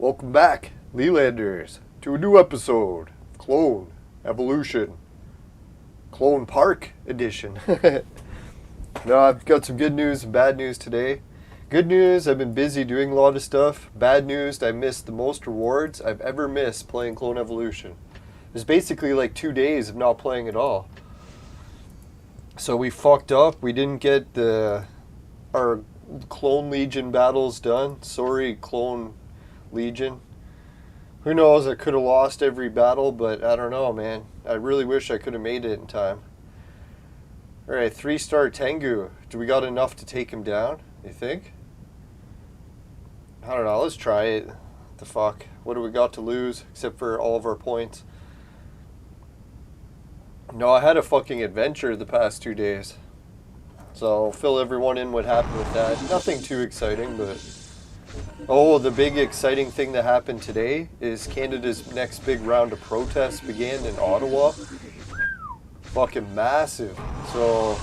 Welcome back, Lelanders, to a new episode of Clone Evolution. Clone Park Edition. Now, I've got some good news and bad news today. Good news, I've been busy doing a lot of stuff. Bad news, I missed the most rewards I've ever missed playing Clone Evolution. It's basically like 2 days of not playing at all. So we fucked up. We didn't get our Clone Legion battles done. Sorry, Clone Legion. Who knows, I could have lost every battle, but I don't know, man. I really wish I could have made it in time. Alright, 3-star Tengu. Do we got enough to take him down, you think? I don't know, let's try it. What the fuck? What do we got to lose, except for all of our points? No, I had a fucking adventure the past 2 days. So I'll fill everyone in what happened with that. Nothing too exciting, but... Oh, the big exciting thing that happened today is Canada's next big round of protests began in Ottawa. Fucking massive. So,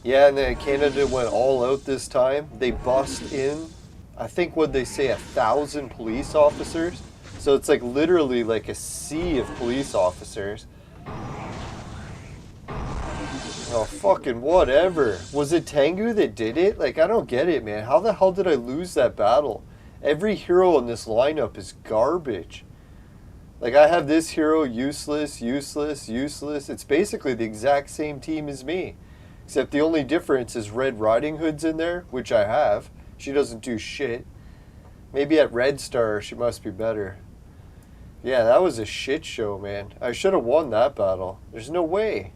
yeah, and then Canada went all out this time. They bussed in, I think what they say, 1,000 police officers. So it's like literally like a sea of police officers. Oh, fucking whatever. Was it Tengu that did it? Like, I don't get it, man. How the hell did I lose that battle? Every hero in this lineup is garbage. Like, I have this hero, useless, useless, useless. It's basically the exact same team as me. Except the only difference is Red Riding Hood's in there, which I have. She doesn't do shit. Maybe at Red Star, she must be better. Yeah, that was a shit show, man. I should have won that battle. There's no way.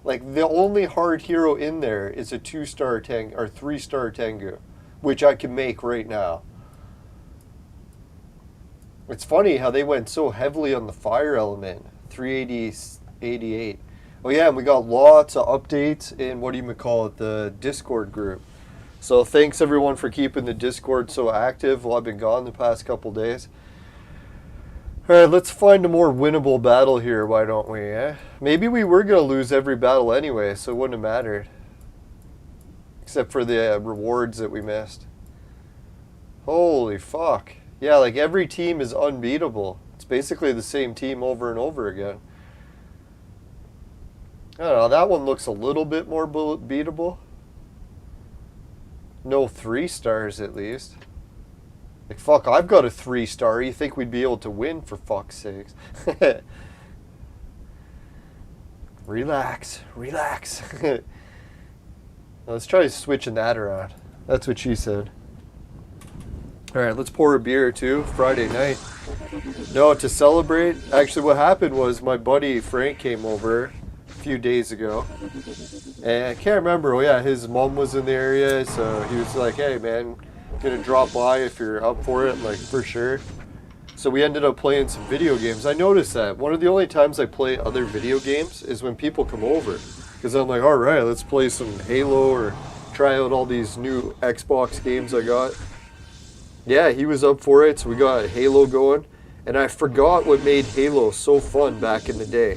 Like, the only hard hero in there is a 2-star Tengu, or 3-star Tengu, which I can make right now. It's funny how they went so heavily on the fire element, 388. Oh yeah, and we got lots of updates in, the Discord group. So thanks everyone for keeping the Discord so active while I've been gone the past couple days. Alright, let's find a more winnable battle here, why don't we, eh? Maybe we were going to lose every battle anyway, so it wouldn't have mattered. Except for the rewards that we missed. Holy fuck. Yeah, like every team is unbeatable. It's basically the same team over and over again. I don't know, that one looks a little bit more beatable. No 3 stars at least. Like, fuck, I've got a 3-star. You think we'd be able to win, for fuck's sakes? Relax, relax. Let's try switching that around. That's what she said. Alright, let's pour a beer, too. Friday night. No, to celebrate. Actually, what happened was my buddy Frank came over a few days ago. And I can't remember. Oh, yeah, his mom was in the area, so he was like, hey, man, gonna drop by if you're up for it, like, for sure. So we ended up playing some video games. I noticed that one of the only times I play other video games is when people come over, because I'm like, all right, let's play some Halo or try out all these new Xbox games I got. Yeah, he was up for it, so we got Halo going, and I forgot what made Halo so fun back in the day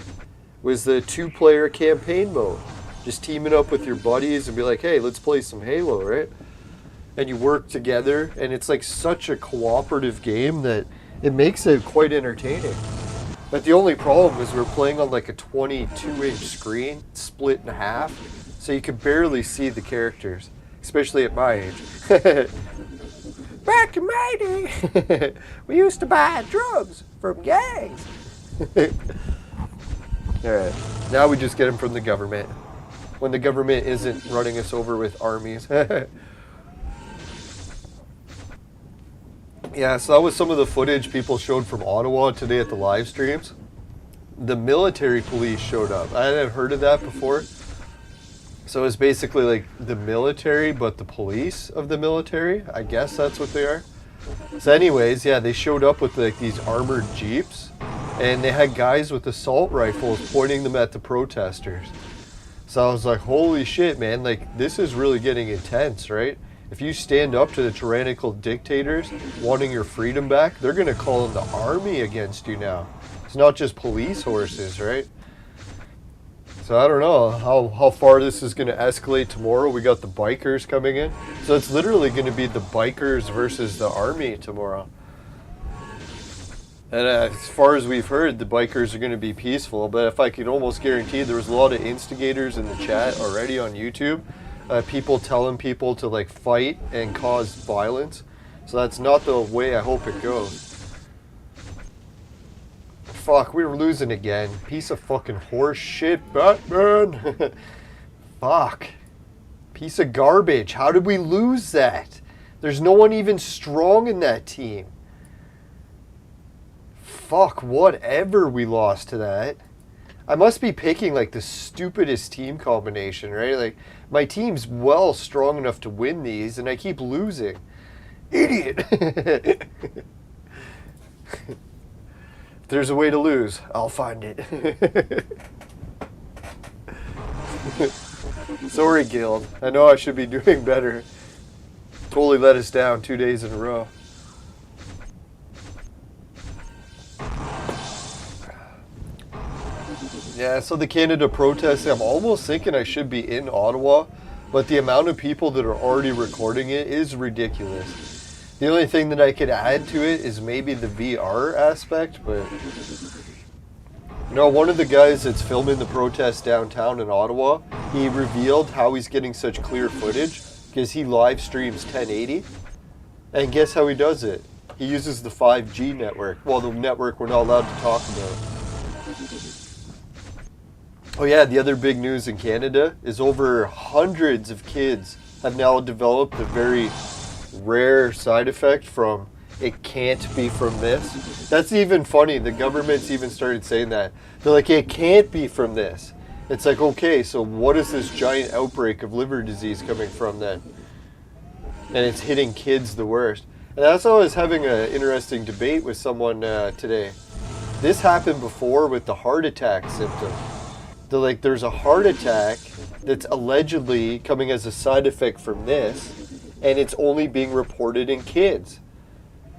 was the 2-player campaign mode. Just teaming up with your buddies and be like, hey, let's play some Halo, right? And you work together, and it's like such a cooperative game that it makes it quite entertaining. But the only problem is we're playing on like a 22-inch screen, split in half, so you can barely see the characters, especially at my age. Back in my day, we used to buy drugs from gangs. Alright, now we just get them from the government, when the government isn't running us over with armies. Yeah, so that was some of the footage people showed from Ottawa today at the live streams. The military police showed up. I hadn't heard of that before. So it's basically like the military, but the police of the military. I guess that's what they are. So anyways, yeah, they showed up with like these armored jeeps, and they had guys with assault rifles pointing them at the protesters. So I was like, holy shit, man, like this is really getting intense, right? If you stand up to the tyrannical dictators wanting your freedom back, they're going to call in the army against you now. It's not just police horses, right? So I don't know how far this is going to escalate tomorrow. We got the bikers coming in. So it's literally going to be the bikers versus the army tomorrow. And as far as we've heard, the bikers are going to be peaceful. But if I could almost guarantee, there was a lot of instigators in the chat already on YouTube. People telling people to like fight and cause violence. So that's not the way I hope it goes. Fuck, we were losing again. Piece of fucking horse shit, Batman. Fuck. Piece of garbage. How did we lose that? There's no one even strong in that team. Fuck, whatever we lost to that. I must be picking like the stupidest team combination, right? Like, my team's well strong enough to win these, and I keep losing. Idiot! If there's a way to lose, I'll find it. Sorry, Guild. I know I should be doing better. Totally let us down 2 days in a row. Yeah, so the Canada protests, I'm almost thinking I should be in Ottawa, but the amount of people that are already recording it is ridiculous. The only thing that I could add to it is maybe the VR aspect, but... You know, one of the guys that's filming the protest downtown in Ottawa, he revealed how he's getting such clear footage, because he live streams 1080, and guess how he does it? He uses the 5G network, well, the network we're not allowed to talk about. Oh yeah, the other big news in Canada is over hundreds of kids have now developed a very rare side effect from it can't be from this. That's even funny. The government's even started saying that. They're like, it can't be from this. It's like, okay, so what is this giant outbreak of liver disease coming from then? And it's hitting kids the worst. And that's why I was having an interesting debate with someone today. This happened before with the heart attack symptom. They're like, there's a heart attack that's allegedly coming as a side effect from this, and it's only being reported in kids.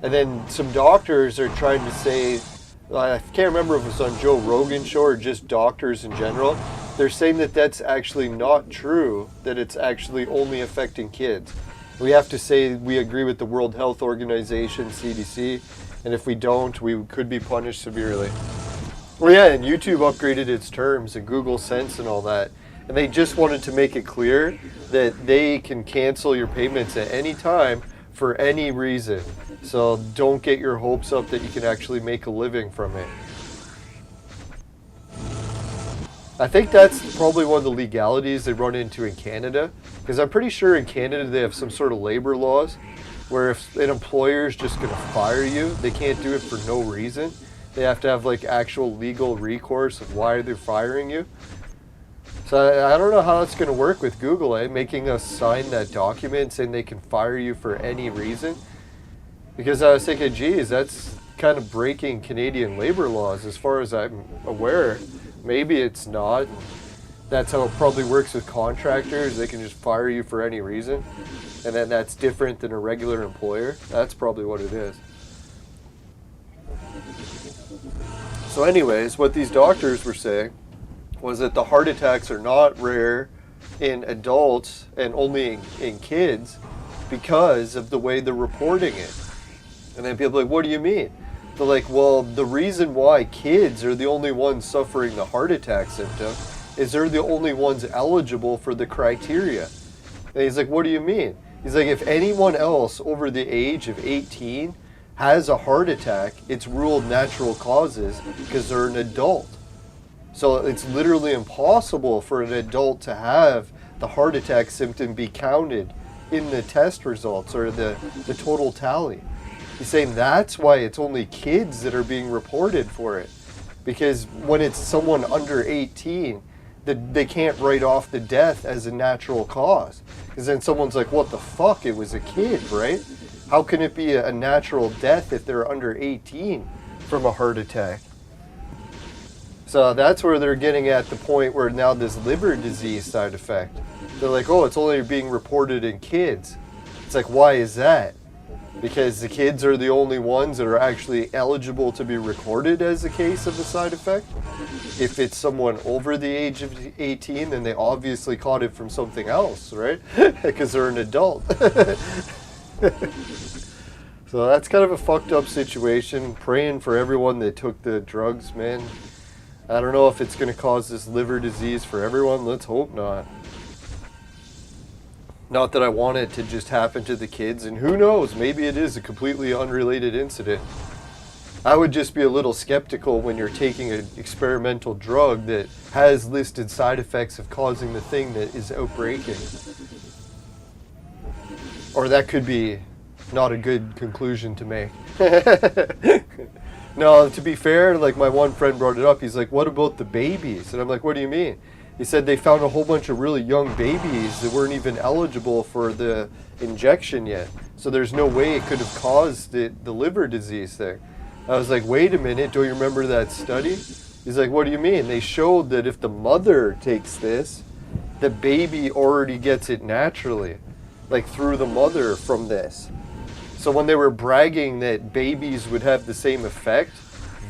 And then some doctors are trying to say, I can't remember if it was on Joe Rogan's show or just doctors in general, they're saying that that's actually not true, that it's actually only affecting kids. We have to say we agree with the World Health Organization, CDC, and if we don't, we could be punished severely. Well, yeah, and YouTube upgraded its terms and Google Sense and all that. And they just wanted to make it clear that they can cancel your payments at any time for any reason. So don't get your hopes up that you can actually make a living from it. I think that's probably one of the legalities they run into in Canada. Because I'm pretty sure in Canada they have some sort of labor laws where if an employer is just going to fire you, they can't do it for no reason. They have to have like actual legal recourse of why they're firing you. So I don't know how that's going to work with Google, making us sign that document saying they can fire you for any reason. Because I was thinking, geez, that's kind of breaking Canadian labor laws as far as I'm aware. Maybe it's not. That's how it probably works with contractors. They can just fire you for any reason. And then that's different than a regular employer. That's probably what it is. So anyways, what these doctors were saying was that the heart attacks are not rare in adults and only in kids because of the way they're reporting it. And then people are like, what do you mean? They're like, well, the reason why kids are the only ones suffering the heart attack symptom is they're the only ones eligible for the criteria. And he's like, what do you mean? He's like, if anyone else over the age of 18 has a heart attack, it's ruled natural causes because they're an adult. So it's literally impossible for an adult to have the heart attack symptom be counted in the test results or the total tally. He's saying that's why it's only kids that are being reported for it. Because when it's someone under 18, they can't write off the death as a natural cause. Because then someone's like, what the fuck? It was a kid, right? How can it be a natural death if they're under 18 from a heart attack? So that's where they're getting at the point where now this liver disease side effect. They're like, oh, it's only being reported in kids. It's like, why is that? Because the kids are the only ones that are actually eligible to be recorded as a case of a side effect. If it's someone over the age of 18, then they obviously caught it from something else, right? Because they're an adult. So that's kind of a fucked up situation. Praying for everyone that took the drugs, man. I don't know if it's going to cause this liver disease for everyone. Let's hope not. Not that I want it to just happen to the kids, and who knows, maybe it is a completely unrelated incident. I would just be a little skeptical when you're taking an experimental drug that has listed side effects of causing the thing that is outbreaking. Or that could be not a good conclusion to make. No, to be fair, like my one friend brought it up, he's like, what about the babies? And I'm like, what do you mean? He said they found a whole bunch of really young babies that weren't even eligible for the injection yet. So there's no way it could have caused the liver disease thing. I was like, wait a minute, don't you remember that study? He's like, what do you mean? They showed that if the mother takes this, the baby already gets it naturally, like through the mother from this. So when they were bragging that babies would have the same effect,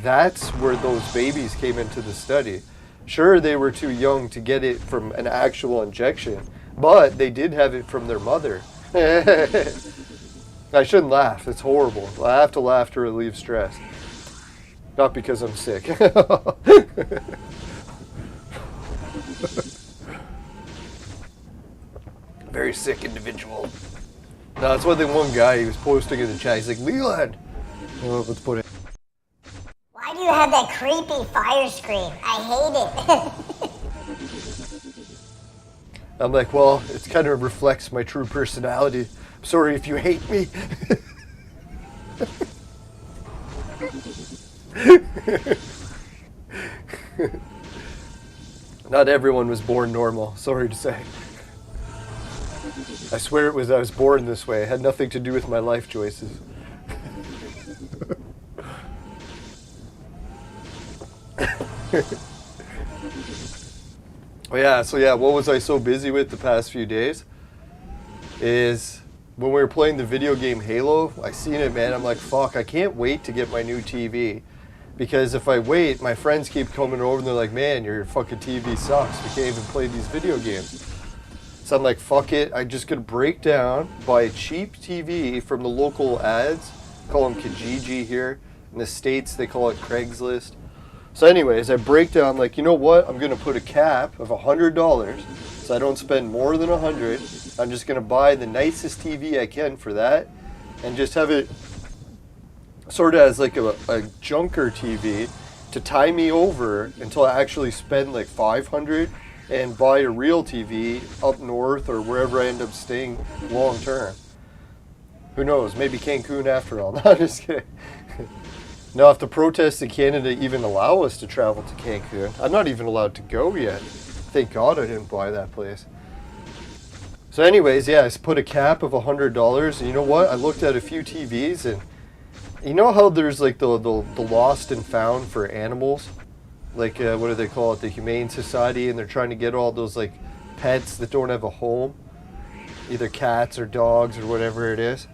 that's where those babies came into the study. Sure, they were too young to get it from an actual injection, but they did have it from their mother. I shouldn't laugh. It's horrible. I have to laugh to relieve stress. Not because I'm sick. Very sick individual. No, that's one thing one guy, he was posting in the chat. He's like, Leland! Oh, let's put it. Why do you have that creepy fire scream? I hate it. I'm like, well, it kind of reflects my true personality. I'm sorry if you hate me. Not everyone was born normal, sorry to say. I swear I was born this way. It had nothing to do with my life choices. Oh yeah, so yeah, what was I so busy with the past few days? Is when we were playing the video game Halo, I seen it, man. I'm like, fuck, I can't wait to get my new TV. Because if I wait, my friends keep coming over and they're like, man, your fucking TV sucks. We can't even play these video games. So I'm like, fuck it. I'm just going to break down, buy a cheap TV from the local ads. Call them Kijiji here. In the States, they call it Craigslist. So anyways, I break down like, you know what? I'm going to put a cap of $100 so I don't spend more than $100. I'm just going to buy the nicest TV I can for that and just have it sort of as like a junker TV to tie me over until I actually spend like $500 and buy a real TV up north or wherever I end up staying long term. Who knows? Maybe Cancun after all. No, I'm just kidding. Now, if the protests in Canada even allow us to travel to Cancun, I'm not even allowed to go yet. Thank God I didn't buy that place. So anyways, yeah, I put a cap of $100, and you know what? I looked at a few TVs, and you know how there's like the lost and found for animals? Like, what do they call it? The Humane Society, and they're trying to get all those like pets that don't have a home. Either cats or dogs or whatever it is.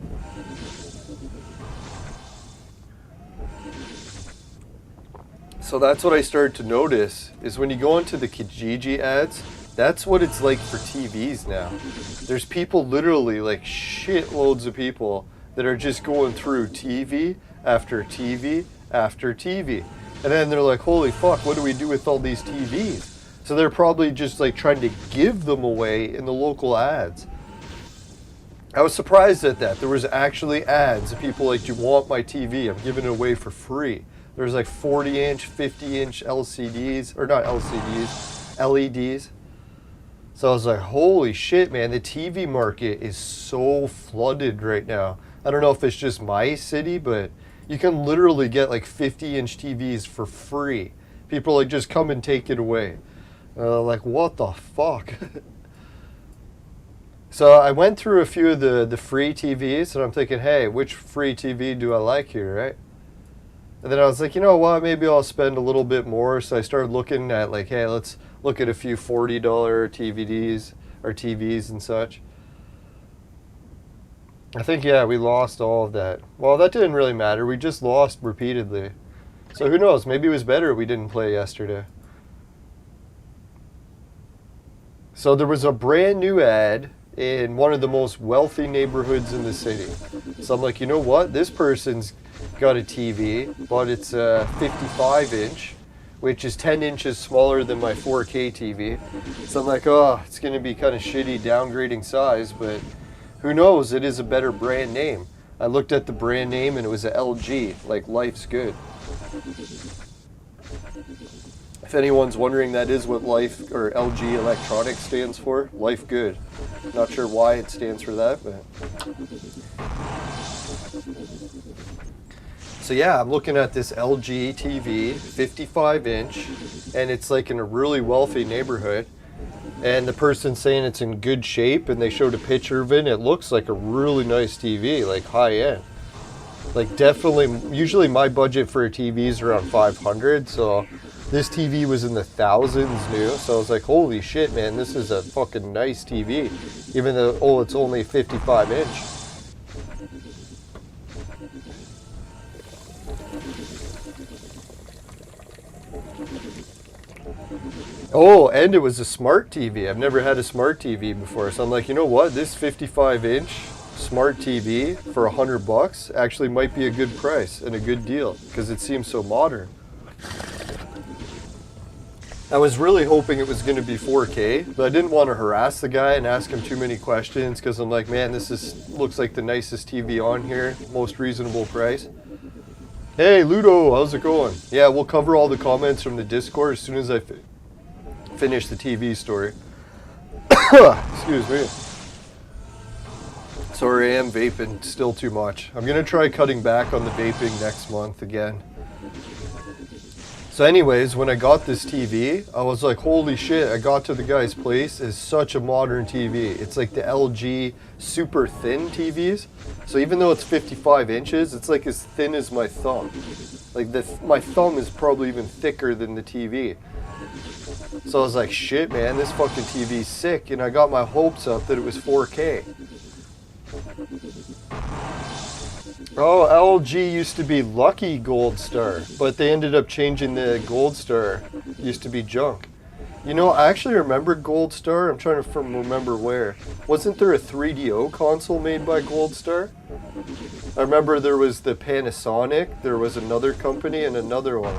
So that's what I started to notice, is when you go into the Kijiji ads, that's what it's like for TVs now. There's people literally, like shitloads of people, that are just going through TV after TV after TV. And then they're like, holy fuck, what do we do with all these TVs? So they're probably just like trying to give them away in the local ads. I was surprised at that. There was actually ads of people like, do you want my TV? I'm giving it away for free. There's like 40-inch, 50-inch LCDs, or not LCDs, LEDs. So I was like, holy shit, man, the TV market is so flooded right now. I don't know if it's just my city, but you can literally get like 50-inch TVs for free. People like just come and take it away. Like, what the fuck? So I went through a few of the free TVs, and I'm thinking, hey, which free TV do I like here, right? And then I was like, you know what, maybe I'll spend a little bit more. So I started looking at like, hey, let's look at a few $40 TVs or TVs and such. I think, yeah, we lost all of that. Well, that didn't really matter. We just lost repeatedly. So who knows? Maybe it was better we didn't play yesterday. So there was a brand new ad in one of the most wealthy neighborhoods in the city. So I'm like, you know what? This person's got a TV, but it's a 55-inch, which is 10 inches smaller than my 4K TV. So I'm like, oh, it's going to be kind of shitty downgrading size, but who knows? It is a better brand name. I looked at the brand name and it was a LG, like life's good. If anyone's wondering, that is what Life or LG Electronics stands for. Life Good. Not sure why it stands for that, but. So yeah, I'm looking at this LG TV, 55-inch, and it's like in a really wealthy neighborhood. And the person's saying it's in good shape, and they showed a picture of it, and it looks like a really nice TV, like high-end. Like definitely, usually my budget for a TV is around 500, so this TV was in the thousands new, so I was like, holy shit, man, this is a fucking nice TV, even though, oh, it's only 55-inch. Oh, and it was a smart TV. I've never had a smart TV before, so I'm like, you know what, this 55-inch smart TV for $100 actually might be a good price and a good deal, because it seems so modern. I was really hoping it was going to be 4K, but I didn't want to harass the guy and ask him too many questions, because I'm like, man, looks like the nicest TV on here, most reasonable price. Hey, Ludo, how's it going? Yeah, we'll cover all the comments from the Discord as soon as I finish the TV story. Excuse me. Sorry, I am vaping still too much. I'm going to try cutting back on the vaping next month again. So anyways, when I got this TV, I was like, holy shit, I got to the guy's place. It's such a modern TV. It's like the LG super thin TVs. So even though it's 55 inches, it's like as thin as my thumb. Like my thumb is probably even thicker than the TV. So I was like, shit, man, this fucking TV's sick. And I got my hopes up that it was 4K. Oh, LG used to be Lucky Gold Star, but they ended up changing the Gold Star. It used to be junk. You know, I actually remember Gold Star. I'm trying to remember where. Wasn't there a 3DO console made by Gold Star? I remember there was the Panasonic, there was another company, and another one.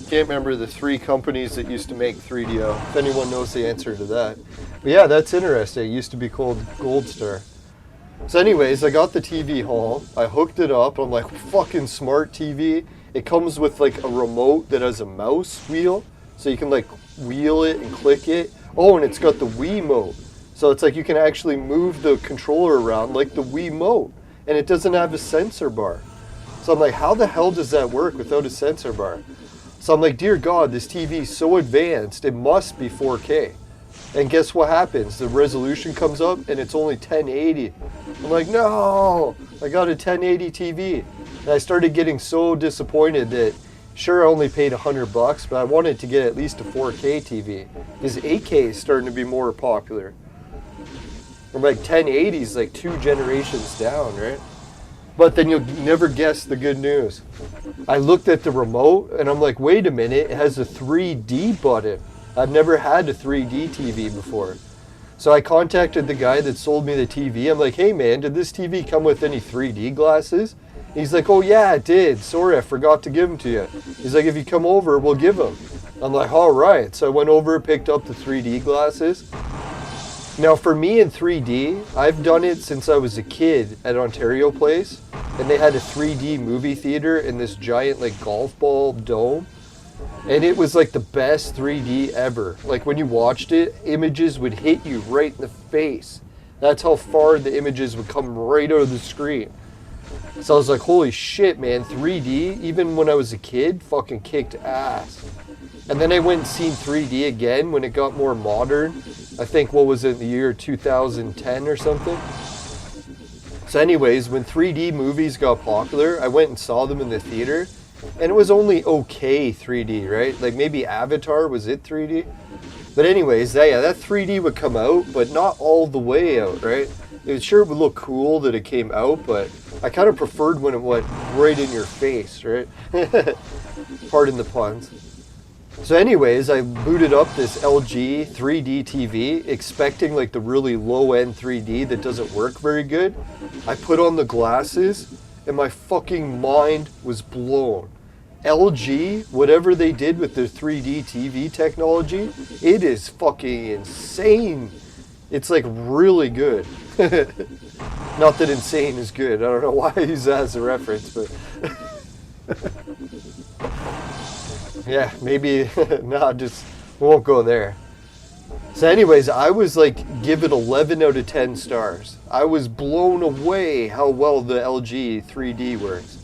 Can't remember the three companies that used to make 3DO. If anyone knows the answer to that. But yeah, that's interesting. It used to be called Gold Star. So anyways, I got the TV home, I hooked it up, I'm like, fucking smart TV. It comes with like a remote that has a mouse wheel, so you can like wheel it and click it. Oh, and it's got the Wiimote. So it's like you can actually move the controller around like the Wiimote, and it doesn't have a sensor bar. So I'm like, how the hell does that work without a sensor bar? So I'm like, dear God, this TV is so advanced, it must be 4K. And guess what happens? The resolution comes up and it's only 1080. I'm like, no, I got a 1080 TV. And I started getting so disappointed that, sure, I only paid $100, but I wanted to get at least a 4K TV. Because 8K is starting to be more popular. I'm like, 1080 is like 2 generations down, right? But then you'll never guess the good news. I looked at the remote and I'm like, wait a minute, it has a 3D button. I've never had a 3D TV before. So I contacted the guy that sold me the TV. I'm like, hey man, did this TV come with any 3D glasses? He's like, oh yeah, it did. Sorry, I forgot to give them to you. He's like, if you come over, we'll give them. I'm like, all right. So I went over, picked up the 3D glasses. Now for me in 3D, I've done it since I was a kid at Ontario Place. And they had a 3D movie theater in this giant like golf ball dome. And it was like the best 3D ever. Like when you watched it, images would hit you right in the face. That's how far the images would come right out of the screen. So I was like, holy shit, man, 3D, even when I was a kid, fucking kicked ass. And then I went and seen 3D again when it got more modern. I think, what was it, the year 2010 or something? So anyways, when 3D movies got popular, I went and saw them in the theater. And it was only okay 3D, right? Like maybe Avatar, was it 3D? But anyways, yeah, that 3D would come out, but not all the way out, right? It sure would look cool that it came out, but I kind of preferred when it went right in your face, right? Pardon the puns. So anyways, I booted up this LG 3D TV, expecting like the really low-end 3D that doesn't work very good. I put on the glasses, and my fucking mind was blown. LG, whatever they did with their 3D TV technology, it is fucking insane. It's like really good. Not that insane is good. I don't know why I use that as a reference, but yeah, maybe no, just we won't go there. So anyways, I was like given 11 out of 10 stars. I was blown away how well the LG 3D works.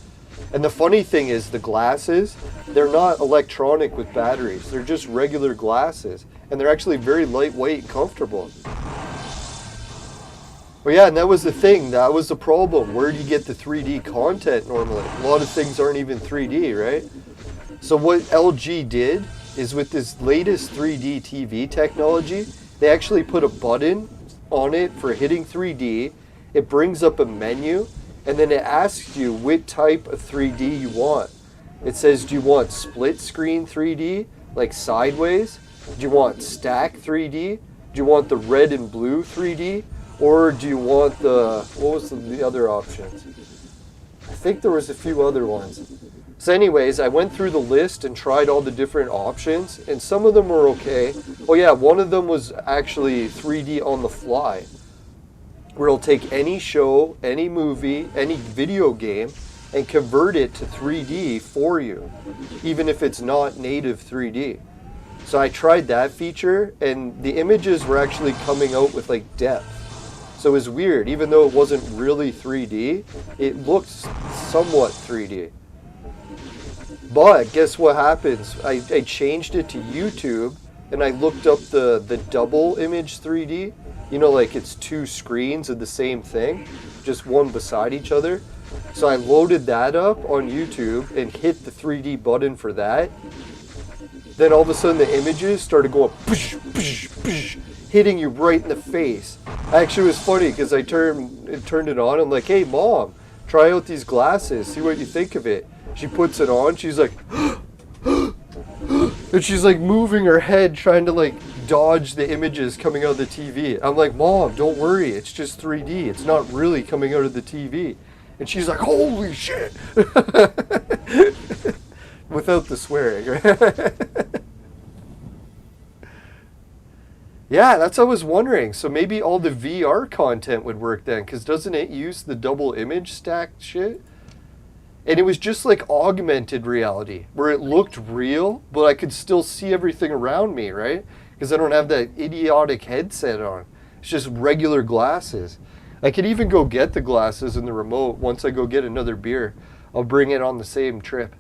And the funny thing is the glasses, they're not electronic with batteries. They're just regular glasses. And they're actually very lightweight and comfortable. Well, yeah, and that was the thing. That was the problem. Where do you get the 3D content normally? A lot of things aren't even 3D, right? So what LG did is with this latest 3D TV technology, they actually put a button on it for hitting 3D. It brings up a menu, and then it asks you what type of 3D you want. It says, do you want split screen 3D, like sideways? Do you want stack 3D? Do you want the red and blue 3D? Or do you want the, what was the other options? I think there was a few other ones. So anyways, I went through the list and tried all the different options, and some of them were okay. Oh yeah, one of them was actually 3D on the fly, where it'll take any show, any movie, any video game, and convert it to 3D for you, even if it's not native 3D. So I tried that feature, and the images were actually coming out with like depth. So it was weird, even though it wasn't really 3D, it looked somewhat 3D. But guess what happens? I changed it to YouTube, and I looked up the double image 3D. You know, like it's two screens of the same thing, just one beside each other. So I loaded that up on YouTube and hit the 3D button for that. Then all of a sudden the images started going push, push, push, hitting you right in the face. Actually, it was funny because I turned it on. I'm like, hey, Mom, try out these glasses. See what you think of it. She puts it on. She's like, and she's like moving her head trying to like dodge the images coming out of the TV. I'm like, Mom, don't worry. It's just 3D. It's not really coming out of the TV. And she's like, holy shit. Without the swearing, right? Yeah, that's what I was wondering. So maybe all the VR content would work then, because doesn't it use the double image stacked shit? And it was just like augmented reality, where it looked real, but I could still see everything around me, right? Because I don't have that idiotic headset on. It's just regular glasses. I could even go get the glasses in the remote once I go get another beer. I'll bring it on the same trip.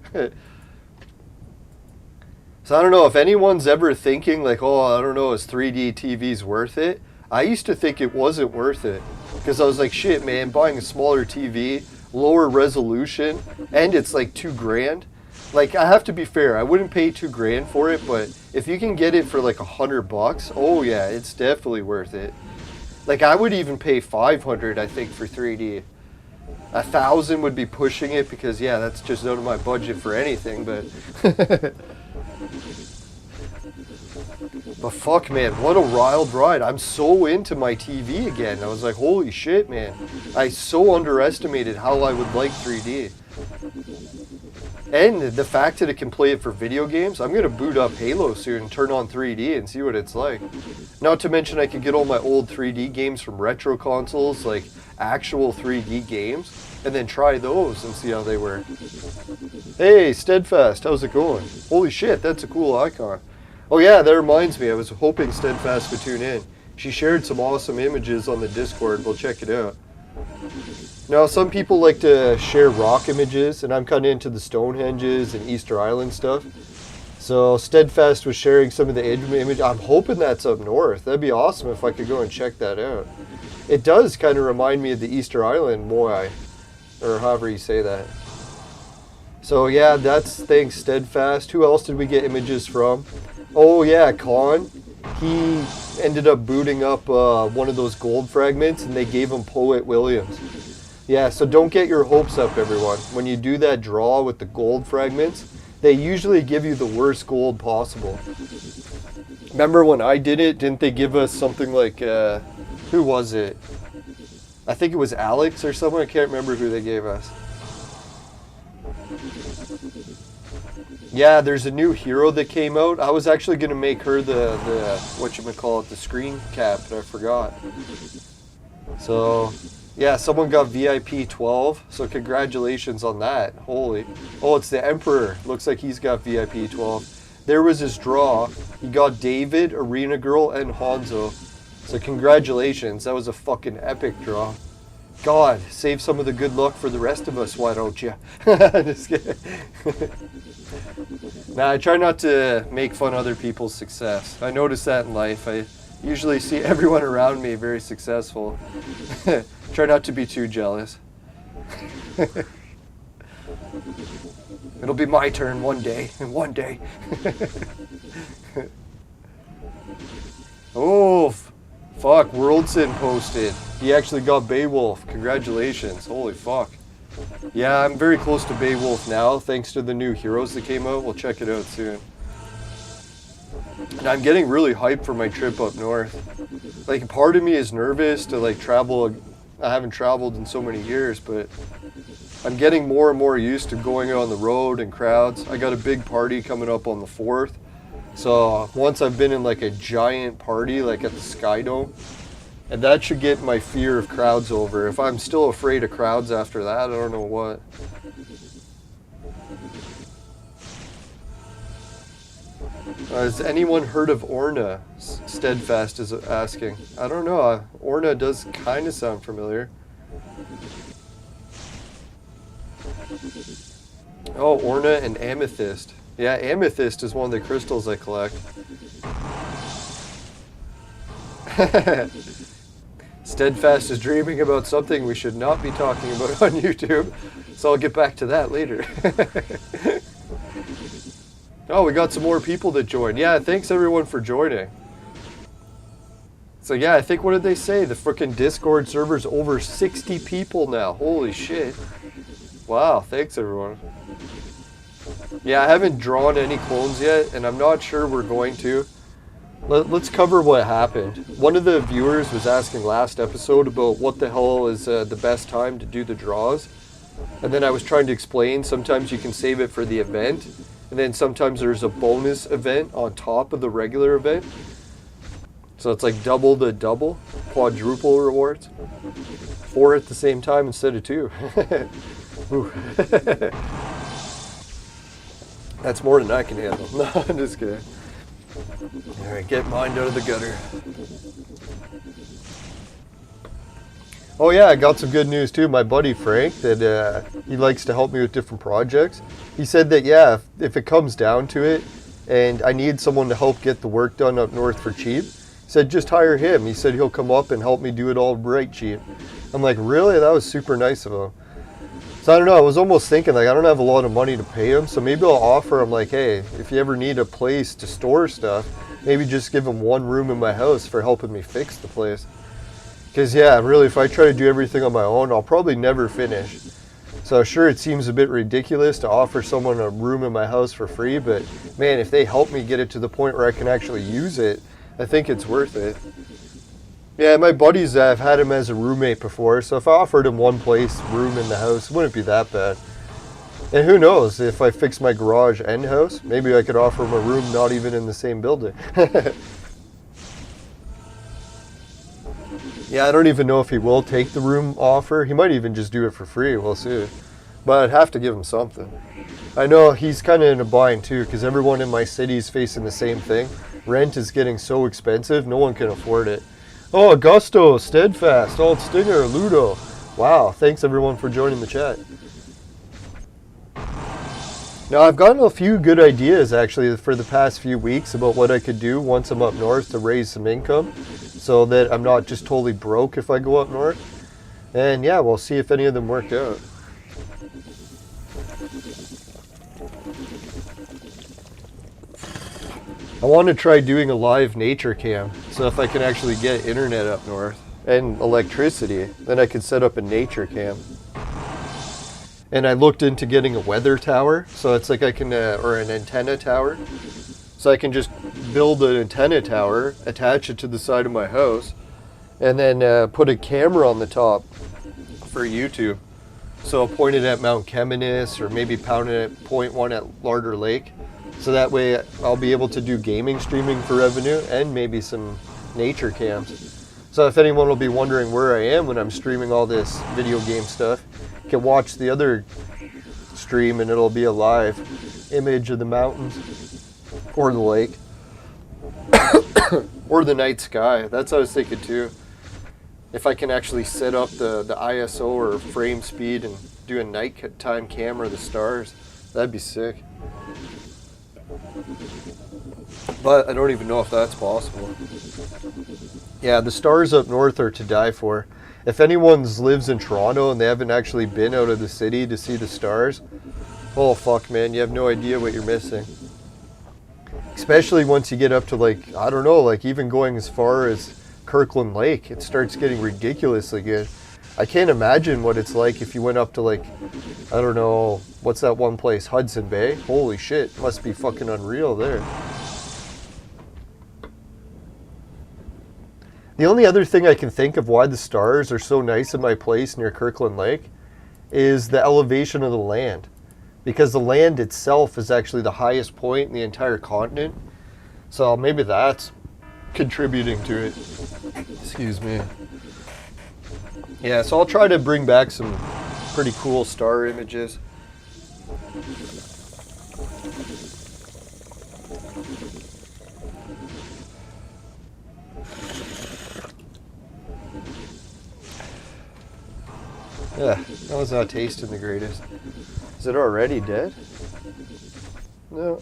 So I don't know if anyone's ever thinking like, oh, I don't know, is 3D TVs worth it? I used to think it wasn't worth it because I was like, shit, man, buying a smaller TV, lower resolution, and it's like $2,000. Like, I have to be fair, I wouldn't pay $2,000 for it, but if you can get it for like $100, oh yeah, it's definitely worth it. Like, I would even pay $500, I think, for 3D. 1,000 would be pushing it because, yeah, that's just out of my budget for anything, but but fuck, man, what a wild ride. I'm so into my TV again. I was like, holy shit, man. I so underestimated how I would like 3D. And the fact that it can play it for video games, I'm going to boot up Halo soon and turn on 3D and see what it's like. Not to mention I could get all my old 3D games from retro consoles, like actual 3D games, and then try those and see how they work. Hey, Steadfast, how's it going? Holy shit, that's a cool icon. Oh yeah, that reminds me, I was hoping Steadfast would tune in. She shared some awesome images on the Discord, we'll check it out. Now, some people like to share rock images, and I'm kind of into the Stonehenges and Easter Island stuff. So Steadfast was sharing some of the image. I'm hoping that's up north. That'd be awesome if I could go and check that out. It does kind of remind me of the Easter Island Moai, or however you say that. So yeah, that's thanks Steadfast. Who else did we get images from? Oh yeah, Con. He ended up booting up one of those gold fragments, and they gave him Poet Williams. Yeah, so don't get your hopes up, everyone. When you do that draw with the gold fragments, they usually give you the worst gold possible. Remember when I did it, didn't they give us something like, who was it? I think it was Alex or someone, I can't remember who they gave us. Yeah, there's a new hero that came out. I was actually going to make her the whatchamacallit, the screen cap, but I forgot. So, yeah, someone got VIP 12, so congratulations on that. Holy. Oh, it's the Emperor. Looks like he's got VIP 12. There was his draw. He got David, Arena Girl, and Hanzo. So congratulations. That was a fucking epic draw. God, save some of the good luck for the rest of us, why don't you? Just kidding. Nah, I try not to make fun of other people's success. I notice that in life. I usually see everyone around me very successful. Try not to be too jealous. It'll be my turn one day. One day. Oh, fuck. Worldson posted. He actually got Beowulf. Congratulations. Holy fuck. Yeah, I'm very close to Beowulf now, thanks to the new heroes that came out. We'll check it out soon. And I'm getting really hyped for my trip up north. Like, part of me is nervous to, like, travel. I haven't traveled in so many years, but I'm getting more and more used to going out on the road and crowds. I got a big party coming up on the 4th. So once I've been in, like, a giant party, like at the Sky Dome, and that should get my fear of crowds over. If I'm still afraid of crowds after that, I don't know what. Has anyone heard of Orna? Steadfast is asking. I don't know. Orna does kind of sound familiar. Oh, Orna and Amethyst. Yeah, Amethyst is one of the crystals I collect. Steadfast is dreaming about something we should not be talking about on YouTube, so I'll get back to that later. Oh, we got some more people that joined. Yeah, thanks everyone for joining. So yeah, I think, what did they say? The frickin' Discord server's over 60 people now. Holy shit. Wow, thanks everyone. Yeah, I haven't drawn any clones yet, and I'm not sure we're going to. Let's cover what happened. One of the viewers was asking last episode about what the hell is the best time to do the draws. And then I was trying to explain, sometimes you can save it for the event, and then sometimes there's a bonus event on top of the regular event. So it's like double the double, quadruple rewards. 4 at the same time instead of 2. That's more than I can handle. No, I'm just kidding. Alright, get mine out of the gutter. Oh yeah, I got some good news too. My buddy Frank, that he likes to help me with different projects. He said that, yeah, if it comes down to it, and I need someone to help get the work done up north for cheap, he said just hire him. He said he'll come up and help me do it all right cheap. I'm like, really? That was super nice of him. So I don't know, I was almost thinking, like, I don't have a lot of money to pay him, so maybe I'll offer him, like, hey, if you ever need a place to store stuff, maybe just give him one room in my house for helping me fix the place. Because, yeah, really, if I try to do everything on my own, I'll probably never finish. So sure, it seems a bit ridiculous to offer someone a room in my house for free, but man, if they help me get it to the point where I can actually use it, I think it's worth it. Yeah, my buddies, I've had him as a roommate before, so if I offered him one room in the house, it wouldn't be that bad. And who knows, if I fix my garage and house, maybe I could offer him a room not even in the same building. Yeah, I don't even know if he will take the room offer. He might even just do it for free, we'll see. But I'd have to give him something. I know he's kind of in a bind too, because everyone in my city is facing the same thing. Rent is getting so expensive, no one can afford it. Oh, Augusto, Steadfast, Alt Stinger, Ludo. Wow, thanks everyone for joining the chat. Now, I've gotten a few good ideas actually for the past few weeks about what I could do once I'm up north to raise some income, so that I'm not just totally broke if I go up north. And yeah, we'll see if any of them work out. I want to try doing a live nature cam, so if I can actually get internet up north and electricity, then I could set up a nature cam. And I looked into getting a weather tower, so it's like I can, or an antenna tower. So I can just build an antenna tower, attach it to the side of my house, and then put a camera on the top for YouTube. So I'll point it at Mount Keminus, or maybe point one at Larder Lake. So that way I'll be able to do gaming streaming for revenue and maybe some nature cams. So if anyone will be wondering where I am when I'm streaming all this video game stuff, you can watch the other stream and it'll be a live image of the mountains or the lake or the night sky. That's what I was thinking too. If I can actually set up the ISO or frame speed and do a nighttime camera of the stars, that'd be sick. But I don't even know if that's possible. Yeah, the stars up north are to die for. If anyone lives in Toronto and they haven't actually been out of the city to see the stars, oh fuck man, you have no idea what you're missing. Especially once you get up to like, I don't know, like even going as far as Kirkland Lake, it starts getting ridiculously good. I can't imagine what it's like if you went up to like, I don't know, what's that one place, Hudson Bay? Holy shit, must be fucking unreal there. The only other thing I can think of why the stars are so nice in my place near Kirkland Lake is the elevation of the land. Because the land itself is actually the highest point in the entire continent. So maybe that's contributing to it. Excuse me. Yeah, so I'll try to bring back some pretty cool star images. Yeah, that was not tasting the greatest. Is it already dead? No.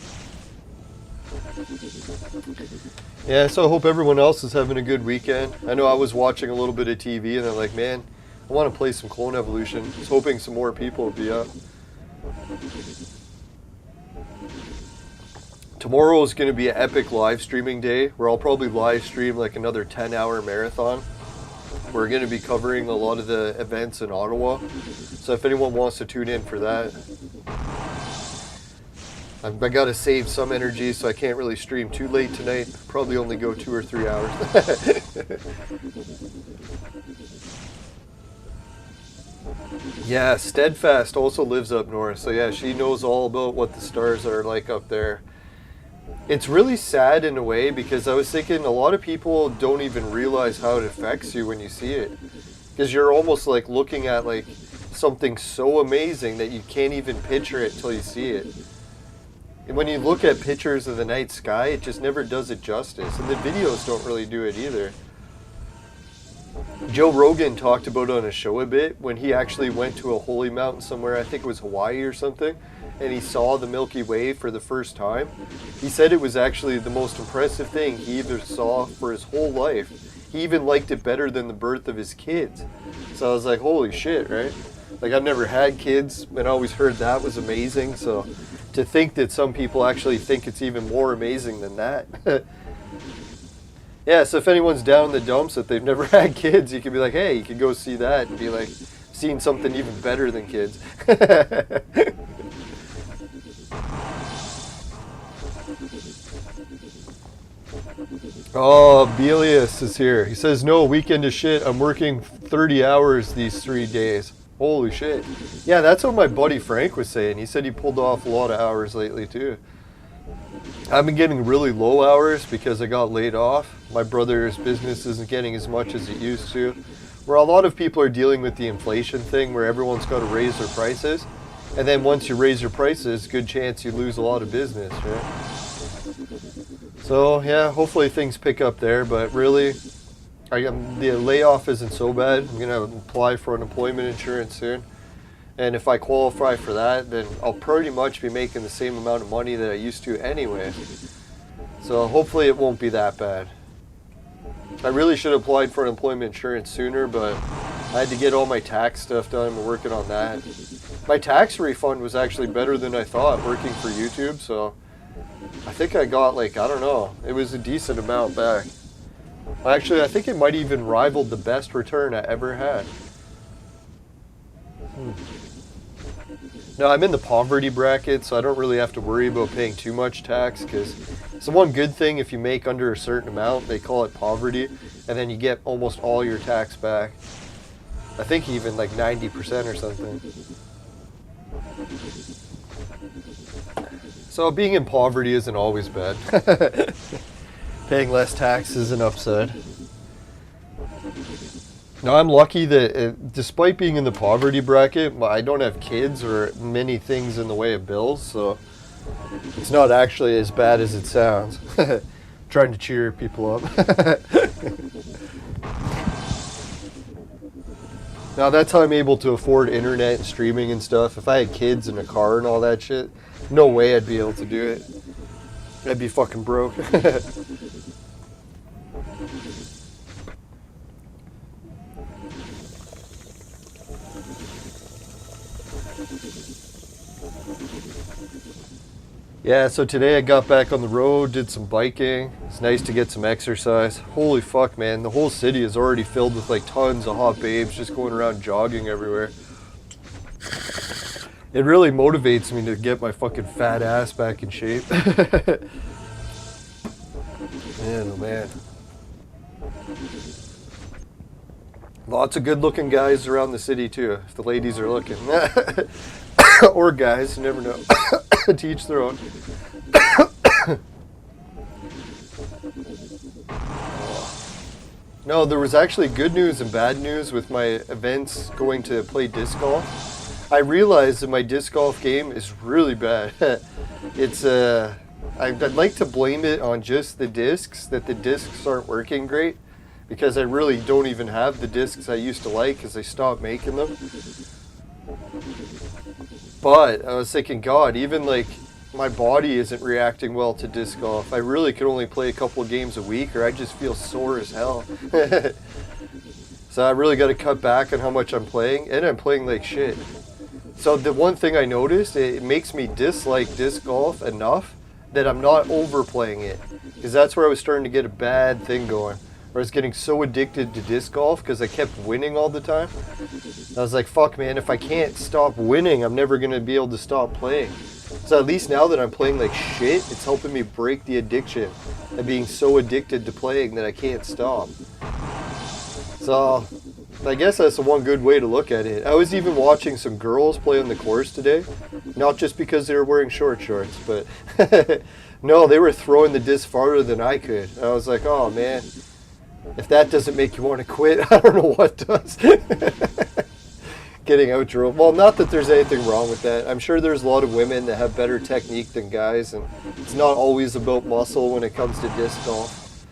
Yeah, so I hope everyone else is having a good weekend. I know I was watching a little bit of TV and I'm like, man, I want to play some Clone Evolution. I was hoping some more people would be up. Tomorrow is going to be an epic live streaming day where I'll probably live stream like another 10-hour marathon. We're going to be covering a lot of the events in Ottawa. So if anyone wants to tune in for that, I got to save some energy so I can't really stream too late tonight. Probably only go 2 or 3 hours. Yeah, Steadfast also lives up north. So yeah, she knows all about what the stars are like up there. It's really sad in a way because I was thinking a lot of people don't even realize how it affects you when you see it. Because you're almost like looking at like something so amazing that you can't even picture it till you see it. And when you look at pictures of the night sky, it just never does it justice. And the videos don't really do it either. Joe Rogan talked about it on a show a bit when he actually went to a holy mountain somewhere, I think it was Hawaii or something, and he saw the Milky Way for the first time. He said it was actually the most impressive thing he ever saw for his whole life. He even liked it better than the birth of his kids. So I was like, holy shit, right? Like I've never had kids and I always heard that was amazing. So to think that some people actually think it's even more amazing than that. Yeah, so if anyone's down in the dumps that they've never had kids, you can be like, hey, you can go see that and be like, seeing something even better than kids. Oh, Belius is here. He says, no, weekend is shit. I'm working 30 hours these 3 days. Holy shit. Yeah, that's what my buddy Frank was saying. He said he pulled off a lot of hours lately too. I've been getting really low hours because I got laid off. My brother's business isn't getting as much as it used to. Where a lot of people are dealing with the inflation thing where everyone's got to raise their prices. And then once you raise your prices, good chance you lose a lot of business, right? So yeah, hopefully things pick up there, but really, the layoff isn't so bad. I'm going to apply for unemployment insurance soon. And if I qualify for that, then I'll pretty much be making the same amount of money that I used to anyway. So hopefully it won't be that bad. I really should have applied for unemployment insurance sooner, but I had to get all my tax stuff done. We're working on that. My tax refund was actually better than I thought working for YouTube, so I think I got like, I don't know, it was a decent amount back. Actually, I think it might even rival the best return I ever had. No, I'm in the poverty bracket, so I don't really have to worry about paying too much tax, because it's the one good thing if you make under a certain amount, they call it poverty, and then you get almost all your tax back. I think even like 90% or something. So being in poverty isn't always bad. Paying less tax is an upside. No, I'm lucky that despite being in the poverty bracket, I don't have kids or many things in the way of bills, so it's not actually as bad as it sounds. Trying to cheer people up. Now that's how I'm able to afford internet and streaming and stuff. If I had kids and a car and all that shit, no way I'd be able to do it. I'd be fucking broke. Yeah, so today I got back on the road, did some biking. It's nice to get some exercise. Holy fuck, man. The whole city is already filled with like tons of hot babes just going around jogging everywhere. It really motivates me to get my fucking fat ass back in shape. Man, oh man. Lots of good looking guys around the city too, if the ladies are looking. Or guys, you never know. To each their own. No, there was actually good news and bad news with my events going to play disc golf. I realized that my disc golf game is really bad. It's I'd like to blame it on just the discs, that the discs aren't working great, because I really don't even have the discs I used to like because I stopped making them. But I was thinking, God, even like my body isn't reacting well to disc golf. I really could only play a couple of games a week or I just feel sore as hell. So I really got to cut back on how much I'm playing, and I'm playing like shit. So the one thing I noticed, it makes me dislike disc golf enough that I'm not overplaying it. Because that's where I was starting to get a bad thing going. Where I was getting so addicted to disc golf because I kept winning all the time. I was like, fuck man, if I can't stop winning, I'm never going to be able to stop playing. So at least now that I'm playing like shit, it's helping me break the addiction of being so addicted to playing that I can't stop. So I guess that's the one good way to look at it. I was even watching some girls play on the course today. Not just because they were wearing short shorts, but no, they were throwing the disc farther than I could. I was like, oh man. If that doesn't make you want to quit, I don't know what does. Getting outdrove. Well, not that there's anything wrong with that. I'm sure there's a lot of women that have better technique than guys, and it's not always about muscle when it comes to disc golf.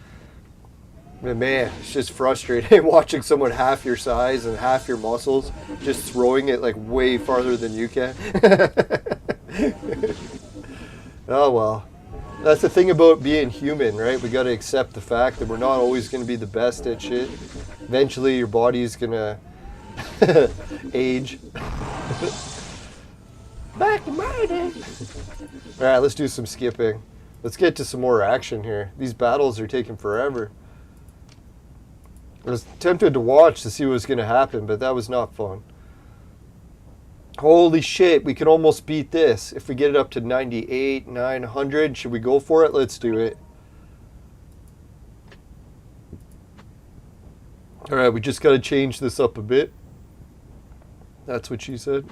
But man, it's just frustrating watching someone half your size and half your muscles just throwing it like way farther than you can. Oh well. That's the thing about being human, right? We got to accept the fact that we're not always going to be the best at shit. Eventually, your body's going to age. Back in my day. All right, let's do some skipping. Let's get to some more action here. These battles are taking forever. I was tempted to watch to see what was going to happen, but that was not fun. Holy shit, we can almost beat this. If we get it up to 98, 900, should we go for it? Let's do it. Alright, we just got to change this up a bit. That's what she said.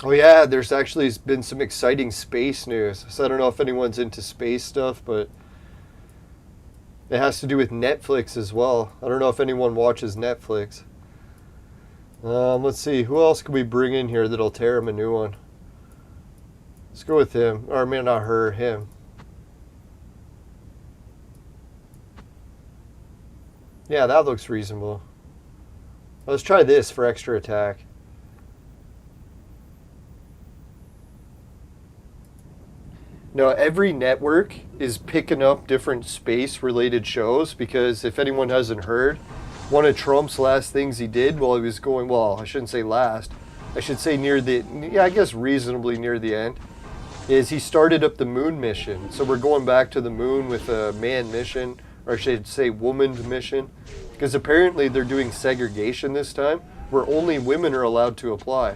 Oh yeah, there's actually been some exciting space news. So I don't know if anyone's into space stuff, but it has to do with Netflix as well. I don't know if anyone watches Netflix. Let's see. Who else can we bring in here that'll tear him a new one? Let's go with him. Or maybe not her, him. Yeah, that looks reasonable. Let's try this for extra attack. No, every network is picking up different space-related shows because if anyone hasn't heard, one of Trump's last things he did while he was going, well, I shouldn't say last, I should say near the, yeah, I guess reasonably near the end, is he started up the moon mission. So we're going back to the moon with a manned mission or I should say woman's mission, because apparently they're doing segregation this time, where only women are allowed to apply,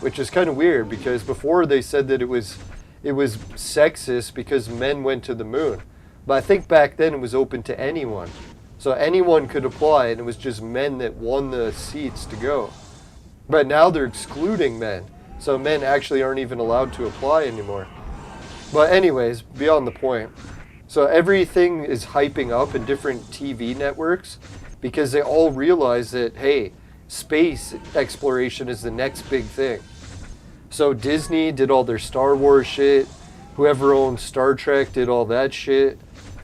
which is kind of weird because before they said that it was sexist because men went to the moon, but I think back then it was open to anyone, so anyone could apply, and it was just men that won the seats to go. But now they're excluding men, so men actually aren't even allowed to apply anymore. But anyways, beyond the point. So everything is hyping up in different TV networks because they all realize that, hey, space exploration is the next big thing. So Disney did all their Star Wars shit, whoever owns Star Trek did all that shit,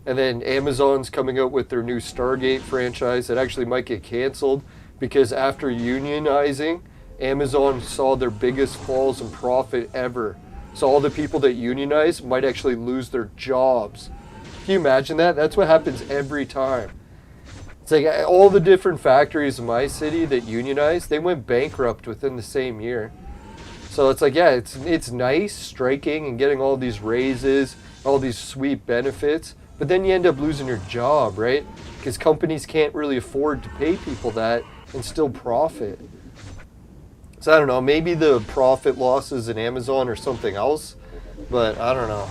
and then Amazon's coming out with their new Stargate franchise that actually might get canceled because after unionizing, Amazon saw their biggest falls in profit ever. So all the people that unionize might actually lose their jobs. Can you imagine that? That's what happens every time. It's like all the different factories in my city that unionize, they went bankrupt within the same year. So it's like, yeah, it's nice striking and getting all these raises, all these sweet benefits, but then you end up losing your job, right? Because companies can't really afford to pay people that and still profit. So I don't know, maybe the profit losses in Amazon or something else, but I don't know.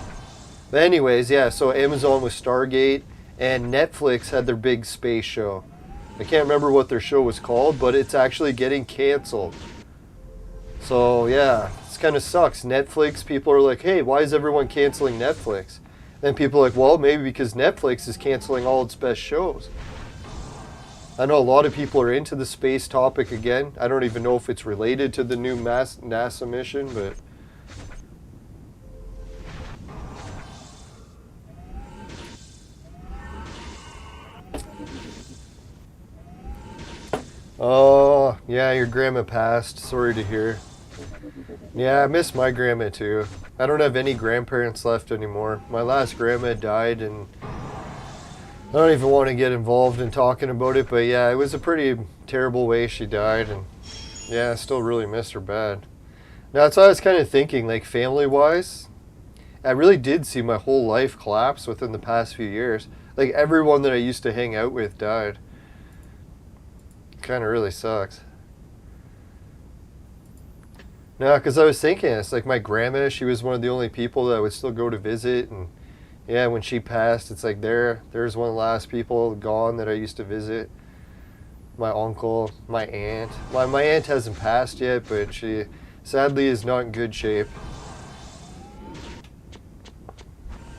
But anyways, yeah, so Amazon was Stargate, and Netflix had their big space show. I can't remember what their show was called, but it's actually getting canceled. So yeah, this kind of sucks. Netflix, people are like, hey, why is everyone canceling Netflix? Then people are like, well, maybe because Netflix is canceling all its best shows. I know a lot of people are into the space topic again. I don't even know if it's related to the new NASA mission, but... Oh, yeah, your grandma passed. Sorry to hear. Yeah, I miss my grandma too. I don't have any grandparents left anymore. My last grandma died, and I don't even want to get involved in talking about it, but yeah, it was a pretty terrible way she died, and yeah, I still really miss her bad. Now, that's what I was kind of thinking, like family-wise, I really did see my whole life collapse within the past few years. Like everyone that I used to hang out with died. Kind of really sucks. No, because I was thinking, it's like my grandma, she was one of the only people that I would still go to visit, and yeah, when she passed, it's like there's one of the last people gone that I used to visit. My uncle, my aunt. My aunt hasn't passed yet, but she sadly is not in good shape.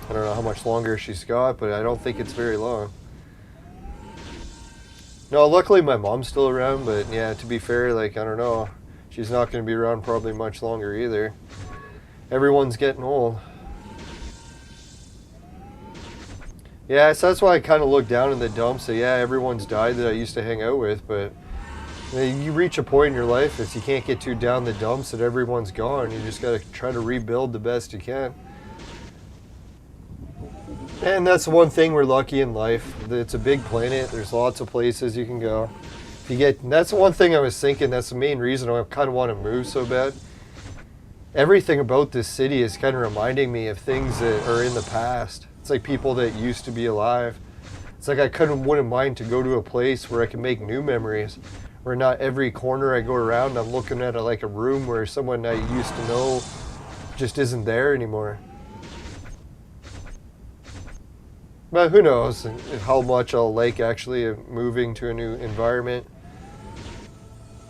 I don't know how much longer she's got, but I don't think it's very long. No, luckily my mom's still around, but yeah, to be fair, like, I don't know. She's not going to be around probably much longer either. Everyone's getting old. Yeah, so that's why I kind of look down in the dumps. So yeah, everyone's died that I used to hang out with, but you reach a point in your life that you can't get too down the dumps that everyone's gone. You just got to try to rebuild the best you can. And that's the one thing we're lucky in life. It's a big planet. There's lots of places you can go. That's the one thing I was thinking. That's the main reason I kind of want to move so bad. Everything about this city is kind of reminding me of things that are in the past. It's like people that used to be alive. It's like I wouldn't mind to go to a place where I can make new memories, where not every corner I go around I'm looking at like a room where someone I used to know just isn't there anymore. But who knows how much I'll like actually moving to a new environment.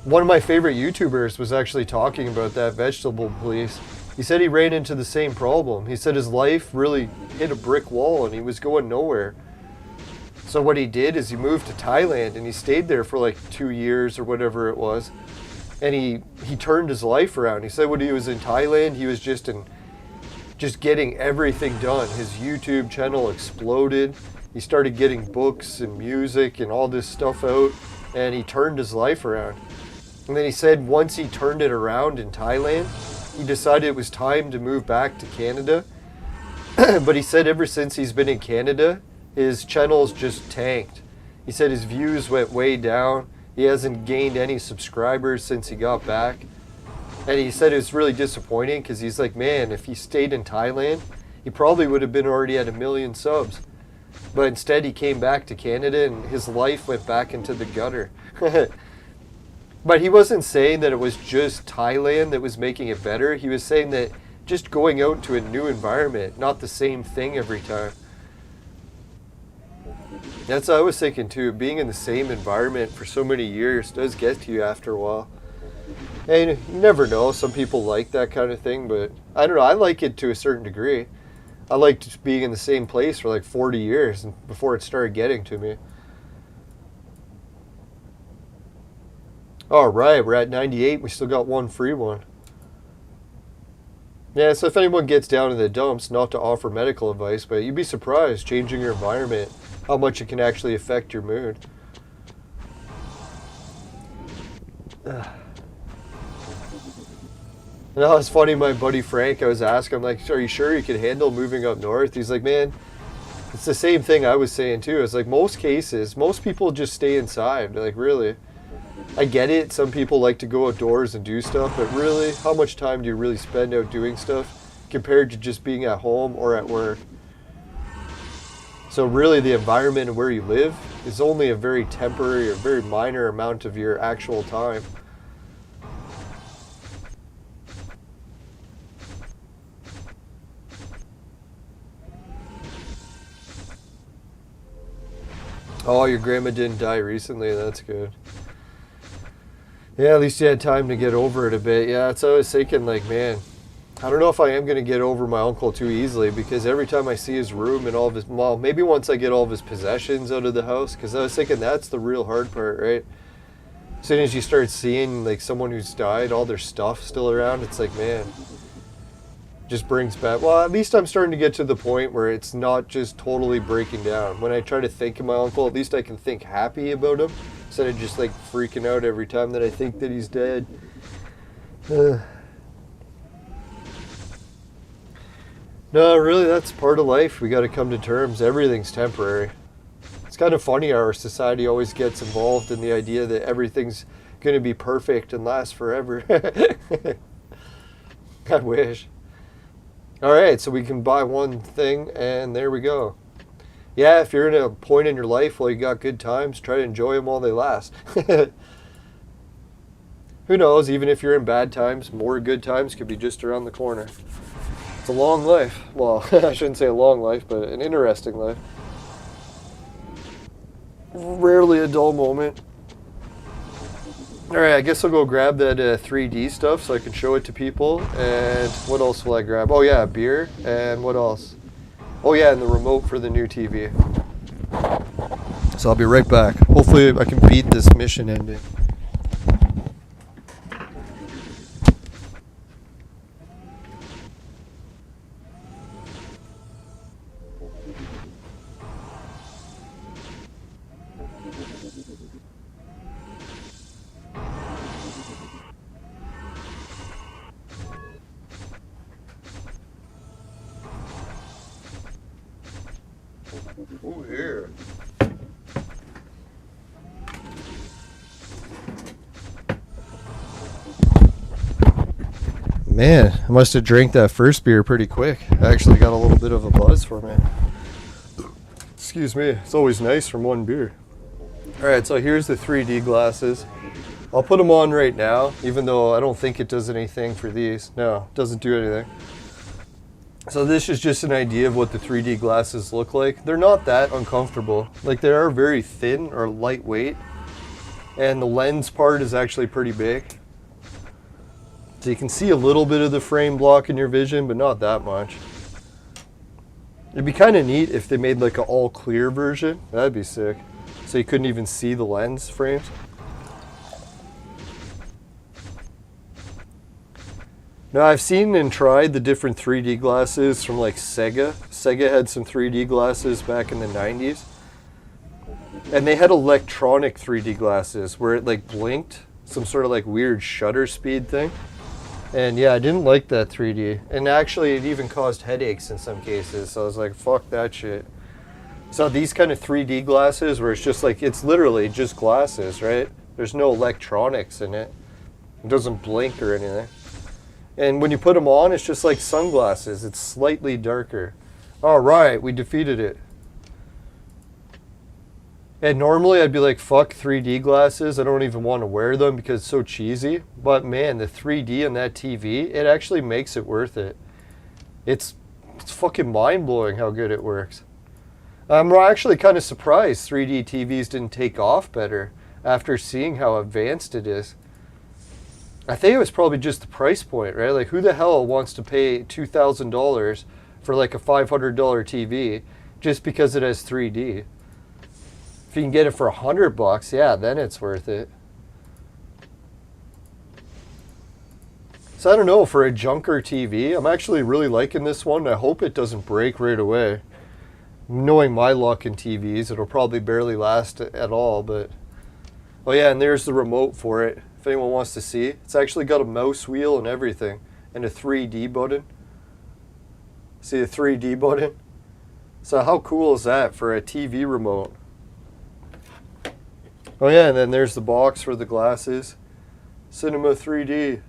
One of my favorite YouTubers was actually talking about that vegetable police. He said he ran into the same problem. He said his life really hit a brick wall and he was going nowhere. So what he did is he moved to Thailand and he stayed there for like 2 years or whatever it was. And he turned his life around. He said when he was in Thailand, he was just getting everything done. His YouTube channel exploded. He started getting books and music and all this stuff out, and he turned his life around. And then he said once he turned it around in Thailand, he decided it was time to move back to Canada. But he said ever since he's been in Canada, his channel's just tanked. He said his views went way down. He hasn't gained any subscribers since he got back. And he said it was really disappointing because he's like, man, if he stayed in Thailand, he probably would have been already at 1 million subs. But instead he came back to Canada and his life went back into the gutter. But he wasn't saying that it was just Thailand that was making it better. He was saying that just going out to a new environment, not the same thing every time. That's what I was thinking too. Being in the same environment for so many years does get to you after a while. And you never know. Some people like that kind of thing, but I don't know. I like it to a certain degree. I liked being in the same place for like 40 years before it started getting to me. All right, we're at 98. We still got one free one. Yeah, so if anyone gets down in the dumps, not to offer medical advice, but you'd be surprised changing your environment, how much it can actually affect your mood. And that was funny, my buddy Frank, I was asking him, like, are you sure you could handle moving up north? He's like, man, it's the same thing I was saying too. It's like most cases, most people just stay inside. Like, really? I get it, some people like to go outdoors and do stuff, but really, how much time do you really spend out doing stuff compared to just being at home or at work? So really the environment and where you live is only a very temporary or very minor amount of your actual time. Oh, your grandma didn't die recently. That's good. Yeah, at least you had time to get over it a bit. Yeah, that's what I was thinking, like, man, I don't know if I am going to get over my uncle too easily, because every time I see his room and all of his, well, maybe once I get all of his possessions out of the house, because I was thinking that's the real hard part, right? As soon as you start seeing, like, someone who's died, all their stuff still around, it's like, man, just brings back, well, at least I'm starting to get to the point where it's not just totally breaking down. When I try to think of my uncle, at least I can think happy about him instead of just like freaking out every time that I think that he's dead. No, really, that's part of life. We got to come to terms. Everything's temporary. It's kind of funny how our society always gets involved in the idea that everything's going to be perfect and last forever. I wish. All right, so we can buy one thing, and there we go. Yeah, if you're in a point in your life where you got good times, try to enjoy them while they last. Who knows, even if you're in bad times, more good times could be just around the corner. It's a long life. Well, I shouldn't say a long life, but an interesting life. Rarely a dull moment. All right, I guess I'll go grab that 3D stuff so I can show it to people. And what else will I grab? Oh yeah, beer. And what else? Oh yeah, and the remote for the new TV. So I'll be right back. Hopefully I can beat this mission ending. Oh, here. Man, I must have drank that first beer pretty quick. I actually got a little bit of a buzz for me. Excuse me. It's always nice from one beer. Alright, so here's the 3D glasses. I'll put them on right now, even though I don't think it does anything for these. No, it doesn't do anything. So this is just an idea of what the 3D glasses look like. They're not that uncomfortable. Like, they are very thin or lightweight, and the lens part is actually pretty big. So you can see a little bit of the frame block in your vision, but not that much. It'd be kind of neat if they made like an all clear version. That'd be sick. So you couldn't even see the lens frames. Now, I've seen and tried the different 3D glasses from like Sega. Sega had some 3D glasses back in the 90s. And they had electronic 3D glasses where it like blinked, some sort of like weird shutter speed thing. And yeah, I didn't like that 3D. And actually it even caused headaches in some cases. So I was like, fuck that shit. So these kind of 3D glasses where it's just like, it's literally just glasses, right? There's no electronics in it. It doesn't blink or anything. And when you put them on, it's just like sunglasses. It's slightly darker. All right, we defeated it. And normally I'd be like, fuck 3D glasses. I don't even want to wear them because it's so cheesy. But man, the 3D on that TV, it actually makes it worth it. It's fucking mind-blowing how good it works. I'm actually kind of surprised 3D TVs didn't take off better after seeing how advanced it is. I think it was probably just the price point, right? Like, who the hell wants to pay $2,000 for like a $500 TV just because it has 3D? If you can get it for $100, yeah, then it's worth it. So I don't know, for a junker TV, I'm actually really liking this one. I hope it doesn't break right away. Knowing my luck in TVs, it'll probably barely last at all, but... Oh yeah, and there's the remote for it, if anyone wants to see. It's actually got a mouse wheel and everything, and a 3D button. See the 3D button? So how cool is that for a TV remote? Oh yeah, and then there's the box for the glasses. Cinema 3D.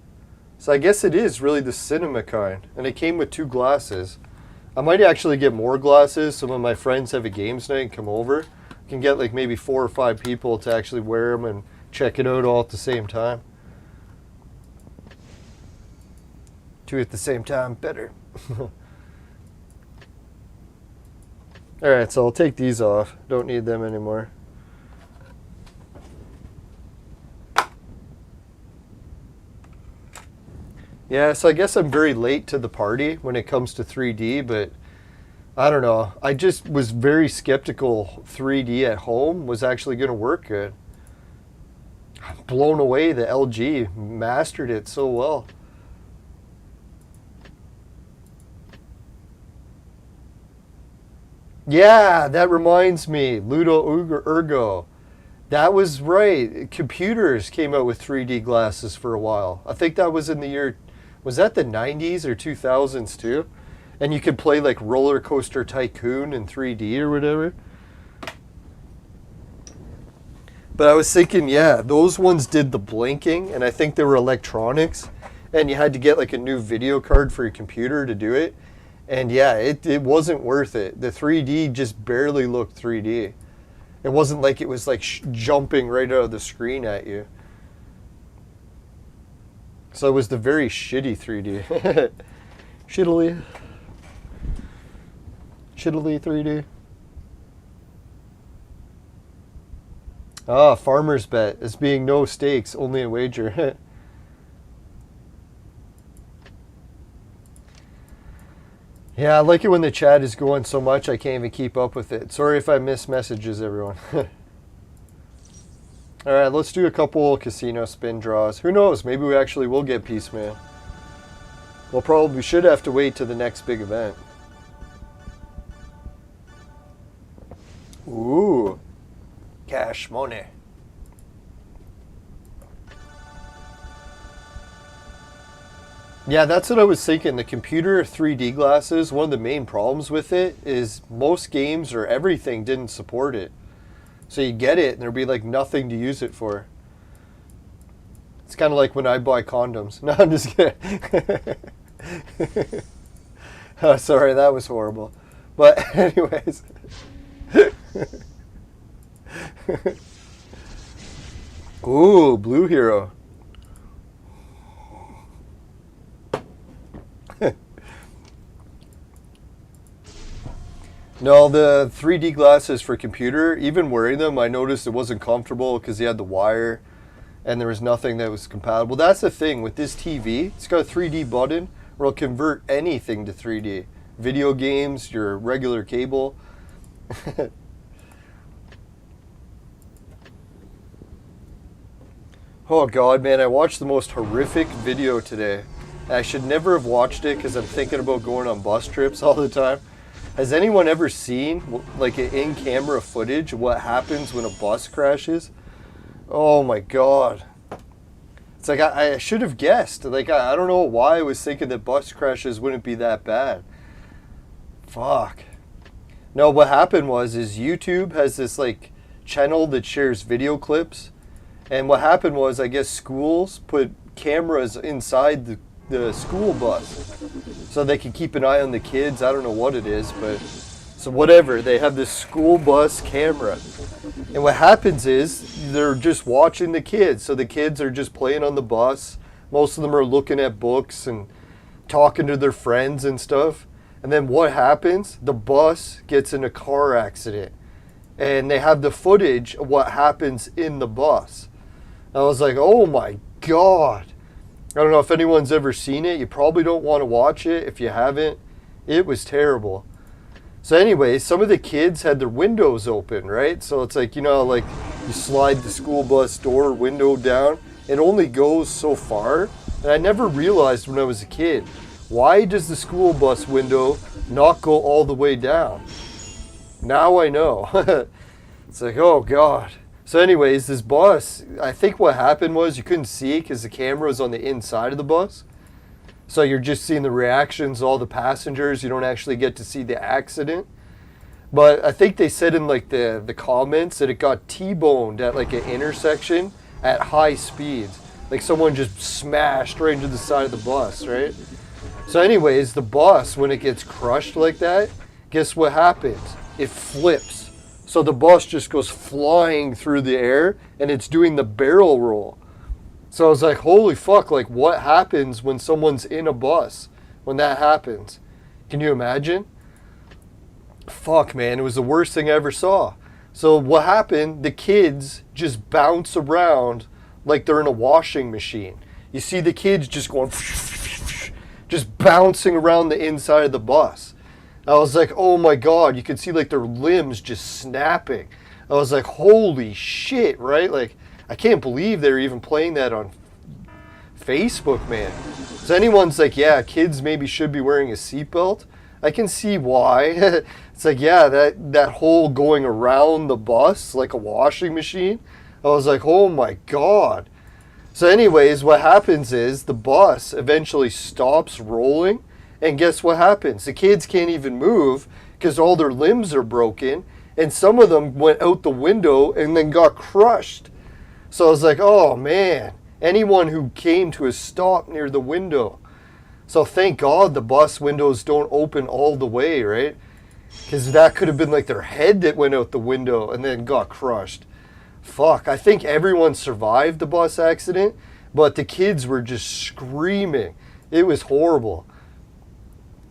So I guess it is really the cinema kind. And it came with 2 glasses. I might actually get more glasses so when my friends have a games night and come over, I can get like maybe 4 or 5 people to actually wear them and check it out all at the same time. 2 at the same time, better. Alright, so I'll take these off. Don't need them anymore. Yeah, so I guess I'm very late to the party when it comes to 3D, but I don't know. I just was very skeptical 3D at home was actually going to work good. I'm blown away the LG mastered it so well. Yeah, that reminds me. Ludo Ergo. That was right. Computers came out with 3D glasses for a while. I think that was in the year... Was that the 90s or 2000s too? And you could play like Roller Coaster Tycoon in 3D or whatever. But I was thinking, yeah, those ones did the blinking, and I think they were electronics. And you had to get like a new video card for your computer to do it. And yeah, it wasn't worth it. The 3D just barely looked 3D. It wasn't like it was like jumping right out of the screen at you. So it was the very shitty 3D. Shittily 3D. Ah, farmer's bet. As being no stakes, only a wager. Yeah, I like it when the chat is going so much I can't even keep up with it. Sorry if I miss messages, everyone. Alright, let's do a couple casino spin draws. Who knows, maybe we actually will get Peaceman. We should have to wait to the next big event. Ooh, cash money. Yeah, that's what I was thinking. The computer 3D glasses, one of the main problems with it is most games or everything didn't support it. So you get it and there'd be like nothing to use it for. It's kind of like when I buy condoms. No, I'm just kidding. Oh, sorry, that was horrible. But anyways. Ooh, Blue Hero. No, the 3D glasses for computer, even wearing them, I noticed it wasn't comfortable because you had the wire and there was nothing that was compatible. That's the thing with this TV. It's got a 3D button where it'll convert anything to 3D. Video games, your regular cable. Oh God, man, I watched the most horrific video today. I should never have watched it because I'm thinking about going on bus trips all the time. Has anyone ever seen like an in-camera footage of what happens when a bus crashes? Oh my God. It's like I should have guessed. Like I don't know why I was thinking that bus crashes wouldn't be that bad. Fuck. No, what happened was YouTube has this like channel that shares video clips. And what happened was I guess schools put cameras inside the school bus so they can keep an eye on the kids. I don't know what it is, but So whatever, they have this school bus camera. And what happens is they're just watching the kids. So the kids are just playing on the bus. Most of them are looking at books and talking to their friends and stuff. And then what happens? The bus gets in a car accident. And they have the footage of what happens in the bus. I was like, oh my God. I don't know if anyone's ever seen it. You probably don't want to watch it if you haven't. It was terrible. So anyway, some of the kids had their windows open, right? So it's like, you know, like you slide the school bus door window down. It only goes so far. And I never realized when I was a kid, why does the school bus window not go all the way down? Now I know. It's like, oh God. So anyways, this bus, I think what happened was you couldn't see it because the camera was on the inside of the bus. So you're just seeing the reactions of all the passengers. You don't actually get to see the accident. But I think they said in like the comments that it got T-boned at like an intersection at high speeds. Like someone just smashed right into the side of the bus, right? So anyways, the bus, when it gets crushed like that, guess what happens? It flips. So the bus just goes flying through the air and it's doing the barrel roll. So I was like, holy fuck, like what happens when someone's in a bus when that happens? Can you imagine? Fuck, man, it was the worst thing I ever saw. So what happened, the kids just bounce around like they're in a washing machine. You see the kids just going, just bouncing around the inside of the bus. I was like, oh my God, you could see like their limbs just snapping. I was like, holy shit, right? Like, I can't believe they're even playing that on Facebook, man. So anyone's like, yeah, kids maybe should be wearing a seatbelt. I can see why. It's like, yeah, that whole going around the bus like a washing machine. I was like, oh my God. So anyways, what happens is the bus eventually stops rolling. And guess what happens? The kids can't even move because all their limbs are broken. And some of them went out the window and then got crushed. So I was like, oh man, anyone who came to a stop near the window. So thank God the bus windows don't open all the way, right? Because that could have been like their head that went out the window and then got crushed. Fuck, I think everyone survived the bus accident, but the kids were just screaming. It was horrible.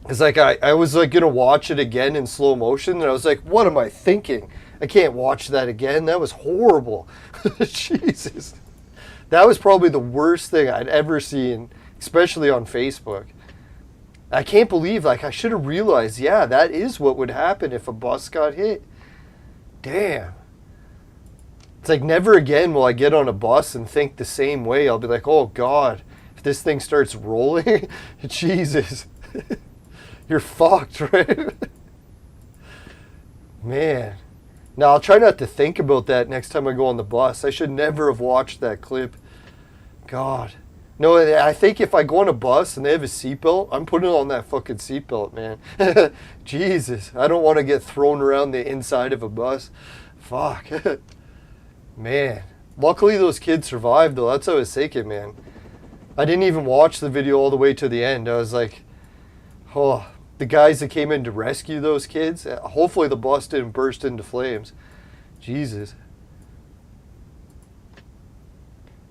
It's like I was like gonna watch it again in slow motion, and I was like, what am I thinking? I can't watch that again. That was horrible. Jesus. That was probably the worst thing I'd ever seen, especially on Facebook. I can't believe, like, I should have realized, yeah, that is what would happen if a bus got hit. Damn. It's like never again will I get on a bus and think the same way. I'll be like, oh God, if this thing starts rolling, Jesus, you're fucked, right? Man. Now, I'll try not to think about that next time I go on the bus. I should never have watched that clip. God. No, I think if I go on a bus and they have a seatbelt, I'm putting on that fucking seatbelt, man. Jesus. I don't want to get thrown around the inside of a bus. Fuck. Man. Luckily, those kids survived, though. That's what I was thinking, man. I didn't even watch the video all the way to the end. I was like, oh... The guys that came in to rescue those kids, hopefully the bus didn't burst into flames. Jesus.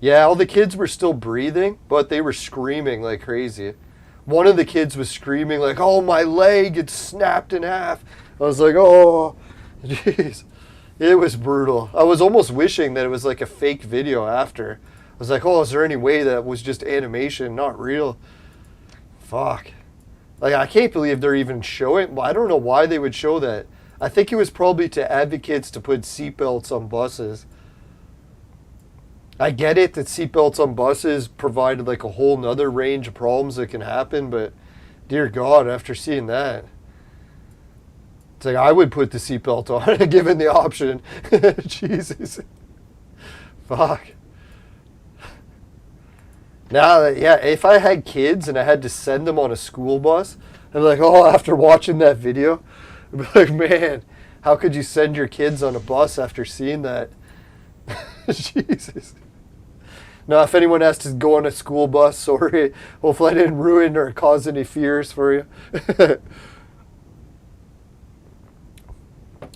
Yeah, all the kids were still breathing, but they were screaming like crazy. One of the kids was screaming like, oh, my leg, it's snapped in half. I was like, oh, jeez. It was brutal. I was almost wishing that it was like a fake video after. I was like, oh, is there any way that was just animation, not real? Fuck. Like, I can't believe they're even showing. I don't know why they would show that. I think it was probably to advocates to put seatbelts on buses. I get it that seatbelts on buses provided like a whole nother range of problems that can happen, but dear God, after seeing that, it's like I would put the seatbelt on given the option. Jesus. Fuck. Now, yeah, if I had kids and I had to send them on a school bus, I'd be like, oh, after watching that video, I'd be like, man, how could you send your kids on a bus after seeing that? Jesus. Now, if anyone has to go on a school bus, sorry. Hopefully I didn't ruin or cause any fears for you.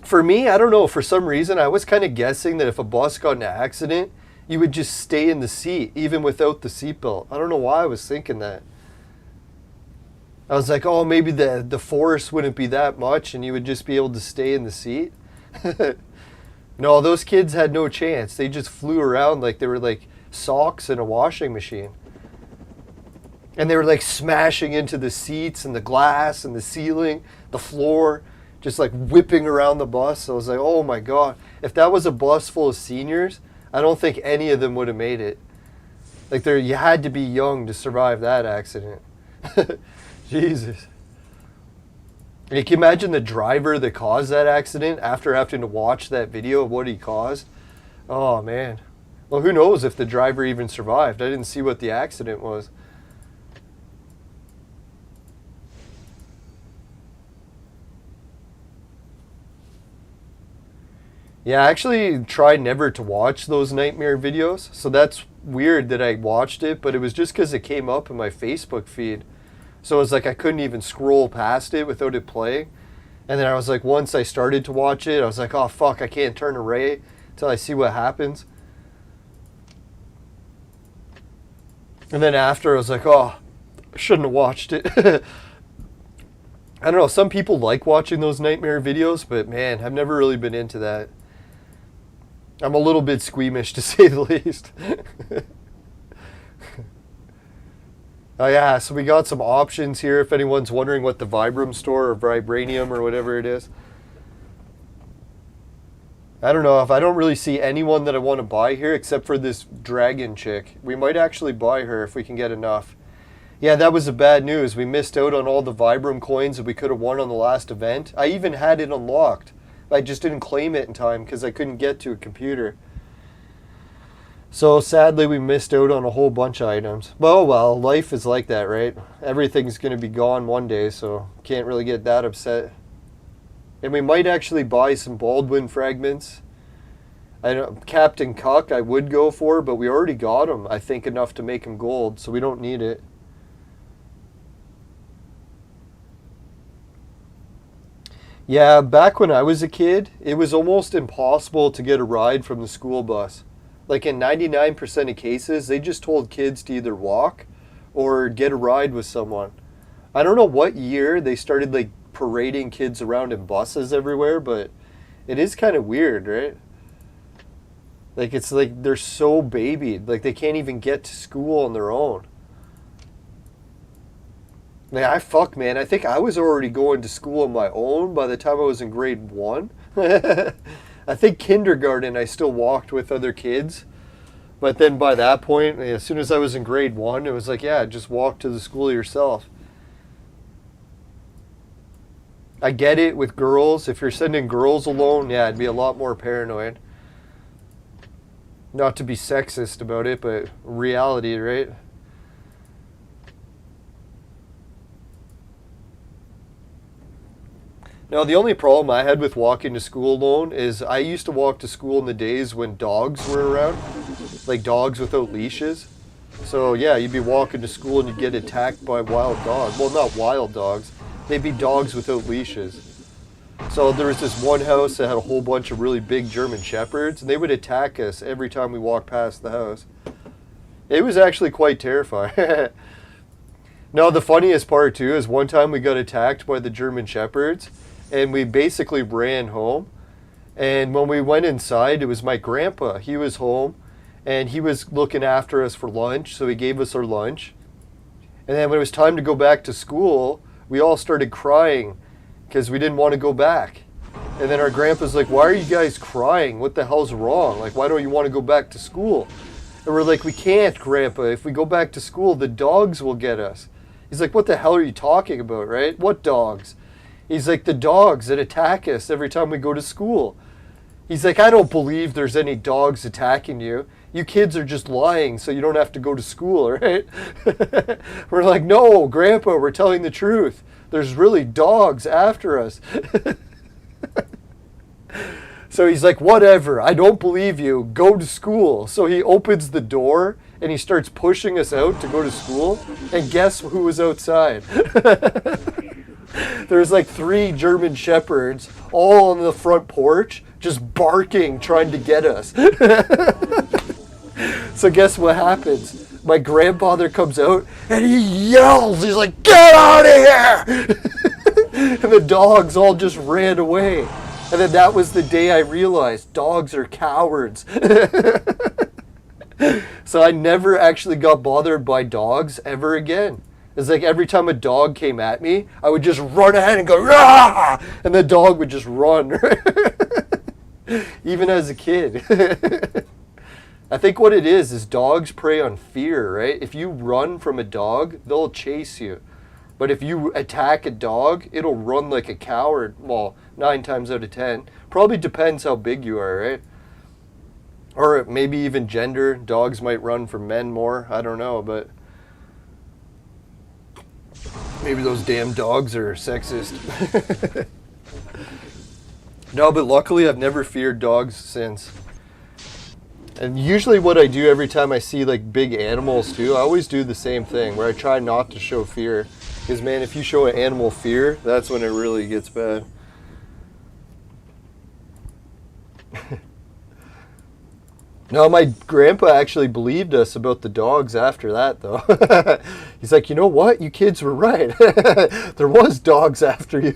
For me, I don't know, for some reason, I was kind of guessing that if a bus got in an accident, you would just stay in the seat, even without the seatbelt. I don't know why I was thinking that. I was like, oh, maybe the force wouldn't be that much and you would just be able to stay in the seat. No, those kids had no chance. They just flew around like they were like socks in a washing machine. And they were like smashing into the seats and the glass and the ceiling, the floor, just like whipping around the bus. I was like, oh my God. If that was a bus full of seniors, I don't think any of them would have made it. Like you had to be young to survive that accident. Jesus. Can you imagine the driver that caused that accident after having to watch that video of what he caused? Oh man. Well, who knows if the driver even survived. I didn't see what the accident was. Yeah, I actually tried never to watch those nightmare videos. So that's weird that I watched it, but it was just because it came up in my Facebook feed. So it was like I couldn't even scroll past it without it playing. And then I was like, once I started to watch it, I was like, oh fuck, I can't turn away until I see what happens. And then after I was like, oh, I shouldn't have watched it. I don't know, some people like watching those nightmare videos, but man, I've never really been into that. I'm a little bit squeamish to say the least. Oh yeah, so we got some options here if anyone's wondering what the Vibram store or Vibranium or whatever it is. I don't know, if I don't really see anyone that I want to buy here except for this dragon chick. We might actually buy her if we can get enough. Yeah, that was the bad news. We missed out on all the Vibram coins that we could have won on the last event. I even had it unlocked. I just didn't claim it in time because I couldn't get to a computer. So sadly we missed out on a whole bunch of items. Well, life is like that, right? Everything's going to be gone one day, so can't really get that upset. And we might actually buy some Baldwin fragments. I know Captain Cuck I would go for, but we already got him, I think, enough to make him gold, so we don't need it. Yeah, back when I was a kid, it was almost impossible to get a ride from the school bus. Like in 99% of cases, they just told kids to either walk or get a ride with someone. I don't know what year they started like parading kids around in buses everywhere, but it is kind of weird, right? Like it's like they're so babied, like they can't even get to school on their own. Man, man, I think I was already going to school on my own by the time I was in grade 1. I think kindergarten I still walked with other kids. But then by that point, as soon as I was in grade 1, it was like, yeah, just walk to the school yourself. I get it with girls. If you're sending girls alone, yeah, I'd be a lot more paranoid. Not to be sexist about it, but reality, right? Now, the only problem I had with walking to school alone is I used to walk to school in the days when dogs were around, like dogs without leashes. So, yeah, you'd be walking to school and you'd get attacked by wild dogs. Well, not wild dogs. They'd be dogs without leashes. So there was this one house that had a whole bunch of really big German Shepherds, and they would attack us every time we walked past the house. It was actually quite terrifying. Now, the funniest part, too, is one time we got attacked by the German Shepherds, and we basically ran home. And when we went inside, it was my grandpa. He was home, and he was looking after us for lunch, so he gave us our lunch. And then when it was time to go back to school, we all started crying because we didn't want to go back. And then our grandpa's like, why are you guys crying? What the hell's wrong? Like, why don't you want to go back to school? And we're like, we can't, Grandpa. If we go back to school, the dogs will get us. He's like, what the hell are you talking about, right? What dogs? He's like, the dogs that attack us every time we go to school. He's like, I don't believe there's any dogs attacking you. You kids are just lying so you don't have to go to school, right? We're like, no, Grandpa, we're telling the truth. There's really dogs after us. So he's like, whatever, I don't believe you. Go to school. So he opens the door and he starts pushing us out to go to school. And guess who was outside? There's like 3 German Shepherds all on the front porch, just barking, trying to get us. So guess what happens? My grandfather comes out and he yells. He's like, "Get out of here!" And the dogs all just ran away. And then that was the day I realized dogs are cowards. So I never actually got bothered by dogs ever again. It's like every time a dog came at me, I would just run ahead and go, "Rah!" And the dog would just run. Even as a kid. I think what it is dogs prey on fear, right? If you run from a dog, they'll chase you. But if you attack a dog, it'll run like a coward. Well, 9 times out of 10. Probably depends how big you are, right? Or maybe even gender. Dogs might run from men more. I don't know, but maybe those damn dogs are sexist. No, but luckily I've never feared dogs since. And usually what I do every time I see like big animals too, I always do the same thing where I try not to show fear. Because man, if you show an animal fear, that's when it really gets bad. No, my grandpa actually believed us about the dogs after that though. He's like, "You know what? You kids were right. There was dogs after you."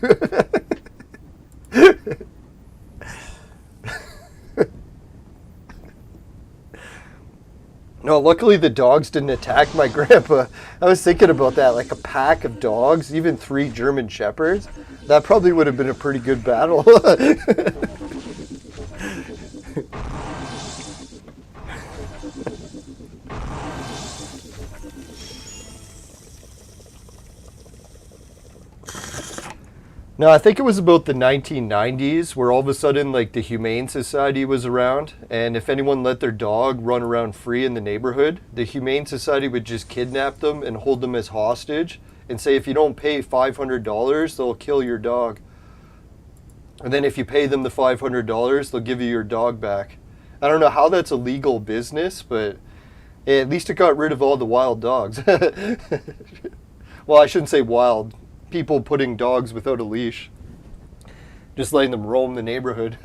No, luckily the dogs didn't attack my grandpa. I was thinking about that, like a pack of dogs, even 3 German Shepherds. That probably would have been a pretty good battle. No, I think it was about the 1990s where all of a sudden like the Humane Society was around, and if anyone let their dog run around free in the neighborhood, the Humane Society would just kidnap them and hold them as hostage and say if you don't pay $500, they'll kill your dog. And then if you pay them the $500, they'll give you your dog back. I don't know how that's a legal business, but at least it got rid of all the wild dogs. Well, I shouldn't say wild. People putting dogs without a leash, just letting them roam the neighborhood.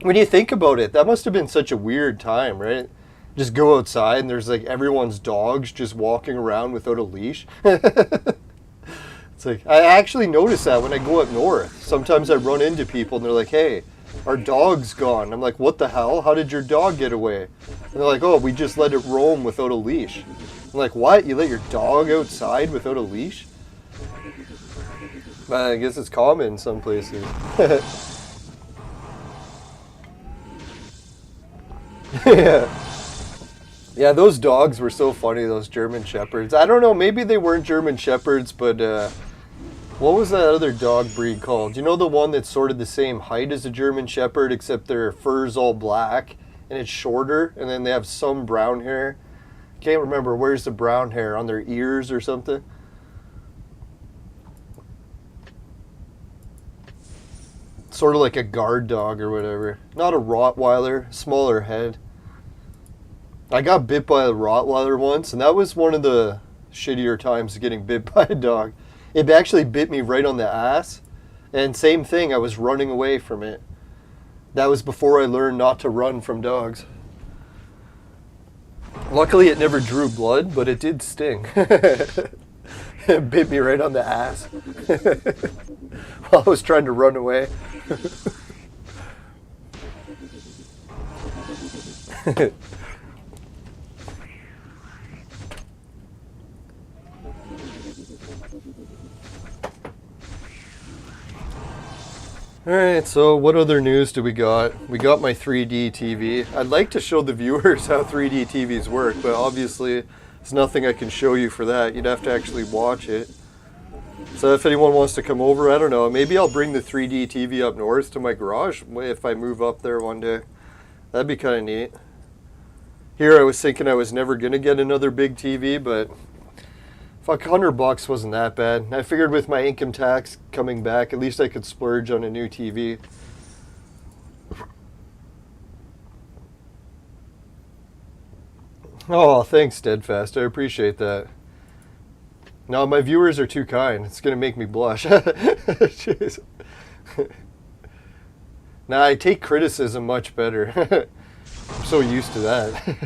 When you think about it, that must have been such a weird time, right? Just go outside and there's like everyone's dogs just walking around without a leash. It's like, I actually notice that when I go up north. Sometimes I run into people and they're like, "Hey, our dog's gone." I'm like, "What the hell? How did your dog get away?" And they're like, "Oh, we just let it roam without a leash." I'm like, "What? You let your dog outside without a leash?" I guess it's common in some places. Yeah, those dogs were so funny, those German Shepherds. I don't know, maybe they weren't German Shepherds, but what was that other dog breed called? You know the one that's sort of the same height as a German Shepherd, except their fur's all black, and it's shorter, and then they have some brown hair? Can't remember, where's the brown hair? On their ears or something? Sort of like a guard dog or whatever. Not a Rottweiler, smaller head. I got bit by a Rottweiler once, and that was one of the shittier times getting bit by a dog. It actually bit me right on the ass, and same thing, I was running away from it. That was before I learned not to run from dogs. Luckily it never drew blood, but it did sting. It bit me right on the ass while I was trying to run away. Alright, so what other news do we got? We got my 3D TV. I'd like to show the viewers how 3D TVs work, but obviously there's nothing I can show you for that. You'd have to actually watch it. So if anyone wants to come over, I don't know, maybe I'll bring the 3D TV up north to my garage if I move up there one day. That'd be kind of neat. Here I was thinking I was never going to get another big TV, but fuck, $100 wasn't that bad. I figured with my income tax coming back, at least I could splurge on a new TV. Oh, thanks, Steadfast. I appreciate that. No, my viewers are too kind. It's going to make me blush. Jeez. Nah, I take criticism much better. I'm so used to that.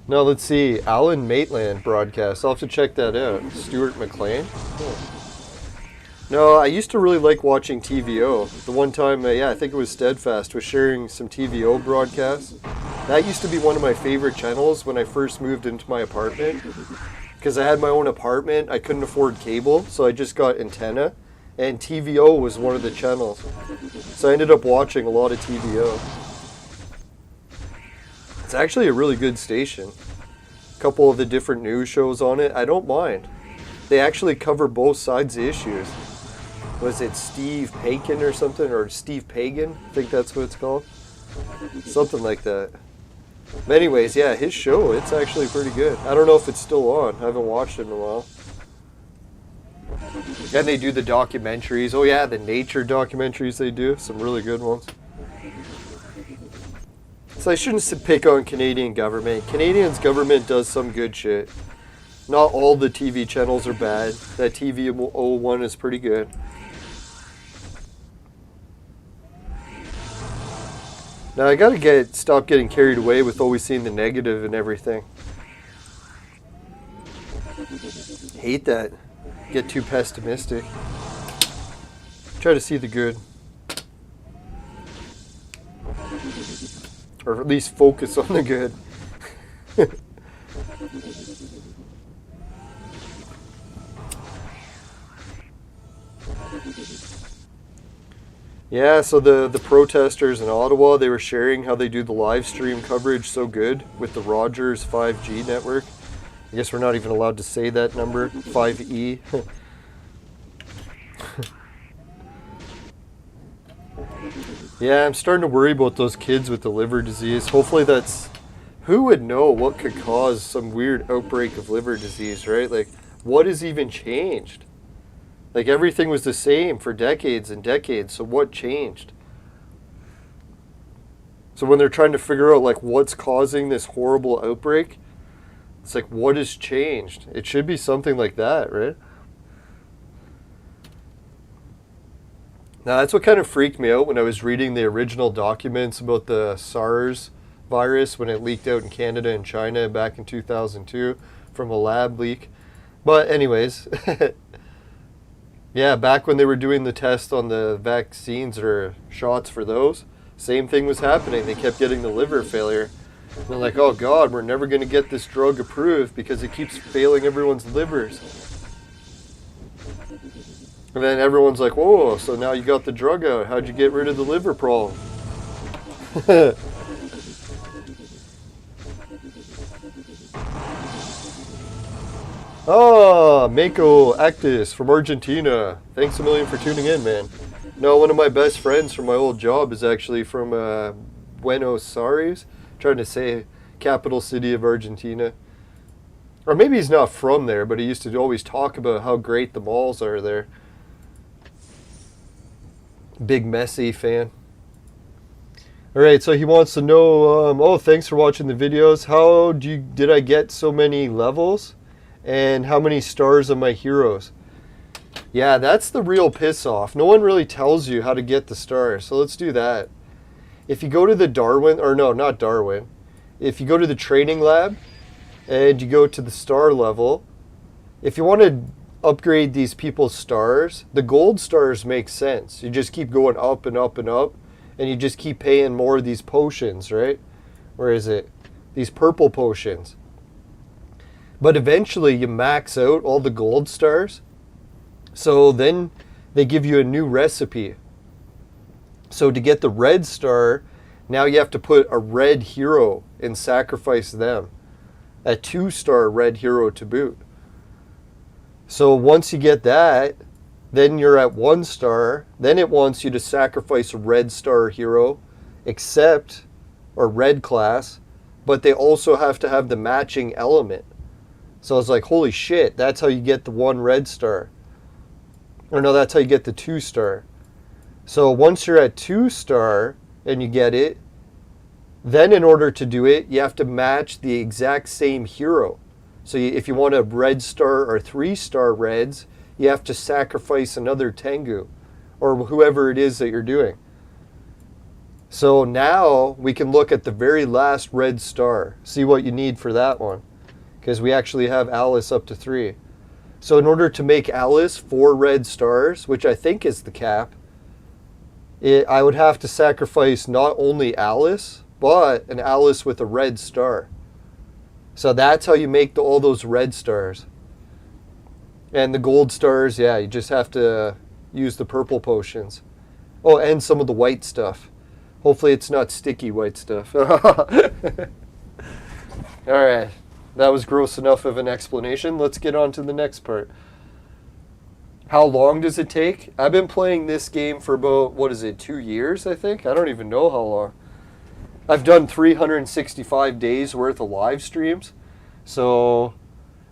No, let's see. Alan Maitland broadcast. I'll have to check that out. Stuart McLean. Cool. No, I used to really like watching TVO. The one time, I think it was Steadfast, was sharing some TVO broadcasts. That used to be one of my favorite channels when I first moved into my apartment. Because I had my own apartment, I couldn't afford cable, so I just got antenna. And TVO was one of the channels. So I ended up watching a lot of TVO. It's actually a really good station. A couple of the different news shows on it, I don't mind. They actually cover both sides of issues. Was it Steve Pagan or something? Or Steve Pagan? I think that's what it's called. Something like that. But anyways, yeah, his show, it's actually pretty good. I don't know if it's still on. I haven't watched it in a while. And they do the documentaries. Oh yeah, the nature documentaries they do. Some really good ones. So I shouldn't pick on Canadian government. Canadian's government does some good shit. Not all the TV channels are bad. That TV01 is pretty good. Now I gotta stop getting carried away with always seeing the negative and everything. Hate that. Get too pessimistic. Try to see the good. Or at least focus on the good. Yeah, so the protesters in Ottawa, they were sharing how they do the live stream coverage so good with the Rogers 5G network. I guess we're not even allowed to say that number, 5E. Yeah, I'm starting to worry about those kids with the liver disease. Hopefully that's... Who would know what could cause some weird outbreak of liver disease, right? Like, what has even changed? Like, everything was the same for decades and decades, so what changed? So when they're trying to figure out, like, what's causing this horrible outbreak, it's like, what has changed? It should be something like that, right? Now, that's what kind of freaked me out when I was reading the original documents about the SARS virus when it leaked out in Canada and China back in 2002 from a lab leak. But anyways... Yeah, back when they were doing the test on the vaccines or shots for those, same thing was happening. They kept getting the liver failure. And they're like, oh God, we're never going to get this drug approved because it keeps failing everyone's livers. And then everyone's like, whoa, so now you got the drug out. How'd you get rid of the liver problem? Oh, Mako Actus from Argentina. Thanks a million for tuning in, man. No, one of my best friends from my old job is actually from Buenos Aires. Trying to say capital city of Argentina. Or maybe he's not from there, but he used to always talk about how great the malls are there. Big Messi fan. Alright, so he wants to know, oh, thanks for watching the videos. How did I get so many levels? And how many stars are my heroes? Yeah, that's the real piss off. No one really tells you how to get the stars. So let's do that. If you go to the Darwin, or no, not Darwin. If you go to the training lab and you go to the star level, if you want to upgrade these people's stars, the gold stars make sense. You just keep going up and up and up, and you just keep paying more of these potions, right? Where is it? These purple potions. But eventually you max out all the gold stars. So then they give you a new recipe. So to get the red star, now you have to put a red hero and sacrifice them. A 2-star red hero to boot. So once you get that, then you're at 1 star. Then it wants you to sacrifice a red star hero, or red class, but they also have to have the matching element. So I was like, holy shit, that's how you get the 1 red star. Or no, that's how you get the 2-star. So once you're at 2-star and you get it, Then in order to do it, you have to match the exact same hero. So if you want a red star or 3-star reds, you have to sacrifice another Tengu or whoever it is that you're doing. So now we can look at the very last red star, see what you need for that one, because we actually have Alice up to 3. So in order to make Alice 4 red stars, which I think is the cap, I would have to sacrifice not only Alice, but an Alice with a red star. So that's how you make all those red stars. And the gold stars, yeah, you just have to use the purple potions. Oh, and some of the white stuff. Hopefully it's not sticky white stuff. Alright, that was gross enough of an explanation. Let's get on to the next part. How long does it take? I've been playing this game for about, 2 years, I think? I don't even know how long. I've done 365 days worth of live streams. So,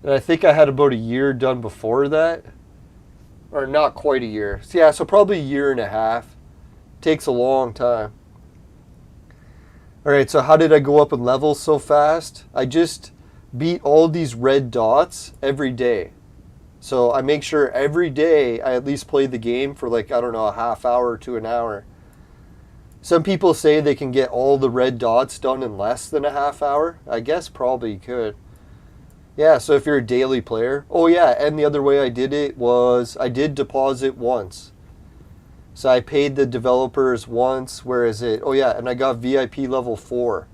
and I think I had about a year done before that. Or not quite a year. So yeah, so probably a year and a half. Takes a long time. Alright, so how did I go up in levels so fast? I just beat all these red dots every day. So I make sure every day I at least play the game for like, I don't know, a half hour to an hour. Some people say they can get all the red dots done in less than a half hour. I guess probably you could. Yeah, so if you're a daily player. Oh yeah, and the other way I did it was I did deposit once. So I paid the developers once. Where is it? Oh yeah, and I got VIP level 4.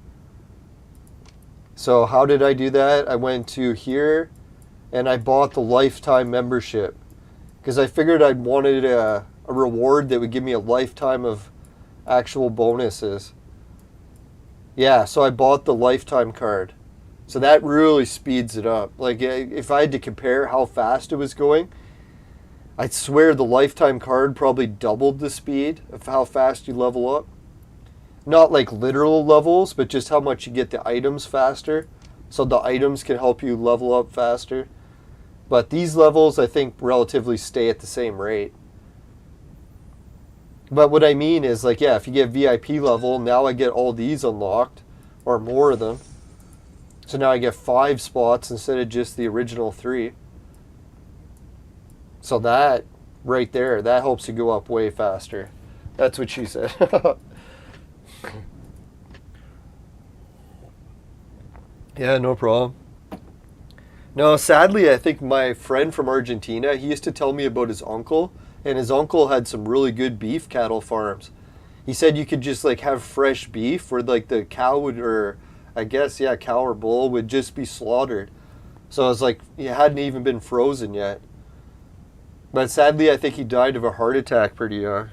So how did I do that? I went to here and I bought the lifetime membership. Because I figured I wanted a reward that would give me a lifetime of actual bonuses. Yeah, so I bought the lifetime card. So that really speeds it up. Like if I had to compare how fast it was going, I swear the lifetime card probably doubled the speed of how fast you level up. Not like literal levels, but just how much you get the items faster. So the items can help you level up faster. But these levels, I think, relatively stay at the same rate. But what I mean is, like, yeah, if you get VIP level, now I get all these unlocked, or more of them. So now I get 5 spots instead of just the original 3. So that, right there, that helps you go up way faster. That's what she said. Yeah, no problem. No, sadly, I think my friend from Argentina, he used to tell me about his uncle, and his uncle had some really good beef cattle farms. He said you could just like have fresh beef where like the cow would, or I guess, yeah, cow or bull would just be slaughtered. So I was like, it hadn't even been frozen yet. But sadly, I think he died of a heart attack pretty young.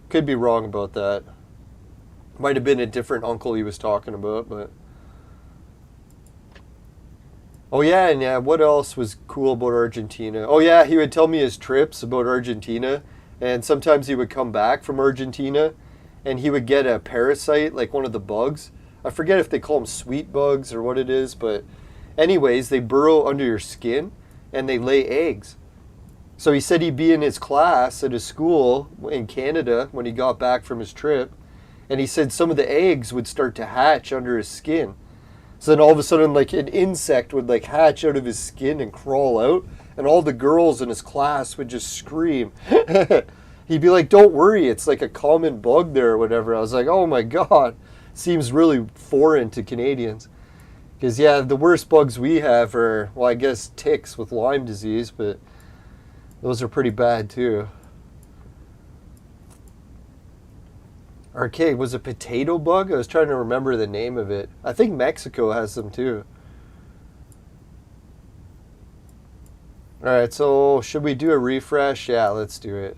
Could be wrong about that. Might have been a different uncle he was talking about, but... Oh yeah, and yeah, what else was cool about Argentina? Oh yeah, he would tell me his trips about Argentina, and sometimes he would come back from Argentina, and he would get a parasite, like one of the bugs. I forget if they call them sweet bugs or what it is, but anyways, they burrow under your skin, and they lay eggs. So he said he'd be in his class at his school in Canada when he got back from his trip, and he said some of the eggs would start to hatch under his skin. So then all of a sudden, like, an insect would like hatch out of his skin and crawl out, and all the girls in his class would just scream. He'd be like, "Don't worry, it's like a common bug there," or whatever. I was like, oh my god, seems really foreign to Canadians. Because yeah, the worst bugs we have are, well, I guess ticks with Lyme disease, but those are pretty bad too. Arcade, was a potato bug? I was trying to remember the name of it. I think Mexico has them too. Alright, so should we do a refresh? Yeah, let's do it.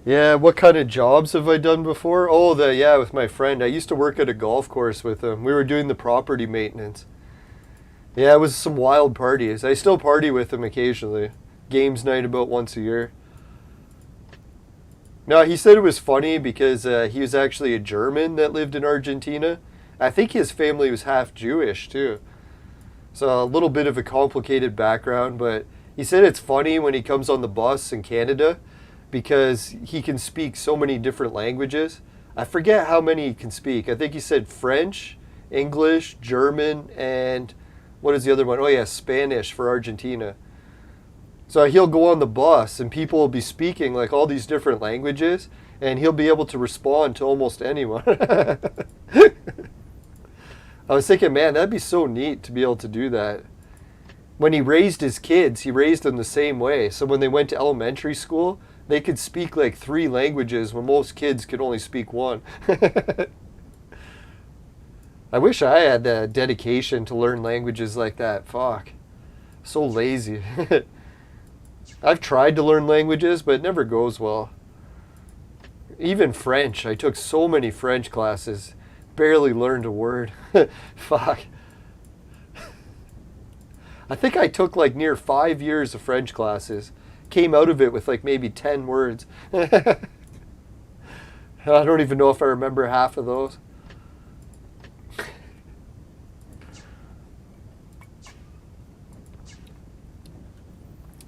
Yeah, what kind of jobs have I done before? Oh, yeah, with my friend. I used to work at a golf course with him. We were doing the property maintenance. Yeah, it was some wild parties. I still party with him occasionally. Games night about once a year. No, he said it was funny because he was actually a German that lived in Argentina. I think his family was half Jewish too. So a little bit of a complicated background, but He said it's funny when he comes on the bus in Canada because he can speak so many different languages. I forget how many he can speak. I think he said French, English, German, and what is the other one? Oh yeah, Spanish for Argentina. So he'll go on the bus and people will be speaking like all these different languages and he'll be able to respond to almost anyone. I was thinking, man, that'd be so neat to be able to do that. When he raised his kids, he raised them the same way. So when they went to elementary school, they could speak like 3 languages when most kids could only speak 1. I wish I had the dedication to learn languages like that. Fuck. So lazy. I've tried to learn languages, but it never goes well. Even French. I took so many French classes. Barely learned a word. Fuck. I think I took like near 5 years of French classes. Came out of it with like maybe 10 words. I don't even know if I remember half of those.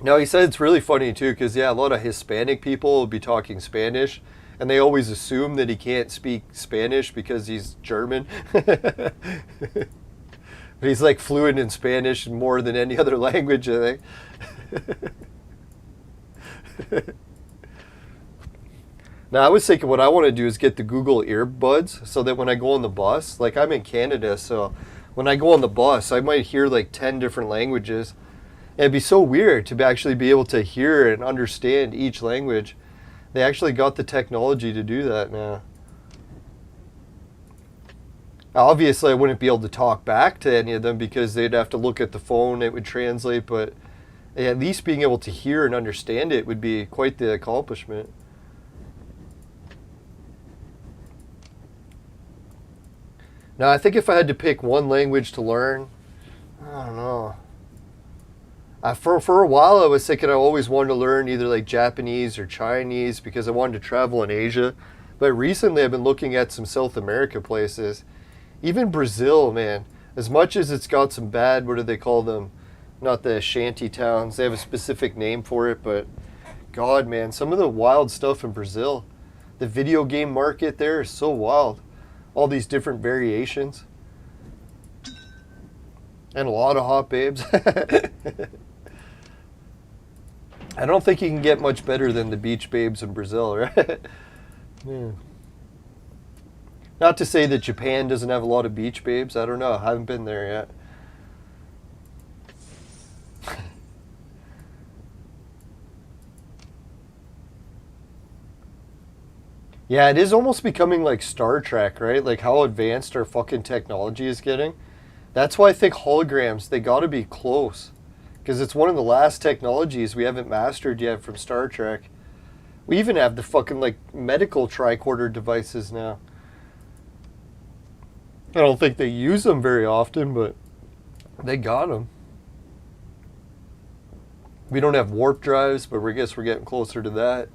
No, he said it's really funny too, because yeah, a lot of Hispanic people will be talking Spanish, and they always assume that he can't speak Spanish because he's German. But he's like fluent in Spanish more than any other language, I think. Now, I was thinking what I want to do is get the Google earbuds so that when I go on the bus, like I'm in Canada, so when I go on the bus, I might hear like 10 different languages. And it'd be so weird to actually be able to hear and understand each language. They actually got the technology to do that now. Obviously, I wouldn't be able to talk back to any of them because they'd have to look at the phone, it would translate, but at least being able to hear and understand it would be quite the accomplishment. Now, I think if I had to pick one language to learn, I don't know. For a while, I was thinking I always wanted to learn either like Japanese or Chinese because I wanted to travel in Asia. But recently, I've been looking at some South America places. Even Brazil, man. As much as it's got some bad, what do they call them? Not the shanty towns. They have a specific name for it, but God, man, some of the wild stuff in Brazil. The video game market there is so wild. All these different variations. And a lot of hot babes. I don't think you can get much better than the beach babes in Brazil, right? Yeah. Not to say that Japan doesn't have a lot of beach babes. I don't know. I haven't been there yet. Yeah, it is almost becoming like Star Trek, right? Like how advanced our fucking technology is getting. That's why I think holograms, they gotta be close. Because it's one of the last technologies we haven't mastered yet from Star Trek. We even have the fucking like medical tricorder devices now. I don't think they use them very often, but they got them. We don't have warp drives, but I guess we're getting closer to that.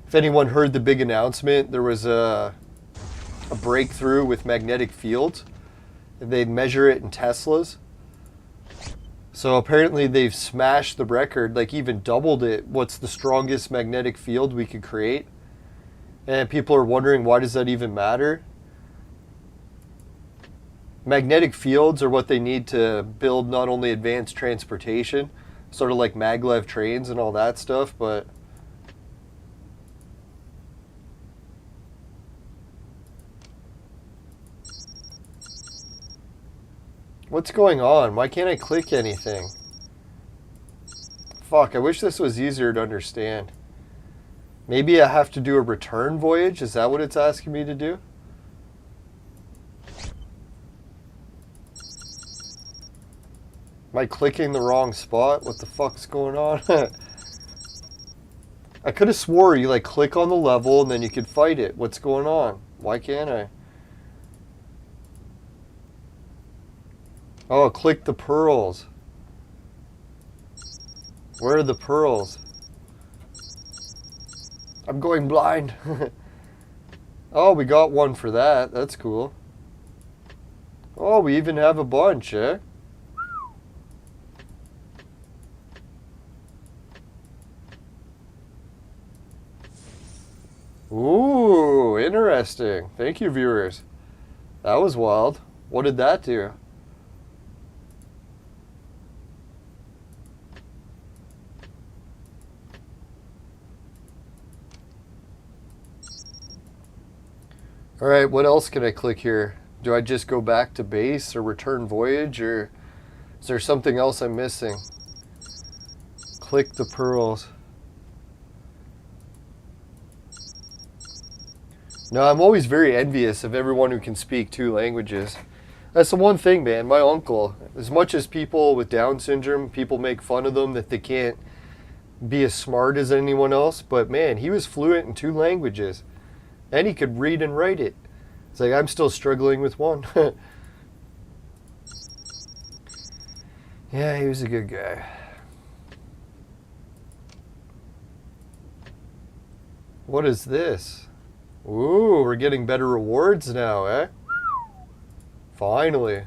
If anyone heard the big announcement, there was a breakthrough with magnetic fields. They measure it in Teslas. So apparently they've smashed the record, like even doubled it. What's the strongest magnetic field we could create? And people are wondering, why does that even matter? Magnetic fields are what they need to build not only advanced transportation, sort of like maglev trains and all that stuff, but what's going on? Why can't I click anything? Fuck, I wish this was easier to understand. Maybe I have to do a return voyage? Is that what it's asking me to do? Am I clicking the wrong spot? What the fuck's going on? I could have swore you like click on the level and then you could fight it. What's going on? Why can't I? Oh, click the pearls. Where are the pearls? I'm going blind. Oh, we got one for that. That's cool. Oh, we even have a bunch, eh? Interesting. Thank you, viewers. That was wild. What did that do? Alright, what else can I click here? Do I just go back to base or return voyage, or is there something else I'm missing? Click the pearls. No, I'm always very envious of everyone who can speak 2 languages. That's the one thing, man. My uncle, as much as people with Down syndrome, people make fun of them that they can't be as smart as anyone else, but man, he was fluent in 2 languages. And he could read and write it. It's like, I'm still struggling with 1. Yeah, he was a good guy. What is this? Ooh, we're getting better rewards now, eh? Finally.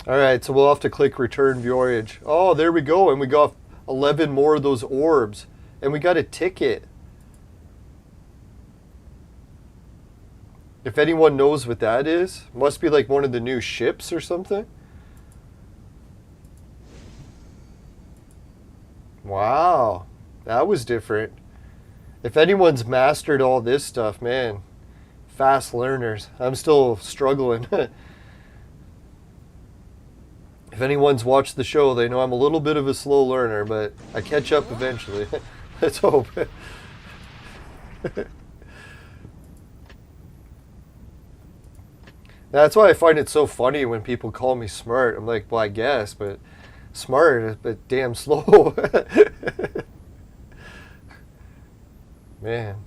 Alright, so we'll have to click return voyage. Oh, there we go. And we got 11 more of those orbs. And we got a ticket. If anyone knows what that is, must be like one of the new ships or something. Wow, that was different. If anyone's mastered all this stuff, man, fast learners. I'm still struggling. If anyone's watched the show, they know I'm a little bit of a slow learner, but I catch up eventually. Let's hope. That's why I find it so funny when people call me smart. I'm like, well, I guess, but smart, but damn slow. Man.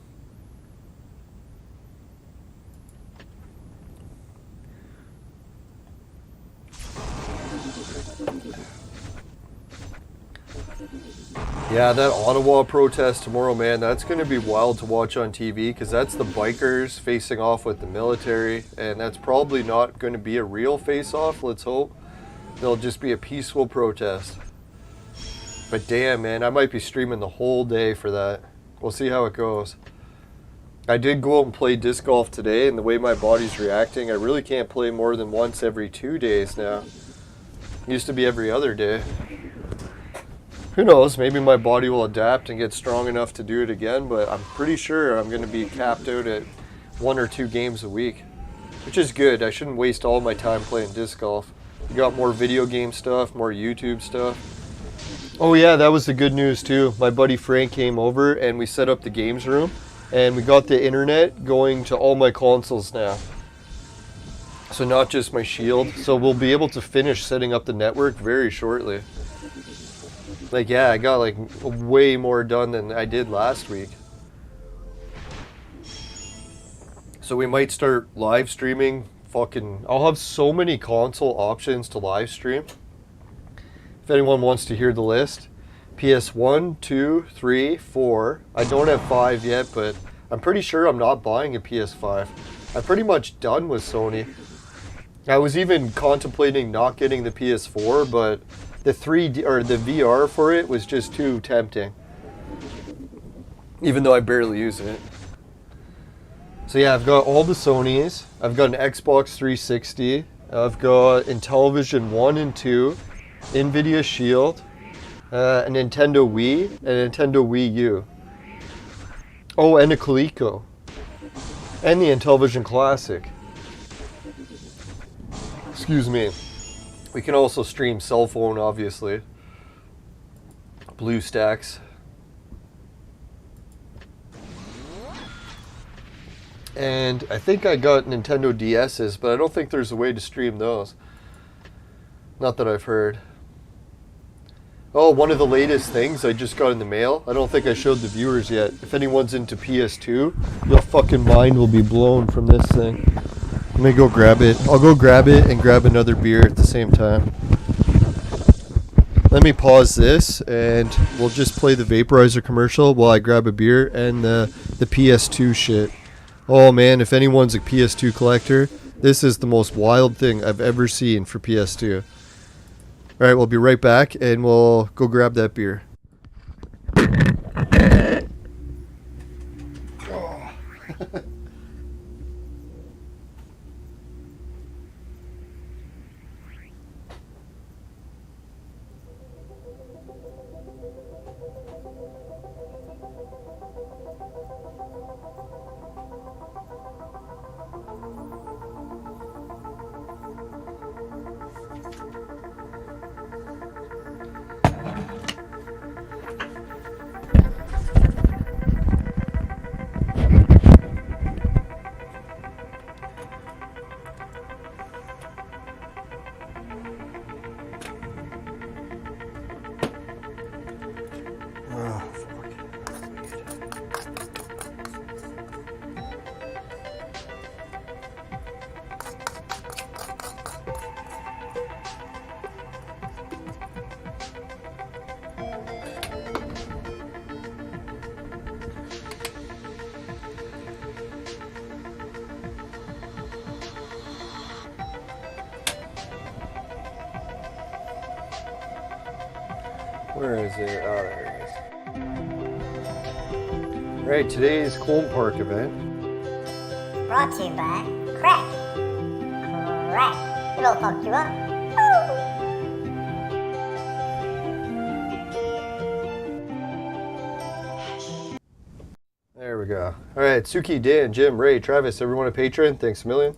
Yeah, that Ottawa protest tomorrow, man, that's going to be wild to watch on TV, because that's the bikers facing off with the military, and that's probably not going to be a real face-off, let's hope. It'll just be a peaceful protest. But damn, man, I might be streaming the whole day for that. We'll see how it goes. I did go out and play disc golf today, and the way my body's reacting, I really can't play more than once every 2 days now. It used to be every other day. Who knows, maybe my body will adapt and get strong enough to do it again, but I'm pretty sure I'm going to be capped out at 1 or 2 games a week, which is good. I shouldn't waste all my time playing disc golf. We got more video game stuff, more YouTube stuff. Oh yeah, that was the good news too. My buddy Frank came over and we set up the games room, and we got the internet going to all my consoles now. So not just my Shield, so we'll be able to finish setting up the network very shortly. Like, yeah, I got like way more done than I did last week. So we might start live streaming. I'll have so many console options to live stream. If anyone wants to hear the list. PS1, 2, 3, 4. I don't have 5 yet, but I'm pretty sure I'm not buying a PS5. I'm pretty much done with Sony. I was even contemplating not getting the PS4, but the 3D or the VR for it was just too tempting. Even though I barely use it. So yeah, I've got all the Sonys. I've got an Xbox 360. I've got Intellivision 1 and 2, Nvidia Shield, a Nintendo Wii, and a Nintendo Wii U. Oh, and a Coleco. And the Intellivision Classic. Excuse me. We can also stream cell phone, obviously. BlueStacks. And I think I got Nintendo DS's, but I don't think there's a way to stream those. Not that I've heard. Oh, one of the latest things I just got in the mail. I don't think I showed the viewers yet. If anyone's into PS2, your fucking mind will be blown from this thing. Let me go grab it. I'll go grab it and grab another beer at the same time. Let me pause this and we'll just play the Vaporizer commercial while I grab a beer and the PS2 shit. Oh man, if anyone's a PS2 collector, this is the most wild thing I've ever seen for PS2. Alright, we'll be right back and we'll go grab that beer. Where is it? Oh, there it is. Alright, today's Cold Park event. Brought to you by Crack. Crack. It'll fuck you up. Woo! There we go. Alright, Suki, Dan, Jim, Ray, Travis, everyone at Patreon, thanks a million.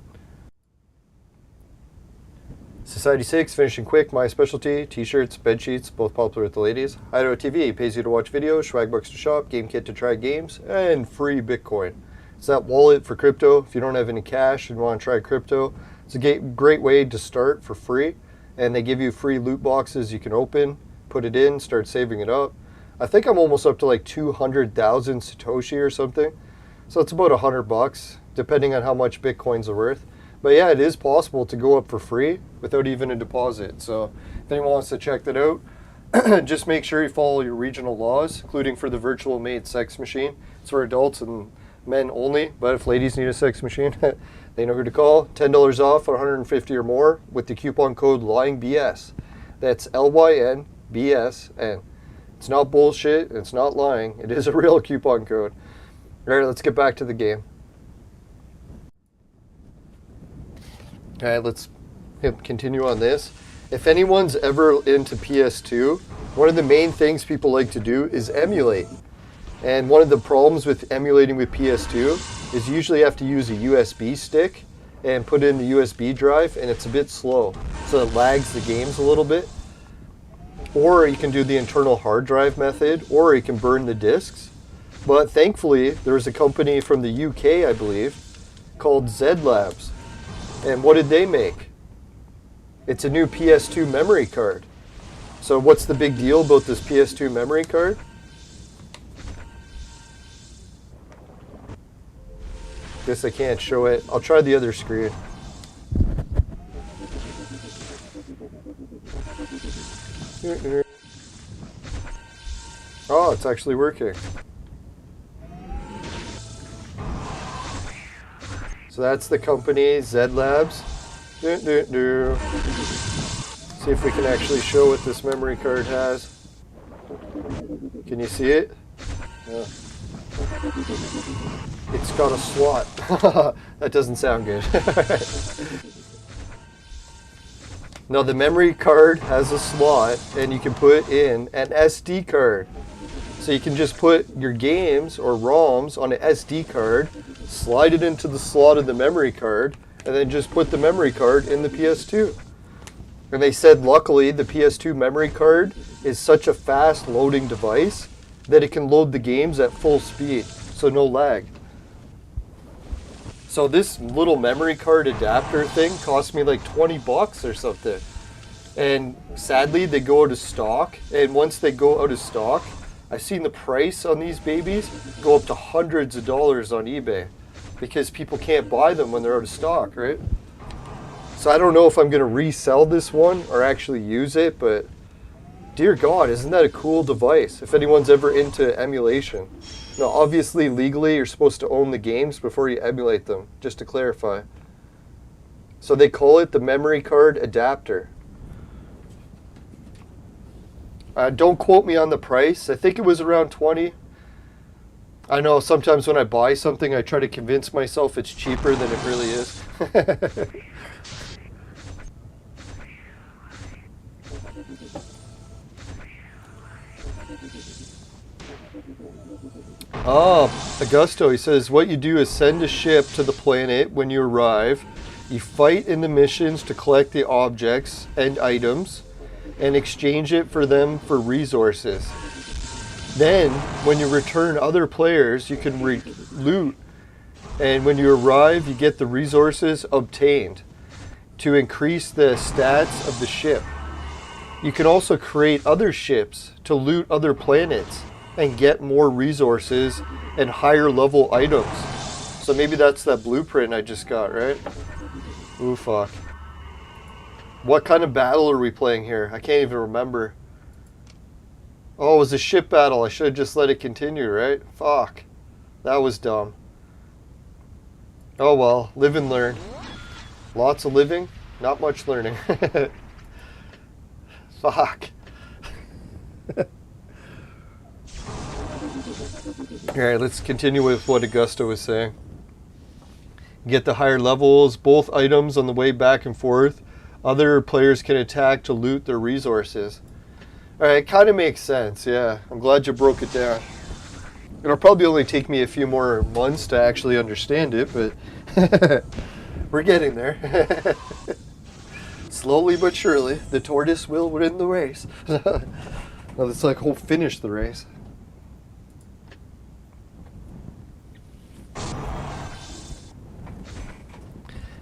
Society 6, finishing quick, my specialty, t-shirts, bed sheets, both popular with the ladies. Hideout TV, pays you to watch videos, swag bucks to shop, GameKit to try games, and free Bitcoin. It's that wallet for crypto. If you don't have any cash and want to try crypto, it's a great way to start for free. And they give you free loot boxes you can open, put it in, start saving it up. I think I'm almost up to like 200,000 Satoshi or something. So it's about $100, depending on how much Bitcoins are worth. But yeah, it is possible to go up for free without even a deposit. So if anyone wants to check that out, just make sure you follow your regional laws, including for the virtual maid sex machine. It's for adults and men only, but if ladies need a sex machine, they know who to call. $10 off, 150 or more with the coupon code LYINGBS. That's LYNBSN. It's not bullshit, it's not lying. It is a real coupon code. All right, let's get back to the game. All right, let's continue on this. If anyone's ever into PS2, one of the main things people like to do is emulate. And one of the problems with emulating with PS2 is you usually have to use a USB stick and put in the USB drive, and it's a bit slow. So it lags the games a little bit. Or you can do the internal hard drive method, or you can burn the discs. But thankfully, there's a company from the UK, I believe, called Zed Labs. And what did they make? It's a new PS2 memory card. So what's the big deal about this PS2 memory card? Guess I can't show it. I'll try the other screen. Oh, it's actually working. So that's the company, Zed Labs. See if we can actually show what this memory card has. Can you see it? Yeah. It's got a slot. That doesn't sound good. Now the memory card has a slot and you can put in an SD card. So you can just put your games or ROMs on an SD card, slide it into the slot of the memory card, and then just put the memory card in the PS2. And they said luckily the PS2 memory card is such a fast loading device that it can load the games at full speed, so no lag. So this little memory card adapter thing cost me like 20 bucks or something. And sadly they go out of stock, and once they go out of stock, I've seen the price on these babies go up to hundreds of dollars on eBay because people can't buy them when they're out of stock, right? So I don't know if I'm going to resell this one or actually use it, but dear God, isn't that a cool device? If anyone's ever into emulation. Now, obviously, legally, you're supposed to own the games before you emulate them, just to clarify. So they call it the memory card adapter. Don't quote me on the price. I think it was around 20. I know sometimes when I buy something, I try to convince myself it's cheaper than it really is. Oh, Augusto, he says, what you do is send a ship to the planet when you arrive. You fight in the missions to collect the objects and items and exchange it for them for resources. Then, when you return other players, you can loot, and when you arrive, you get the resources obtained to increase the stats of the ship. You can also create other ships to loot other planets and get more resources and higher level items. So maybe that's that blueprint I just got, right? Ooh, fuck. What kind of battle are we playing here? I can't even remember. Oh, it was a ship battle. I should have just let it continue, right? Fuck. That was dumb. Oh well, live and learn. Lots of living, not much learning. Fuck. Alright, let's continue with what Augusta was saying. Get the higher levels, both items on the way back and forth. Other players can attack to loot their resources. Alright, kind of makes sense, yeah. I'm glad you broke it down. It'll probably only take me a few more months to actually understand it, but we're getting there. Slowly but surely, the tortoise will win the race. Well, it's like, we'll finish the race.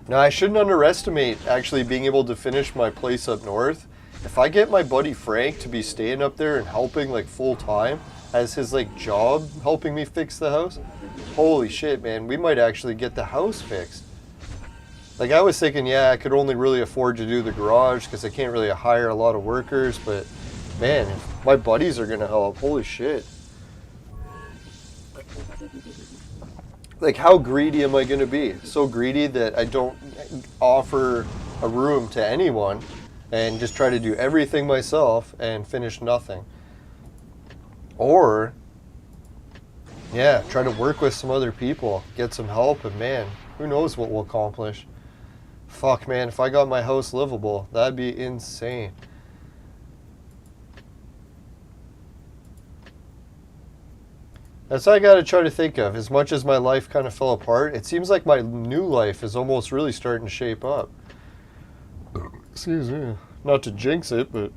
Now, I shouldn't underestimate actually being able to finish my place up north. If I get my buddy Frank to be staying up there and helping like full time as his like job, helping me fix the house, holy shit, man, we might actually get the house fixed. Like, I was thinking, yeah, I could only really afford to do the garage because I can't really hire a lot of workers, but man, if my buddies are gonna help, holy shit. Like, how greedy am I gonna be? So greedy that I don't offer a room to anyone and just try to do everything myself and finish nothing. Or, yeah, try to work with some other people, get some help, and man, who knows what we'll accomplish. Fuck, man, if I got my house livable, that'd be insane. That's what I gotta try to think of. As much as my life kind of fell apart, it seems like my new life is almost really starting to shape up. Excuse me. Not to jinx it, but...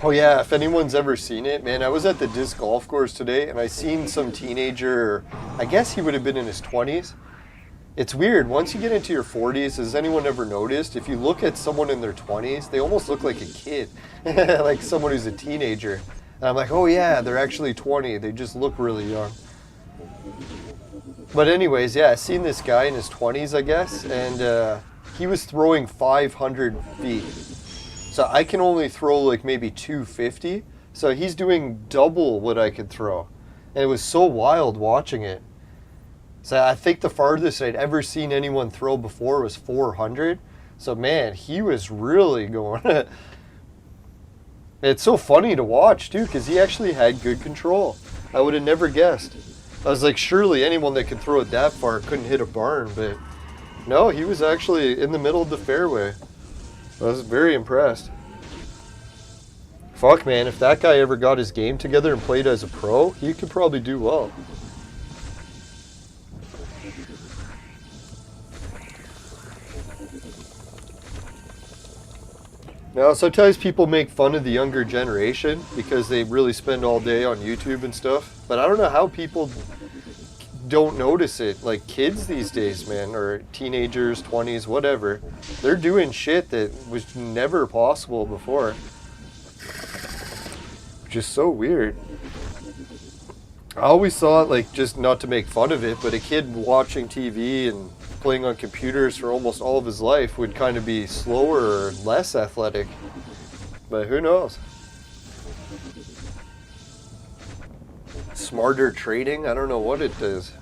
Oh yeah, if anyone's ever seen it, man, I was at the disc golf course today and I seen some teenager, I guess he would have been in his 20s. It's weird, once you get into your 40s, has anyone ever noticed, if you look at someone in their 20s, they almost look like a kid, like someone who's a teenager. And I'm like, oh yeah, they're actually 20, they just look really young. But anyways, yeah, I seen this guy in his 20s, I guess, and he was throwing 500 feet. So I can only throw like maybe 250. So he's doing double what I could throw. And it was so wild watching it. So I think the farthest I'd ever seen anyone throw before was 400. So man, he was really going. It's so funny to watch too, because he actually had good control. I would have never guessed. I was like, surely anyone that could throw it that far couldn't hit a barn, but no, he was actually in the middle of the fairway. I was very impressed. Fuck, man, if that guy ever got his game together and played as a pro, he could probably do well. Now, sometimes people make fun of the younger generation because they really spend all day on YouTube and stuff, but I don't know how people don't notice it. Like, kids these days, man, or teenagers, 20s, whatever, they're doing shit that was never possible before, which is so weird. I always thought, like, just not to make fun of it, but a kid watching TV and playing on computers for almost all of his life would kind of be slower or less athletic, but who knows. Smarter trading, I don't know what it does.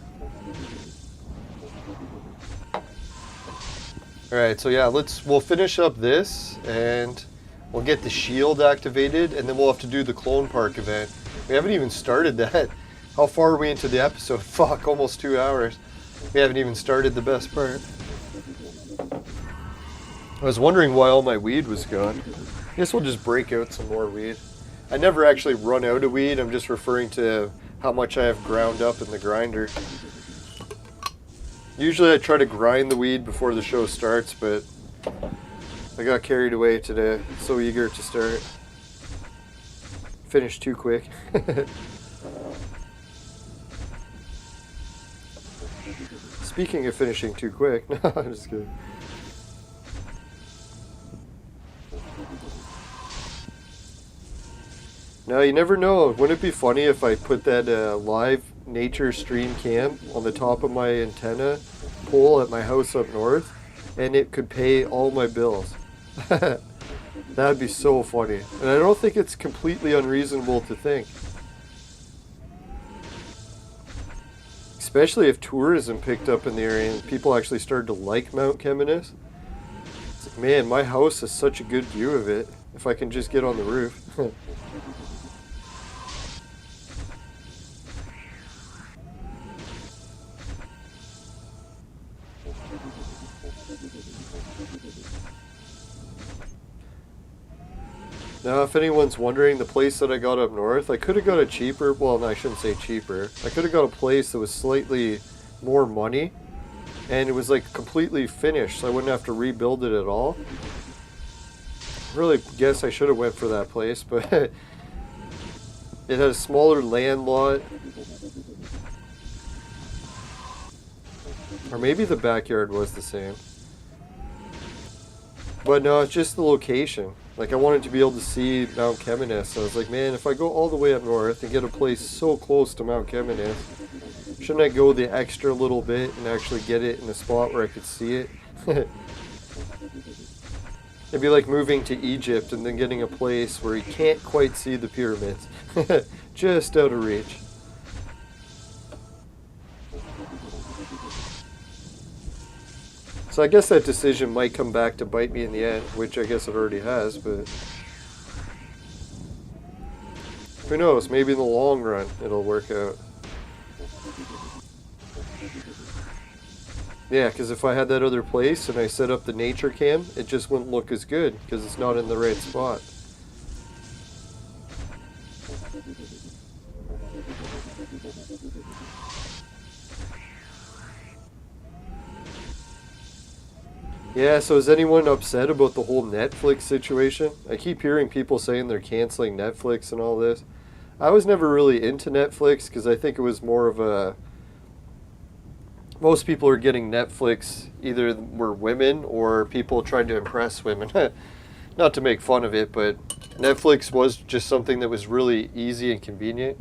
Alright, so yeah, we'll finish up this and we'll get the shield activated and then we'll have to do the clone park event. We haven't even started that. How far are we into the episode? Fuck, almost 2 hours. We haven't even started the best part. I was wondering why all my weed was gone. I guess we'll just break out some more weed. I never actually run out of weed, I'm just referring to how much I have ground up in the grinder. Usually I try to grind the weed before the show starts, but I got carried away today. So eager to start. Finished too quick. Speaking of finishing too quick, no, I'm just kidding. Now, you never know. Wouldn't it be funny if I put that live nature stream cam on the top of my antenna pole at my house up north, and it could pay all my bills? That'd be so funny. And I don't think it's completely unreasonable to think. Especially if tourism picked up in the area and people actually started to like Mount Keminis. It's like, man, my house has such a good view of it if I can just get on the roof. Now, if anyone's wondering, the place that I got up north, I could have got a cheaper, well, no, I shouldn't say cheaper. I could have got a place that was slightly more money, and it was like completely finished, so I wouldn't have to rebuild it at all. Really guess I should have went for that place, but it had a smaller land lot. Or maybe the backyard was the same. But no, it's just the location. Like, I wanted to be able to see Mount Keminis. So I was like, man, if I go all the way up north and get a place so close to Mount Keminis, shouldn't I go the extra little bit and actually get it in a spot where I could see it? It'd be like moving to Egypt and then getting a place where you can't quite see the pyramids. Just out of reach. So I guess that decision might come back to bite me in the end, which I guess it already has, but who knows, maybe in the long run it'll work out. Yeah, because if I had that other place and I set up the nature cam, it just wouldn't look as good because it's not in the right spot. Yeah, so is anyone upset about the whole Netflix situation? I keep hearing people saying they're canceling Netflix and all this. I was never really into Netflix because I think it was more of a... Most people are getting Netflix, either were women or people trying to impress women. Not to make fun of it, but Netflix was just something that was really easy and convenient.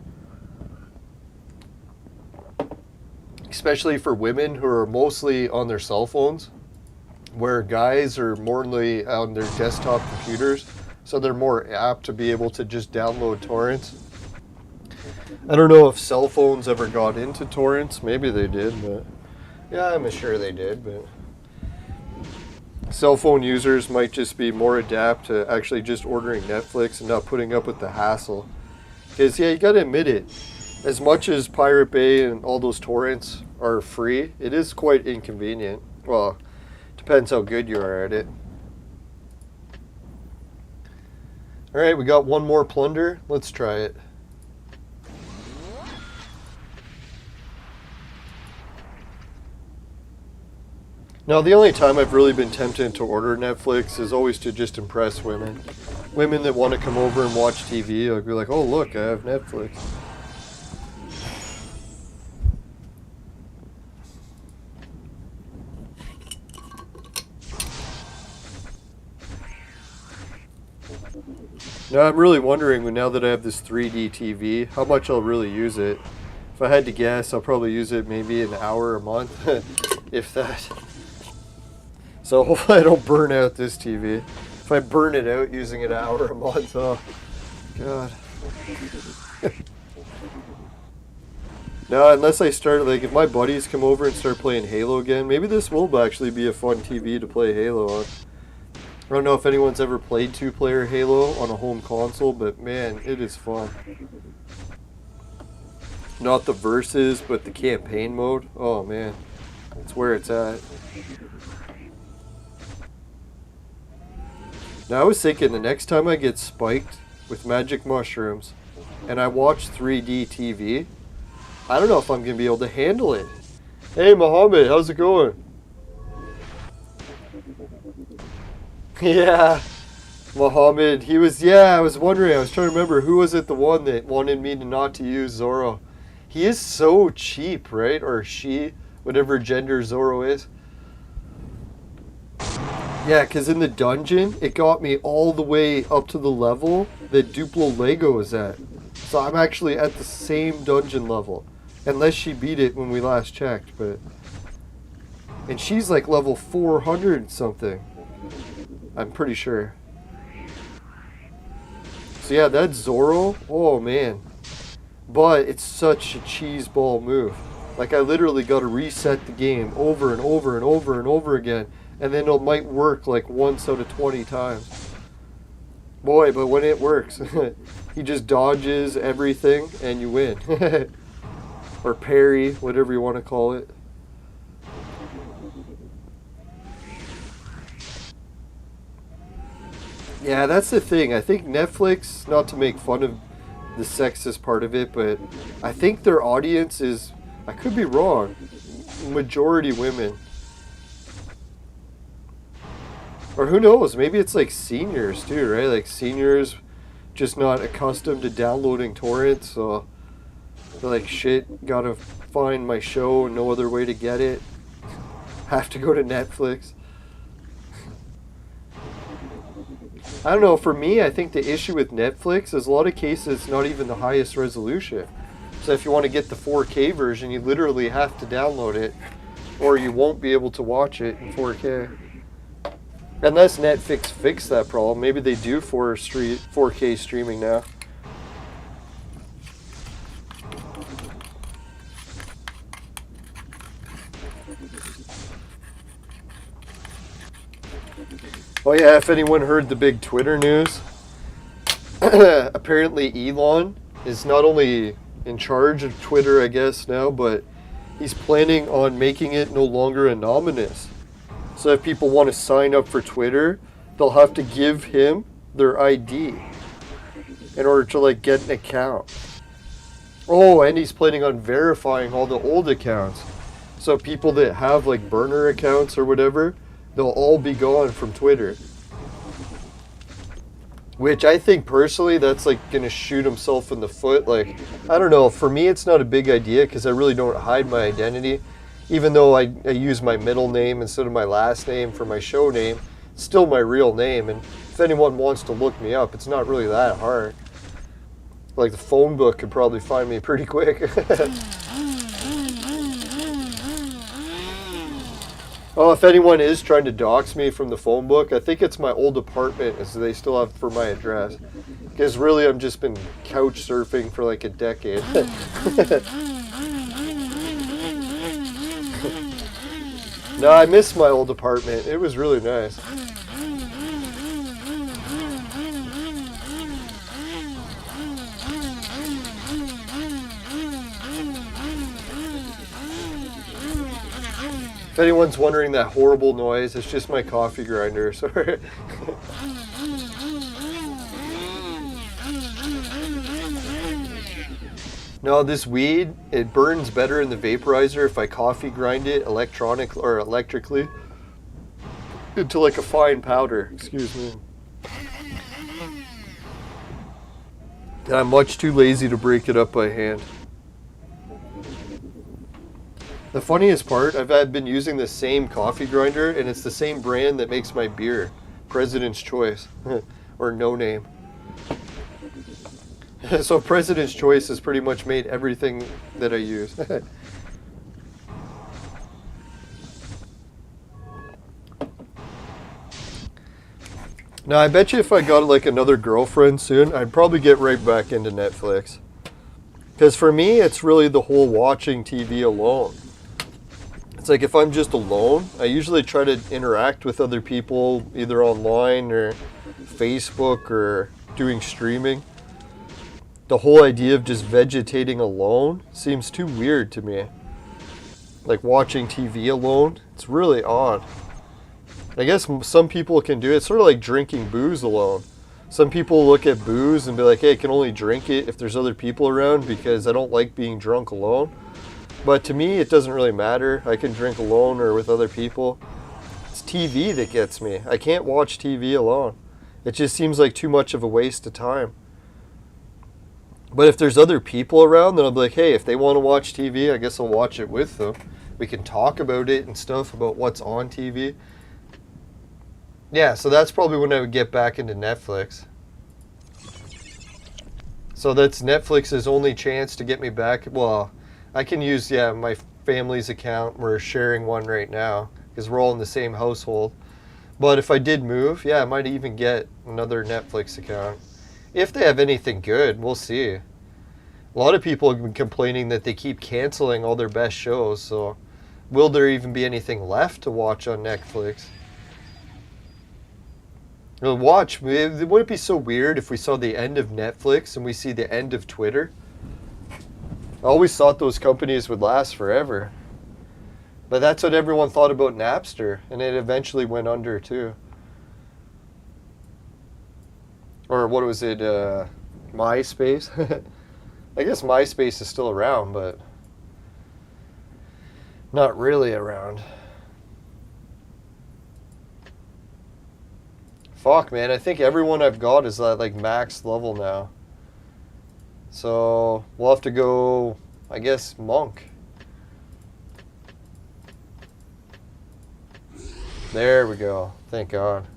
Especially for women who are mostly on their cell phones, where guys are morely on their desktop computers, so they're more apt to be able to just download torrents. I don't know if cell phones ever got into torrents. Maybe they did, but yeah, I'm sure they did. But cell phone users might just be more adept to actually just ordering Netflix and not putting up with the hassle. Because yeah, you gotta admit it, as much as Pirate Bay and all those torrents are free, it is quite inconvenient. Well, depends how good you are at it. Alright, we got one more plunder. Let's try it. Now, the only time I've really been tempted to order Netflix is always to just impress women. Women that want to come over and watch TV, I'll be like, oh look, I have Netflix. Now I'm really wondering, now that I have this 3D TV, how much I'll really use it. If I had to guess, I'll probably use it maybe an hour a month, if that. So hopefully I don't burn out this TV. If I burn it out using it an hour a month, oh god. Now, unless I start, like, if my buddies come over and start playing Halo again, maybe this will actually be a fun TV to play Halo on. I don't know if anyone's ever played two-player Halo on a home console, but man, it is fun. Not the versus, but the campaign mode. Oh man, that's where it's at. Now I was thinking the next time I get spiked with magic mushrooms and I watch 3D TV, I don't know if I'm going to be able to handle it. Hey Mohammed, how's it going? Yeah, Mohammed, he was, yeah, I was wondering, I was trying to remember, who was it, the one that wanted me to not to use Zoro? He is so cheap, right? Or she, whatever gender Zoro is. Yeah, because in the dungeon, it got me all the way up to the level that Duplo Lego is at. So I'm actually at the same dungeon level. Unless she beat it when we last checked, but... And she's like level 400 something. I'm pretty sure. So yeah, that's Zoro. Oh man. But it's such a cheeseball move. Like I literally got to reset the game over and over and over and over again, and then it might work like once out of 20 times. Boy, but when it works, he just dodges everything and you win. Or parry, whatever you want to call it. Yeah, that's the thing. I think Netflix, not to make fun of the sexist part of it, but I think their audience is, I could be wrong, majority women. Or who knows, maybe it's like seniors too, right? Like seniors just not accustomed to downloading torrents, so they're like, shit, gotta find my show, no other way to get it. Have to go to Netflix. I don't know, for me, I think the issue with Netflix is a lot of cases it's not even the highest resolution. So if you want to get the 4K version, you literally have to download it, or you won't be able to watch it in 4K. Unless Netflix fixed that problem. Maybe they do 4K streaming now. Oh yeah, if anyone heard the big Twitter news, apparently Elon is not only in charge of Twitter, I guess, now, but he's planning on making it no longer anonymous. So if people want to sign up for Twitter, they'll have to give him their ID in order to like get an account. Oh, and he's planning on verifying all the old accounts. So people that have like burner accounts or whatever, they'll all be gone from Twitter. Which I think personally, that's like going to shoot himself in the foot. Like, I don't know, for me it's not a big idea because I really don't hide my identity. Even though I use my middle name instead of my last name for my show name, it's still my real name. And if anyone wants to look me up, it's not really that hard. Like the phone book could probably find me pretty quick. Oh, if anyone is trying to dox me from the phone book, I think it's my old apartment as they still have for my address. Because really I've just been couch surfing for like a decade. No, I miss my old apartment. It was really nice. If anyone's wondering that horrible noise, it's just my coffee grinder. Sorry. No, this weed, it burns better in the vaporizer if I coffee grind it electrically into like a fine powder. Excuse me. And I'm much too lazy to break it up by hand. The funniest part, I've been using the same coffee grinder, and it's the same brand that makes my beer, President's Choice, or No Name. So President's Choice has pretty much made everything that I use. Now, I bet you if I got like another girlfriend soon, I'd probably get right back into Netflix. Because for me, it's really the whole watching TV alone. It's like if I'm just alone, I usually try to interact with other people either online or Facebook or doing streaming. The whole idea of just vegetating alone seems too weird to me. Like watching TV alone, it's really odd. I guess some people can do it. It's sort of like drinking booze alone. Some people look at booze and be like, hey, I can only drink it if there's other people around because I don't like being drunk alone. But to me, it doesn't really matter. I can drink alone or with other people. It's TV that gets me. I can't watch TV alone. It just seems like too much of a waste of time. But if there's other people around, then I'll be like, hey, if they want to watch TV, I guess I'll watch it with them. We can talk about it and stuff, about what's on TV. Yeah, so that's probably when I would get back into Netflix. So that's Netflix's only chance to get me back. Well, I can use, my family's account. We're sharing one right now because we're all in the same household. But if I did move, I might even get another Netflix account. If they have anything good, we'll see. A lot of people have been complaining that they keep canceling all their best shows, so will there even be anything left to watch on Netflix? Well, watch, would it be so weird if we saw the end of Netflix and we see the end of Twitter? I always thought those companies would last forever. But that's what everyone thought about Napster, and it eventually went under too. Or what was it, MySpace? I guess MySpace is still around, but not really around. Fuck, man, I think everyone I've got is at like max level now. So we'll have to go, I guess, Monk. There we go. Thank God.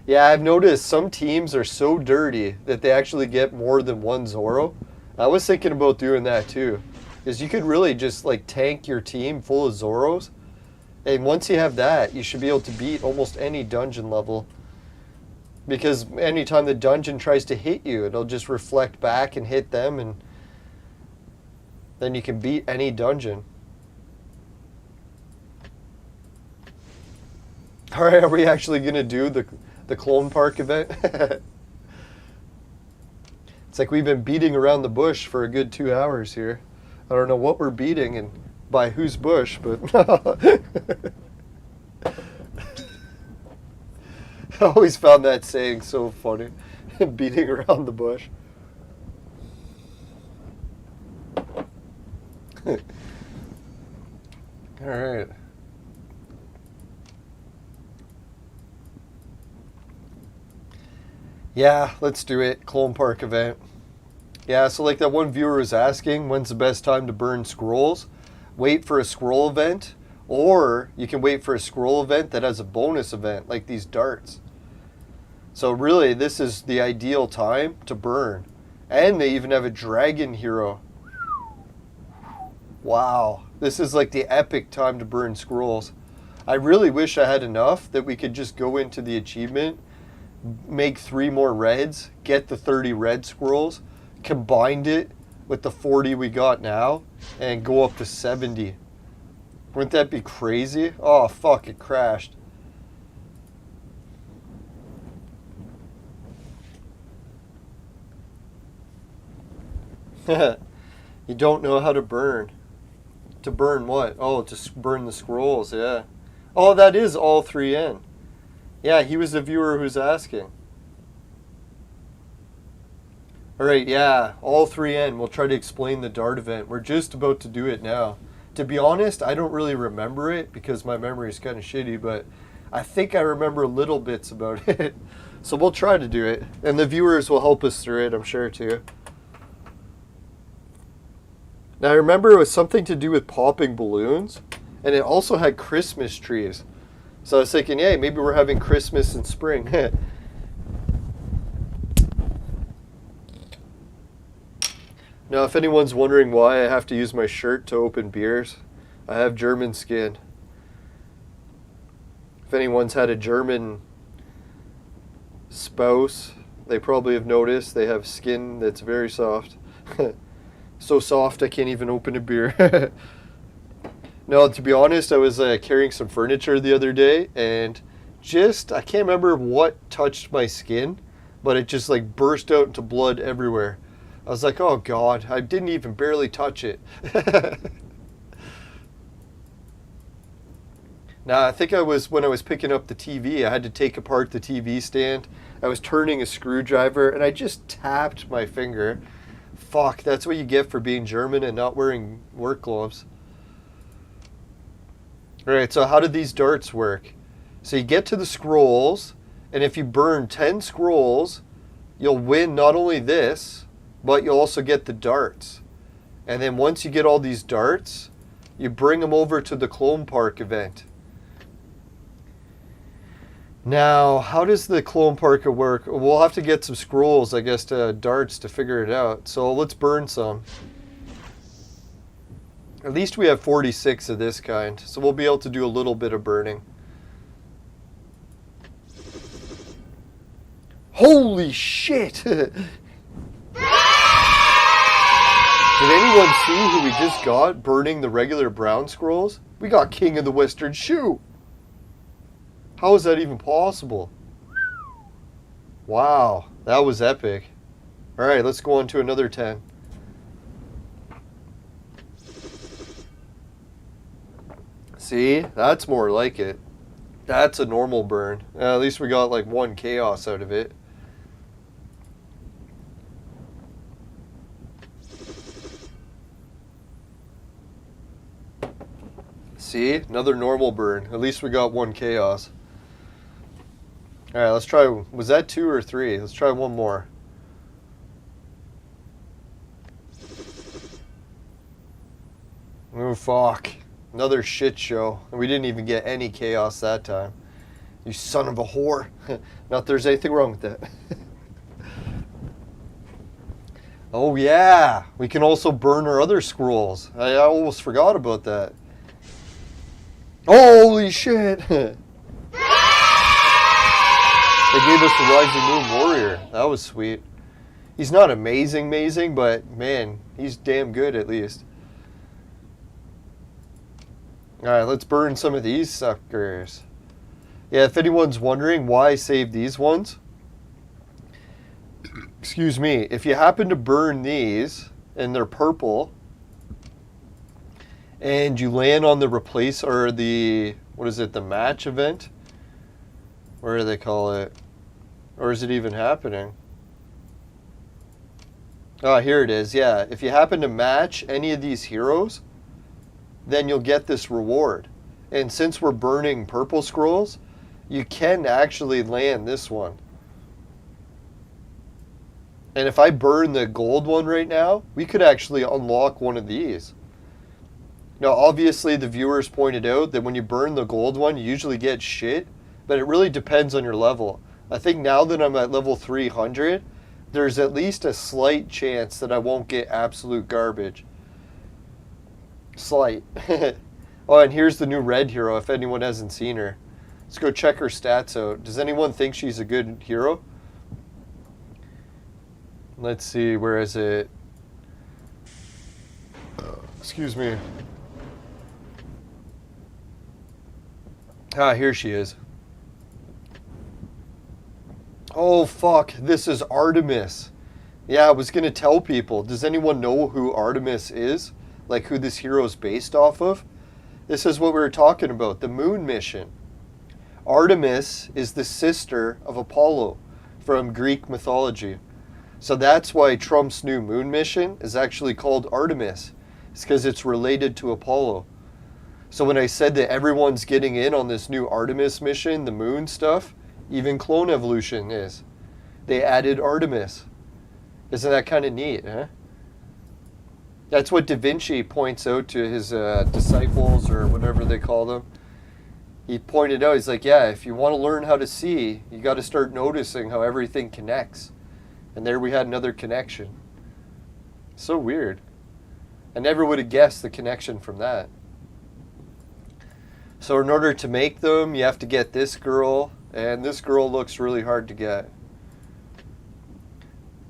Yeah, I've noticed some teams are so dirty that they actually get more than one Zoro. I was thinking about doing that too. Because you could really just like tank your team full of Zoros. And once you have that, you should be able to beat almost any dungeon level. Because anytime the dungeon tries to hit you, it'll just reflect back and hit them, and then you can beat any dungeon. Alright, are we actually going to do the Clone Park event? It's like we've been beating around the bush for a good 2 hours here. I don't know what we're beating and by whose bush, but I always found that saying so funny. Beating around the bush. Alright. Yeah, let's do it. Clone Park event. Yeah, so like that one viewer was asking, when's the best time to burn scrolls? Wait for a scroll event, or you can wait for a scroll event that has a bonus event, like these darts. So really, this is the ideal time to burn. And they even have a dragon hero. Wow, this is like the epic time to burn scrolls. I really wish I had enough that we could just go into the achievement, make 3 more reds, get the 30 red scrolls, combined it with the 40 we got now, and go up to 70. Wouldn't that be crazy? Oh, fuck, it crashed. You don't know how to burn. To burn what? Oh, to burn the scrolls, yeah. Oh, that is all 3N. Yeah, he was the viewer who's asking. Alright, yeah, all 3N. We'll try to explain the dart event. We're just about to do it now. To be honest, I don't really remember it because my memory is kind of shitty, but I think I remember little bits about it. So we'll try to do it. And the viewers will help us through it, I'm sure, too. Now, I remember it was something to do with popping balloons, and it also had Christmas trees. So I was thinking, hey, maybe we're having Christmas in spring. Now, if anyone's wondering why I have to use my shirt to open beers, I have German skin. If anyone's had a German spouse, they probably have noticed they have skin that's very soft. So soft I can't even open a beer. No, to be honest, I was carrying some furniture the other day, and I can't remember what touched my skin, but it just like burst out into blood everywhere. I was like, oh God, I didn't even barely touch it. Now, I think when I was picking up the TV, I had to take apart the TV stand. I was turning a screwdriver, and I just tapped my finger. Fuck, that's what you get for being German and not wearing work gloves. Alright, so how did these darts work? So you get to the scrolls, and if you burn 10 scrolls, you'll win not only this, but you'll also get the darts. And then once you get all these darts, you bring them over to the Clone Park event. Now, how does the Clone Park work? We'll have to get some scrolls, I guess, darts to figure it out. So let's burn some. At least we have 46 of this kind, so we'll be able to do a little bit of burning. Holy shit! Did anyone see who we just got burning the regular brown scrolls? We got King of the Western Shoe. How is that even possible? Wow, that was epic. Alright, let's go on to another 10. See, that's more like it. That's a normal burn. At least we got like 1 chaos out of it. See, another normal burn. At least we got 1 chaos. Alright, let's try. Was that 2 or 3? Let's try one more. Oh, fuck. Another shit show. And we didn't even get any chaos that time. You son of a whore. Not there's anything wrong with that. Oh, yeah. We can also burn our other scrolls. I almost forgot about that. Holy shit. They gave us the Rising Moon Warrior. That was sweet. He's not amazing, but man, he's damn good at least. Alright, let's burn some of these suckers. Yeah, if anyone's wondering why I saved these ones, excuse me, if you happen to burn these and they're purple and you land on the replace or the, what is it, the match event? Where do they call it? Or is it even happening? Oh, here it is. Yeah, if you happen to match any of these heroes, then you'll get this reward. And since we're burning purple scrolls, you can actually land this one. And if I burn the gold one right now, we could actually unlock one of these. Now, obviously, the viewers pointed out that when you burn the gold one, you usually get shit, but it really depends on your level. I think now that I'm at level 300, there's at least a slight chance that I won't get absolute garbage. Slight. Oh, and here's the new red hero if anyone hasn't seen her. Let's go check her stats out. Does anyone think she's a good hero? Let's see, where is it? Excuse me. Ah, here she is. Oh, fuck. This is Artemis. Yeah, I was going to tell people. Does anyone know who Artemis is? Like who this hero is based off of? This is what we were talking about. The moon mission. Artemis is the sister of Apollo from Greek mythology. So that's why Trump's new moon mission is actually called Artemis. It's because it's related to Apollo. So when I said that everyone's getting in on this new Artemis mission, the moon stuff, even Clone Evolution is. They added Artemis. Isn't that kind of neat, huh? That's what Da Vinci points out to his disciples, or whatever they call them. He pointed out, he's like, yeah, if you want to learn how to see, you got to start noticing how everything connects. And there we had another connection. So weird. I never would have guessed the connection from that. So in order to make them, you have to get this girl, and this girl looks really hard to get.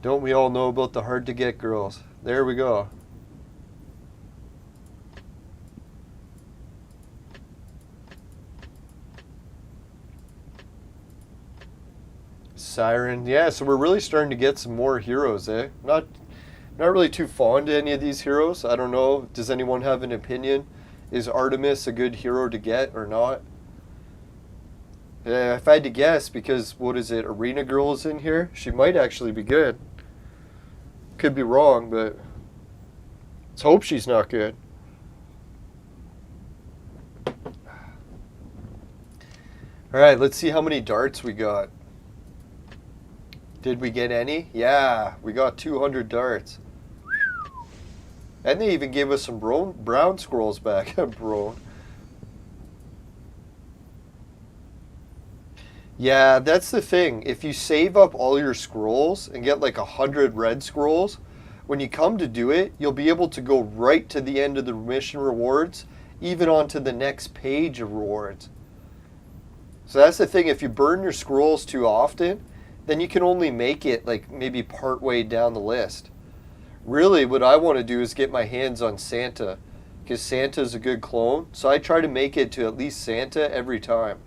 Don't we all know about the hard to get girls? There we go. Siren. Yeah, so we're really starting to get some more heroes, eh? Not really too fond of any of these heroes. I don't know. Does anyone have an opinion? Is Artemis a good hero to get or not? Yeah, if I had to guess, because what is it, Arena Girl is in here, she might actually be good. Could be wrong, but let's hope she's not good. Alright, let's see how many darts we got. Did we get any? Yeah, we got 200 darts. And they even gave us some brown scrolls back. Bro. Yeah, that's the thing. If you save up all your scrolls and get like 100 red scrolls, when you come to do it, you'll be able to go right to the end of the mission rewards, even onto the next page of rewards. So that's the thing. If you burn your scrolls too often, then you can only make it like maybe part way down the list. Really, what I want to do is get my hands on Santa, because Santa's a good clone. So I try to make it to at least Santa every time.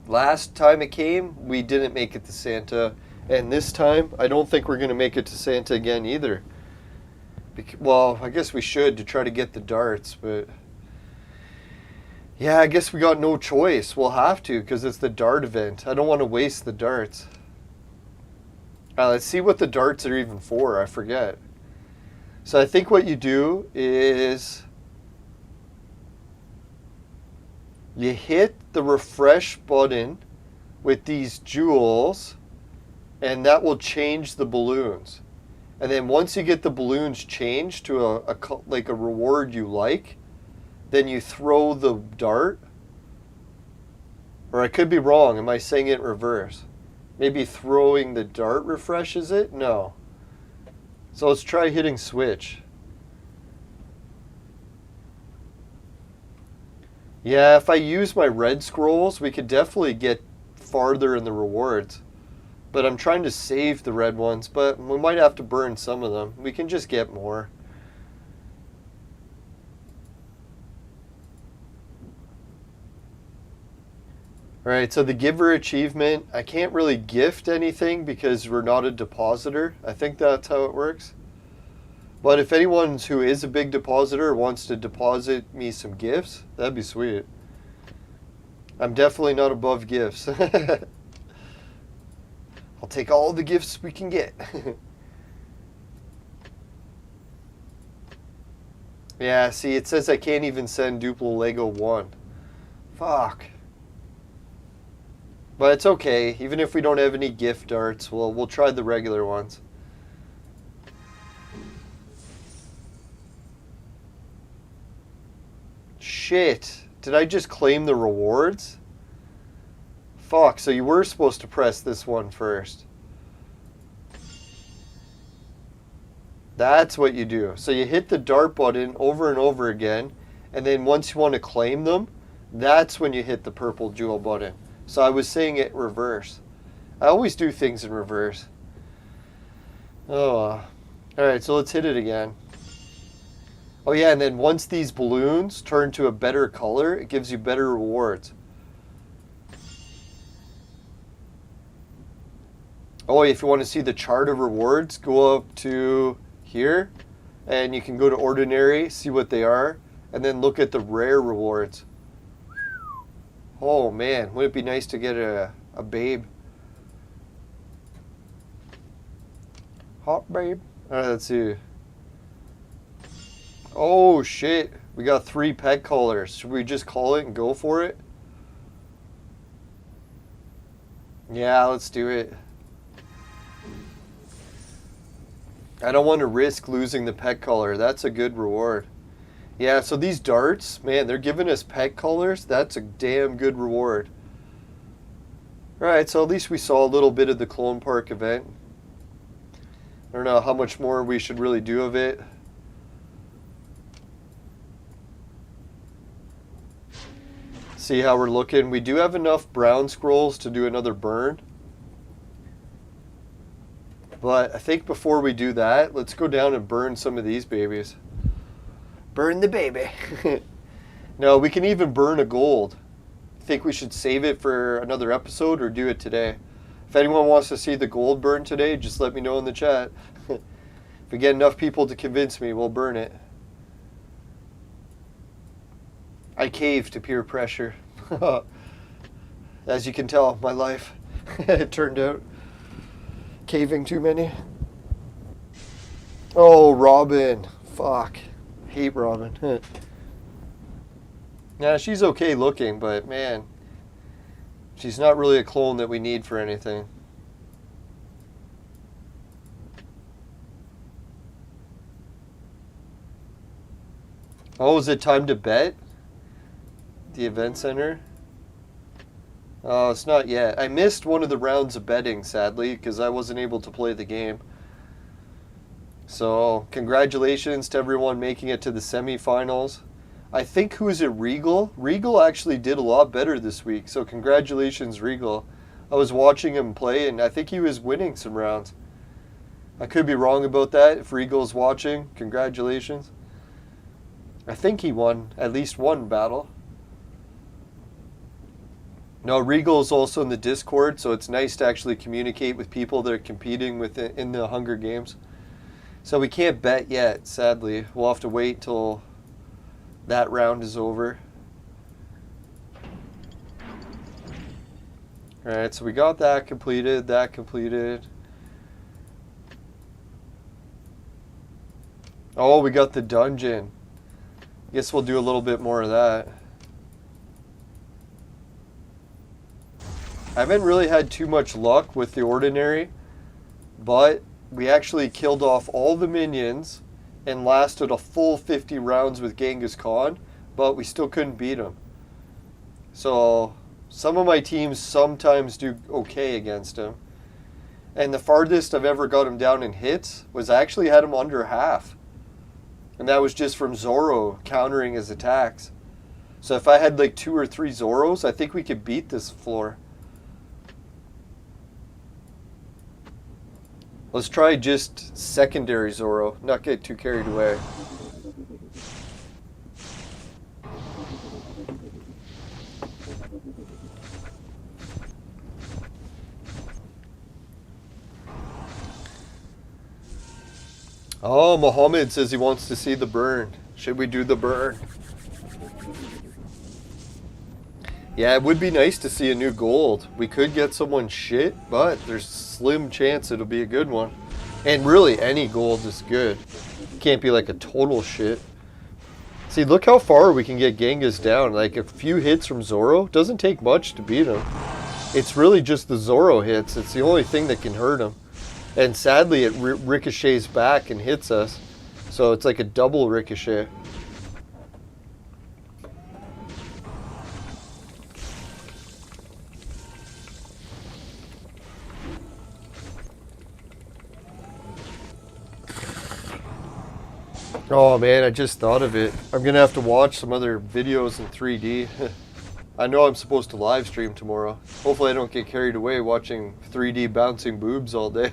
Last time it came, we didn't make it to Santa. And this time, I don't think we're going to make it to Santa again either. Well, I guess we should to try to get the darts, but... yeah, I guess we got no choice. We'll have to, because it's the dart event. I don't want to waste the darts. Let's see what the darts are even for. I forget. So I think what you do is you hit the refresh button with these jewels, and that will change the balloons. And then once you get the balloons changed to like a reward you like, then you throw the dart. Or I could be wrong. Am I saying it in reverse? Maybe throwing the dart refreshes it? No. So let's try hitting switch. Yeah, if I use my red scrolls, we could definitely get farther in the rewards. But I'm trying to save the red ones, but we might have to burn some of them. We can just get more. Alright, so the giver achievement, I can't really gift anything because we're not a depositor. I think that's how it works. But if anyone who is a big depositor wants to deposit me some gifts, that'd be sweet. I'm definitely not above gifts. I'll take all the gifts we can get. Yeah, see, it says I can't even send Duplo Lego 1. Fuck. But it's okay. Even if we don't have any gift darts, we'll try the regular ones. Shit. Did I just claim the rewards? Fuck, so you were supposed to press this one first. That's what you do. So you hit the dart button over and over again, and then once you want to claim them, that's when you hit the purple jewel button. So I was saying it reverse. I always do things in reverse. Oh. Alright, so let's hit it again. Oh yeah, and then once these balloons turn to a better color, it gives you better rewards. Oh, if you want to see the chart of rewards, go up to here, and you can go to ordinary, see what they are, and then look at the rare rewards. Oh man, would it be nice to get a babe? Hot babe. Alright, let's see. Oh shit, we got 3 pet colors. Should we just call it and go for it? Yeah, let's do it. I don't want to risk losing the pet color. That's a good reward. Yeah, so these darts, man, they're giving us pet colors. That's a damn good reward. Alright, so at least we saw a little bit of the Clone Park event. I don't know how much more we should really do of it. See how we're looking. We do have enough brown scrolls to do another burn. But I think before we do that, let's go down and burn some of these babies. Burn the baby. No, we can even burn a gold. Think we should save it for another episode or do it today? If anyone wants to see the gold burn today, just let me know in the chat. If we get enough people to convince me, we'll burn it. I cave to peer pressure. As you can tell, my life it turned out caving too many. Oh, Robin. Fuck. Hate Robin. Yeah, she's okay looking, but man, she's not really a clone that we need for anything. Oh, is it time to bet? The event center? Oh, it's not yet. I missed one of the rounds of betting, sadly, because I wasn't able to play the game. So, congratulations to everyone making it to the semifinals. I think, who is it, Regal? Regal actually did a lot better this week, so congratulations, Regal. I was watching him play, and I think he was winning some rounds. I could be wrong about that. If Regal's watching, congratulations. I think he won at least one battle. No, Regal's also in the Discord, so it's nice to actually communicate with people that are competing with in the Hunger Games. So we can't bet yet, sadly. We'll have to wait till that round is over. Alright, so we got that completed, that completed. Oh, we got the dungeon. Guess we'll do a little bit more of that. I haven't really had too much luck with the Ordinary, but we actually killed off all the minions and lasted a full 50 rounds with Genghis Khan, but we still couldn't beat him. So some of my teams sometimes do okay against him. And the farthest I've ever got him down in hits was I actually had him under half. And that was just from Zoro countering his attacks. So if I had like 2 or 3 Zoros, I think we could beat this floor. Let's try just secondary Zoro, not get too carried away. Oh, Mohammed says he wants to see the burn. Should we do the burn? Yeah, it would be nice to see a new gold. We could get someone shit, but there's slim chance it'll be a good one. And really, any gold is good. Can't be like a total shit. See, look how far we can get Genghis down. Like, a few hits from Zoro doesn't take much to beat him. It's really just the Zoro hits. It's the only thing that can hurt him. And sadly, it ricochets back and hits us. So it's like a double ricochet. Oh man, I just thought of it. I'm gonna have to watch some other videos in 3D. I know I'm supposed to live stream tomorrow. Hopefully I don't get carried away watching 3D bouncing boobs all day.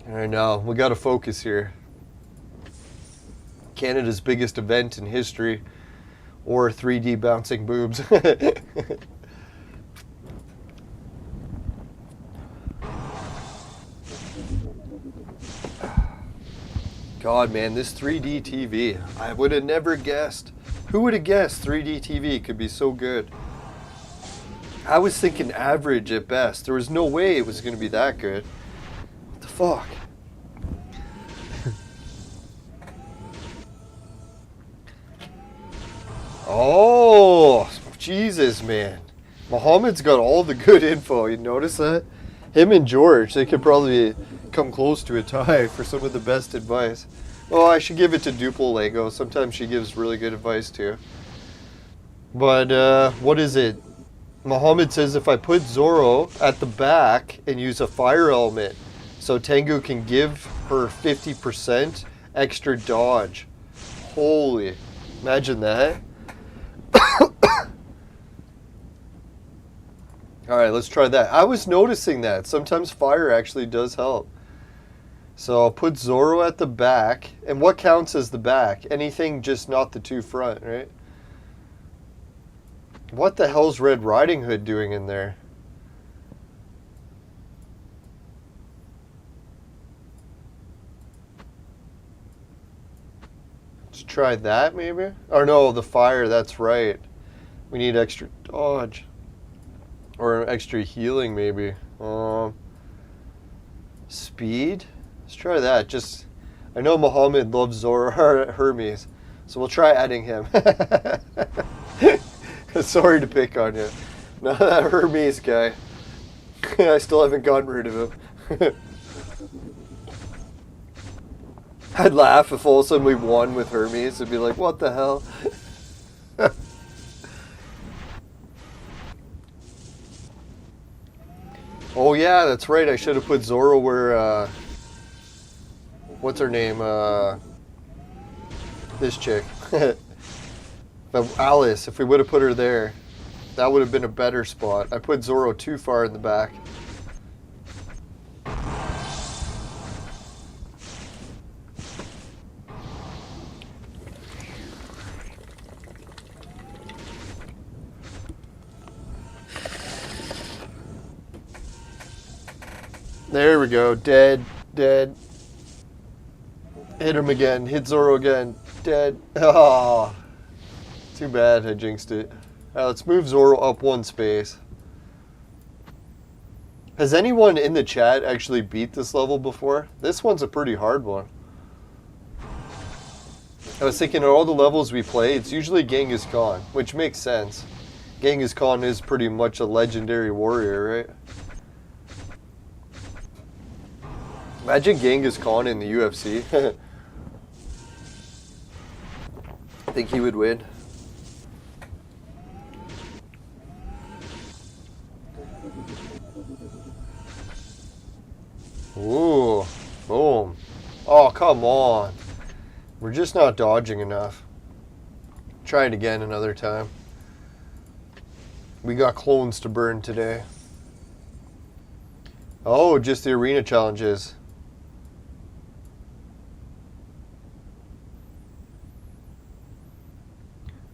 I know, we gotta focus here. Canada's biggest event in history, or 3D bouncing boobs. God, man, this 3D TV, I would have never guessed. Who would have guessed 3D TV could be so good? I was thinking average at best. There was no way it was going to be that good. What the fuck? Oh, Jesus, man. Muhammad's got all the good info. You notice that? Him and George, they could probably come close to a tie for some of the best advice. Oh, I should give it to Duple Lego. Sometimes she gives really good advice too. But what is it? Muhammad says if I put Zoro at the back and use a fire element, so Tengu can give her 50% extra dodge. Holy, imagine that. Alright, let's try that. I was noticing that. Sometimes fire actually does help. So I'll put Zoro at the back. And what counts as the back? Anything just not the two front, right? What the hell's Red Riding Hood doing in there? Let's try that maybe? Or no, the fire, that's right. We need extra dodge. Or extra healing, maybe. Speed? Let's try that. Just, I know Muhammad loves Zoro Hermes, so we'll try adding him. Sorry to pick on you. No, that Hermes guy. I still haven't gotten rid of him. I'd laugh if all of a sudden we won with Hermes. It'd be like, what the hell? Oh yeah, that's right. I should have put Zoro where, what's her name? This chick. Alice, if we would have put her there. That would have been a better spot. I put Zoro too far in the back. There we go. Dead. Dead. Hit him again. Hit Zoro again. Dead. Oh. Too bad I jinxed it. Alright, let's move Zoro up one space. Has anyone in the chat actually beat this level before? This one's a pretty hard one. I was thinking of all the levels we play, it's usually Genghis Khan, which makes sense. Genghis Khan is pretty much a legendary warrior, right? Imagine Genghis Khan in the UFC. I think he would win. Ooh, boom. Oh, come on. We're just not dodging enough. Try it again another time. We got clones to burn today. Oh, just the arena challenges.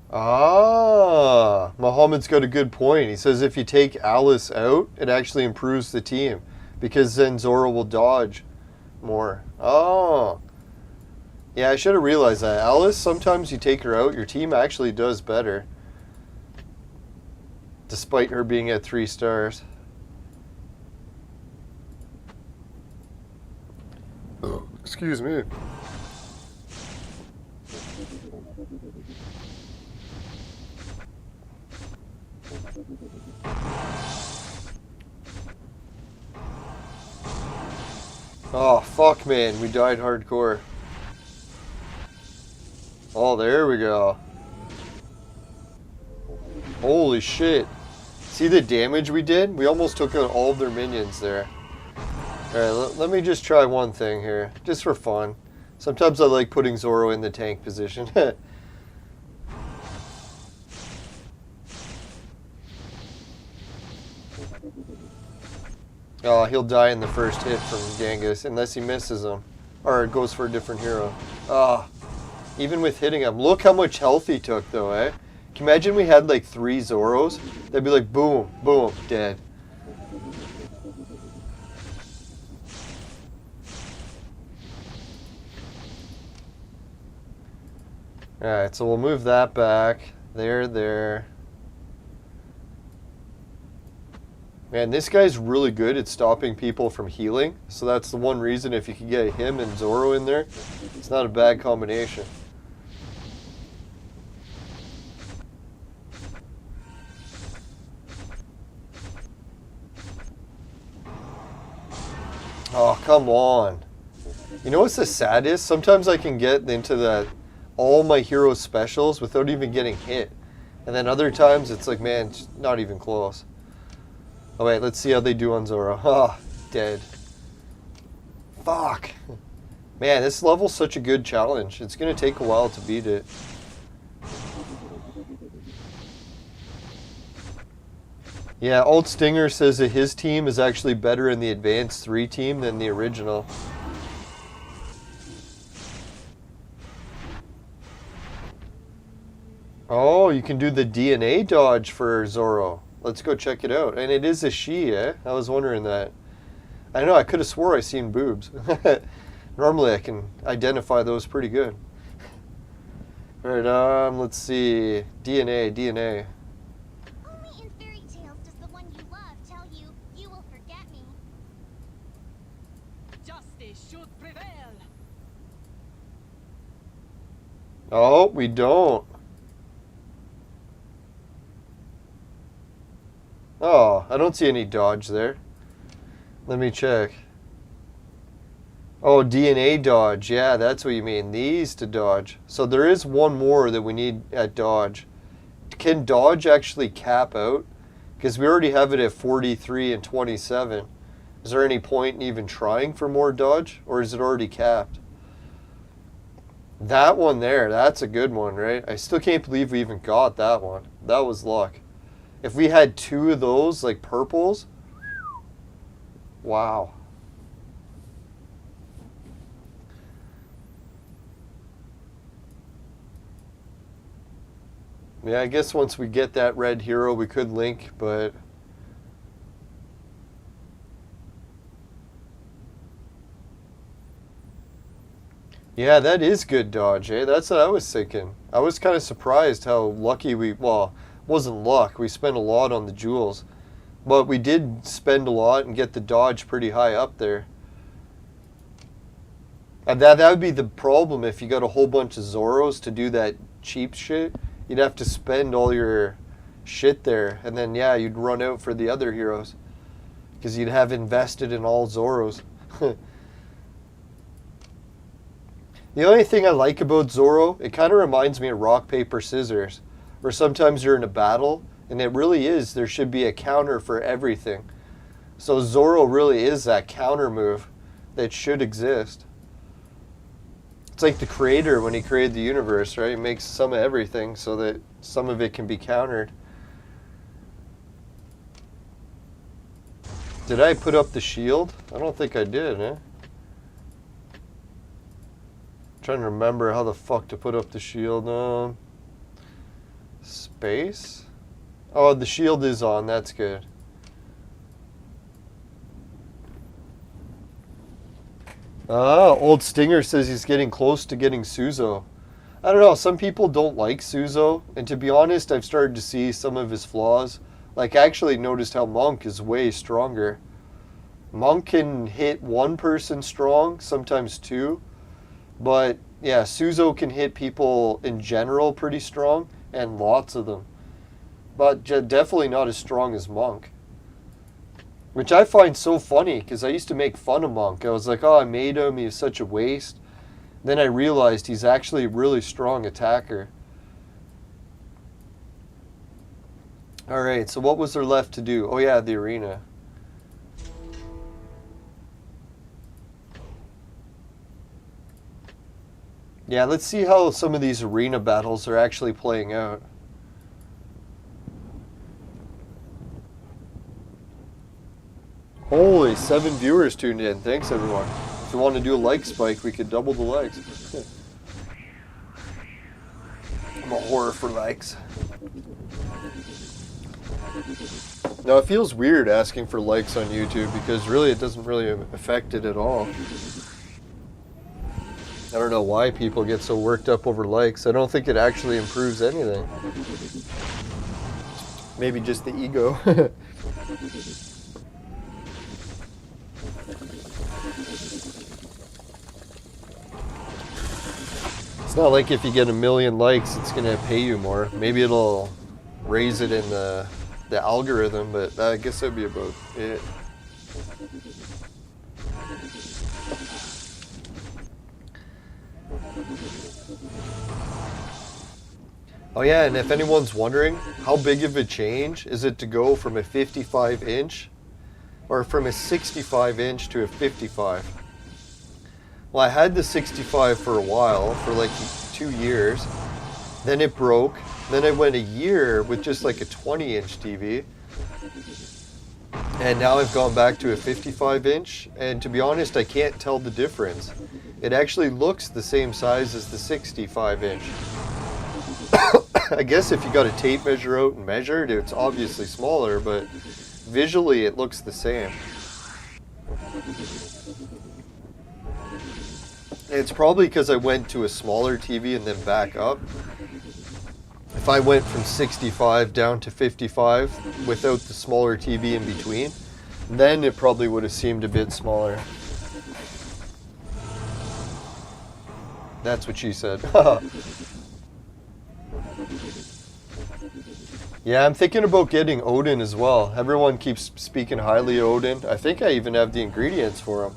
Ah, Muhammad's got a good point. He says if you take Alice out, it actually improves the team because then Zoro will dodge more. Oh, yeah, I should have realized that. Alice, sometimes you take her out, your team actually does better, despite her being at 3 stars. Excuse me. Oh, fuck, man. We died hardcore. Oh, there we go. Holy shit. See the damage we did? We almost took out all of their minions there. Alright, let me just try one thing here. Just for fun. Sometimes I like putting Zoro in the tank position. Oh, he'll die in the first hit from Genghis, unless he misses him. Or it goes for a different hero. Ah, even with hitting him. Look how much health he took, though, eh? Can you imagine we had like 3 Zoros? They'd be like, boom, boom, dead. Alright, so we'll move that back. There. Man, this guy's really good at stopping people from healing. So that's the one reason if you can get him and Zoro in there, it's not a bad combination. Oh, come on. You know what's the saddest? Sometimes I can get into that all my hero specials without even getting hit. And then other times it's like, man, it's not even close. Oh wait, let's see how they do on Zoro. Ah, dead. Fuck. Man, this level's such a good challenge. It's gonna take a while to beat it. Yeah, Old Stinger says that his team is actually better in the Advanced 3 team than the original. Oh, you can do the DNA dodge for Zoro. Let's go check it out. And it is a she, eh? I was wondering that. I know, I could have swore I seen boobs. Normally I can identify those pretty good. Alright, let's see. DNA. Only in fairy tales does the one you love tell you, you will forget me. Justice should prevail. Oh, we don't. Oh, I don't see any dodge there. Let me check. Oh, DNA dodge. Yeah, that's what you mean. These to dodge. So there is one more that we need at dodge. Can dodge actually cap out? Because we already have it at 43 and 27. Is there any point in even trying for more dodge? Or is it already capped? That one there, that's a good one, right? I still can't believe we even got that one. That was luck. If we had 2 of those, like purples, wow. Yeah, I guess once we get that red hero, we could link, but... Yeah, that is good dodge, eh? That's what I was thinking. I was kind of surprised how lucky we... Well, it wasn't luck. We spent a lot on the jewels. But we did spend a lot and get the dodge pretty high up there. And that would be the problem if you got a whole bunch of Zoros to do that cheap shit. You'd have to spend all your shit there. And then, yeah, you'd run out for the other heroes. Because you'd have invested in all Zoros. The only thing I like about Zoro, it kind of reminds me of rock, paper, scissors. Where sometimes you're in a battle, and it really is, there should be a counter for everything. So Zoro really is that counter move that should exist. It's like the creator when he created the universe, right? He makes some of everything so that some of it can be countered. Did I put up the shield? I don't think I did, eh? Trying to remember how the fuck to put up the shield. Space? Oh, the shield is on. That's good. Old Stinger says he's getting close to getting Suzo. I don't know. Some people don't like Suzo. And to be honest, I've started to see some of his flaws. Like, I actually noticed how Monk is way stronger. Monk can hit 1 person strong, sometimes 2. But, yeah, Suzo can hit people in general pretty strong, and lots of them. But definitely not as strong as Monk. Which I find so funny, because I used to make fun of Monk. I was like, oh, I made him, he's such a waste. Then I realized he's actually a really strong attacker. Alright, so what was there left to do? Oh yeah, the arena. Yeah, let's see how some of these arena battles are actually playing out. Holy, 7 viewers tuned in. Thanks, everyone. If you want to do a like spike, we could double the likes. I'm a whore for likes. Now, it feels weird asking for likes on YouTube because really it doesn't really affect it at all. I don't know why people get so worked up over likes. I don't think it actually improves anything. Maybe just the ego. It's not like if you get 1 million likes, it's going to pay you more. Maybe it'll raise it in the algorithm, but I guess that'd be about it. Oh yeah, and if anyone's wondering, how big of a change is it to go from a 55 inch or from a 65 inch to a 55? Well, I had the 65 for a while, for like 2 years. Then it broke. Then I went a year with just like a 20-inch TV. And now I've gone back to a 55-inch. And to be honest, I can't tell the difference. It actually looks the same size as the 65-inch. I guess if you got a tape measure out and measured, it's obviously smaller, but visually it looks the same. It's probably because I went to a smaller TV and then back up. If I went from 65 down to 55 without the smaller TV in between, then it probably would have seemed a bit smaller. That's what she said. Yeah, I'm thinking about getting Odin as well. Everyone keeps speaking highly of Odin. I think I even have the ingredients for him.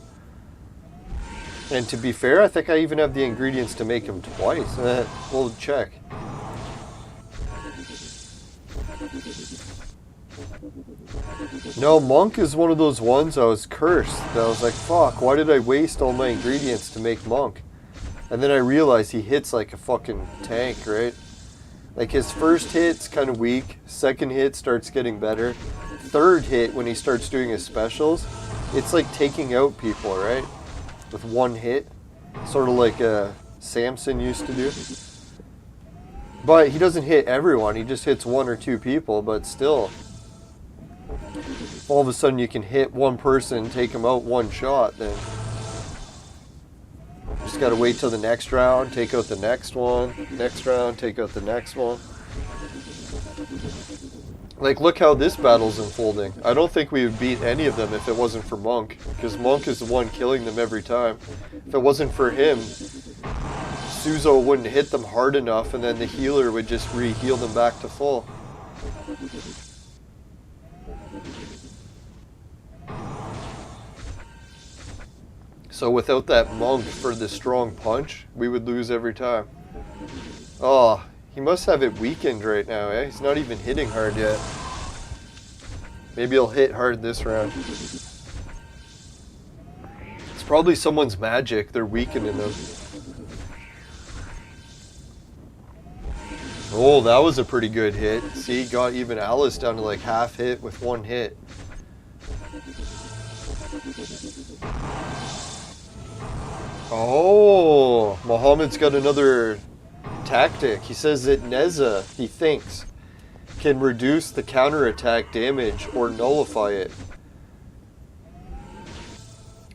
And to be fair, I think I even have the ingredients to make him twice. We'll check. No, Monk is one of those ones I was cursed. That I was like, fuck, why did I waste all my ingredients to make Monk? And then I realized he hits like a fucking tank, right? Like his first hit's kind of weak, second hit starts getting better, third hit when he starts doing his specials, it's like taking out people, right? With one hit, sort of like Samson used to do. But he doesn't hit everyone, he just hits one or two people, but still. All of a sudden you can hit one person, take him out one shot, then just gotta wait till the next round, take out the next one, next round, take out the next one. Like, look how this battle's unfolding. I don't think we would beat any of them if it wasn't for Monk, because Monk is the one killing them every time. If it wasn't for him, Suzo wouldn't hit them hard enough, and then the healer would just re-heal them back to full. So without that Monk for the strong punch, we would lose every time. Oh, he must have it weakened right now, eh? He's not even hitting hard yet. Maybe he'll hit hard this round. It's probably someone's magic. They're weakening them. Oh, that was a pretty good hit. See, got even Alice down to like half hit with one hit. Oh, Muhammad's got another tactic. He says that Neza, he thinks, can reduce the counterattack damage or nullify it.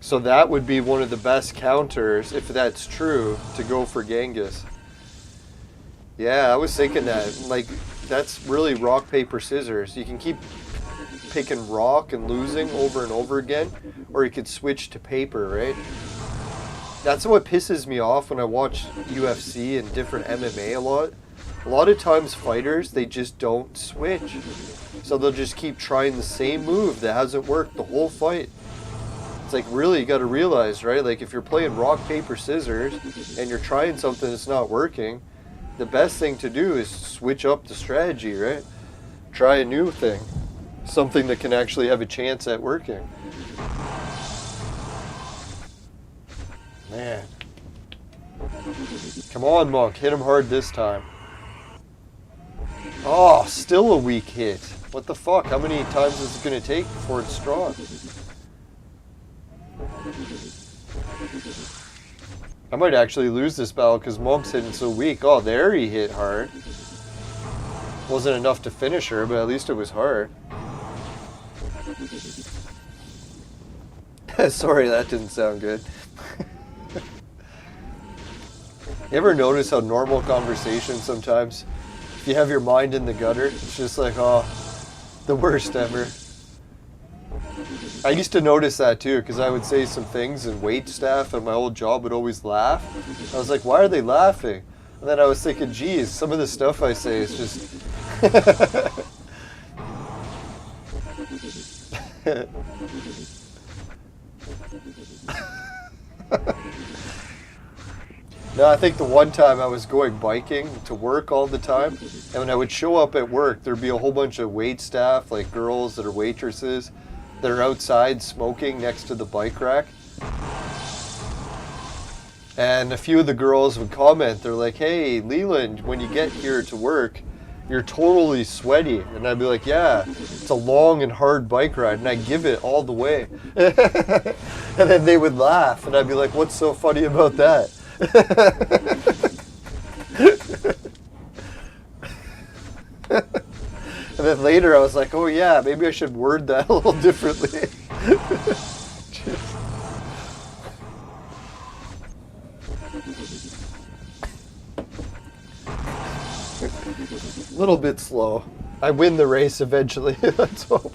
So that would be one of the best counters, if that's true, to go for Genghis. Yeah, I was thinking that. Like, that's really rock, paper, scissors. You can keep picking rock and losing over and over again, or you could switch to paper, right? That's what pisses me off when I watch UFC and different MMA a lot. A lot of times fighters, they just don't switch. So they'll just keep trying the same move that hasn't worked the whole fight. It's like, really, you got to realize, right? Like, if you're playing rock, paper, scissors, and you're trying something that's not working, the best thing to do is switch up the strategy, right? Try a new thing. Something that can actually have a chance at working. Man. Come on, Monk. Hit him hard this time. Oh, still a weak hit. What the fuck? How many times is it going to take before it's strong? I might actually lose this battle because Monk's hitting so weak. Oh, there he hit hard. Wasn't enough to finish her, but at least it was hard. Sorry, that didn't sound good. You ever notice how normal conversation sometimes, if you have your mind in the gutter, it's just like, oh, the worst ever. I used to notice that too, because I would say some things and wait staff at my old job would always laugh. I was like, why are they laughing? And then I was thinking, geez, some of the stuff I say is just... No, I think the one time I was going biking to work all the time, and when I would show up at work, there'd be a whole bunch of wait staff, like girls that are waitresses, that are outside smoking next to the bike rack. And a few of the girls would comment, they're like, hey, Leland, when you get here to work, you're totally sweaty. And I'd be like, yeah, it's a long and hard bike ride, and I give it all the way. And then they would laugh, and I'd be like, what's so funny about that? And then later I was like, oh yeah, maybe I should word that a little differently. A little bit slow. I win the race eventually. Let's hope.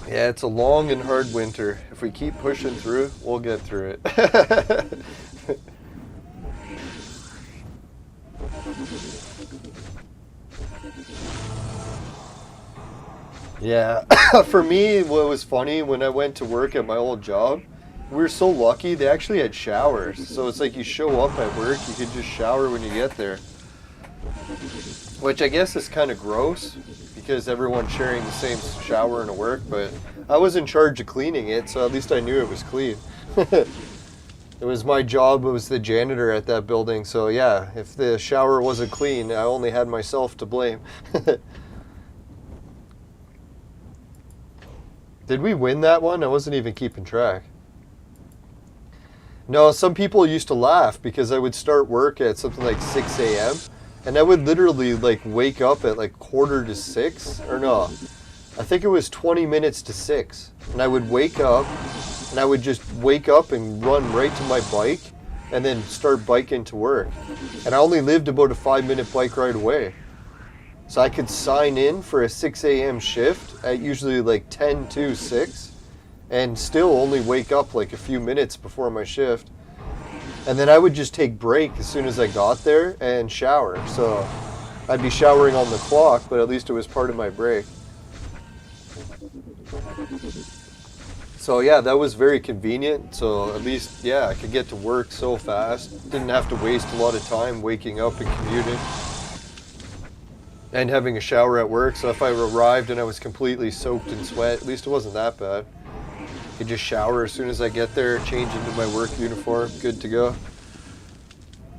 Yeah, it's a long and hard winter. If we keep pushing through, we'll get through it. Yeah, for me, what was funny when I went to work at my old job we were so lucky, they actually had showers. So it's like you show up at work, you could just shower when you get there. Which I guess is kind of gross, because everyone's sharing the same shower and work, but I was in charge of cleaning it, so at least I knew it was clean. It was my job, I was the janitor at that building, so yeah, if the shower wasn't clean, I only had myself to blame. Did we win that one? I wasn't even keeping track. No, some people used to laugh because I would start work at something like 6 a.m. and I would literally like wake up at like 5:45, or no, I think it was 20 minutes to 6. And I would wake up and I would just wake up and run right to my bike and then start biking to work. And I only lived about a 5-minute bike ride away. So I could sign in for a 6 a.m. shift at usually like 10 to 6 and still only wake up like a few minutes before my shift. And then I would just take break as soon as I got there and shower. So I'd be showering on the clock, but at least it was part of my break. So yeah, that was very convenient. So at least, yeah, I could get to work so fast. Didn't have to waste a lot of time waking up and commuting. And having a shower at work, so if I arrived and I was completely soaked in sweat, at least it wasn't that bad. I could just shower as soon as I get there, change into my work uniform, good to go.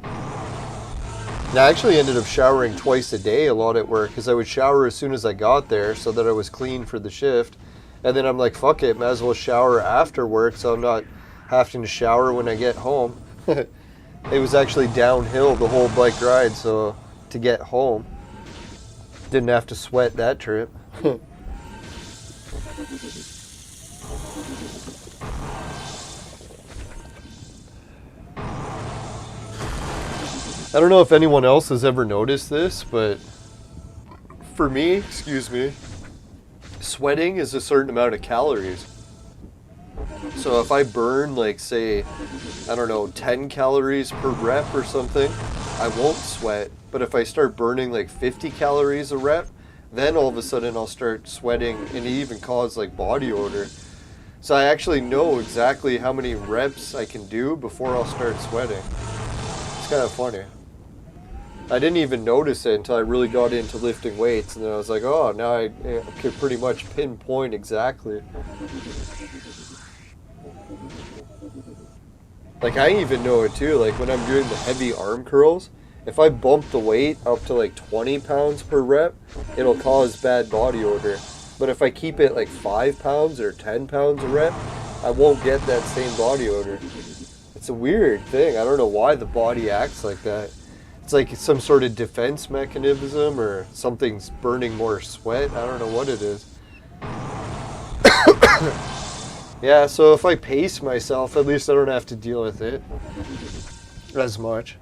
And I actually ended up showering twice a day a lot at work, because I would shower as soon as I got there so that I was clean for the shift. And then I'm like, fuck it, might as well shower after work so I'm not having to shower when I get home. It was actually downhill the whole bike ride, so to get home. Didn't have to sweat that trip. I don't know if anyone else has ever noticed this, but for me, excuse me, sweating is a certain amount of calories. So if I burn like, say, I don't know, 10 calories per rep or something, I won't sweat. But if I start burning like 50 calories a rep, then all of a sudden I'll start sweating, and it even cause like body odor. So I actually know exactly how many reps I can do before I'll start sweating. It's kind of funny. I didn't even notice it until I really got into lifting weights, and then I was like, oh, now I could pretty much pinpoint exactly. Like, I even know it too, like when I'm doing the heavy arm curls, if I bump the weight up to like 20 pounds per rep, it'll cause bad body odor. But if I keep it like 5 pounds or 10 pounds a rep, I won't get that same body odor. It's a weird thing. I don't know why the body acts like that. It's like some sort of defense mechanism, or something's burning more sweat. I don't know what it is. Yeah, so if I pace myself, at least I don't have to deal with it as much.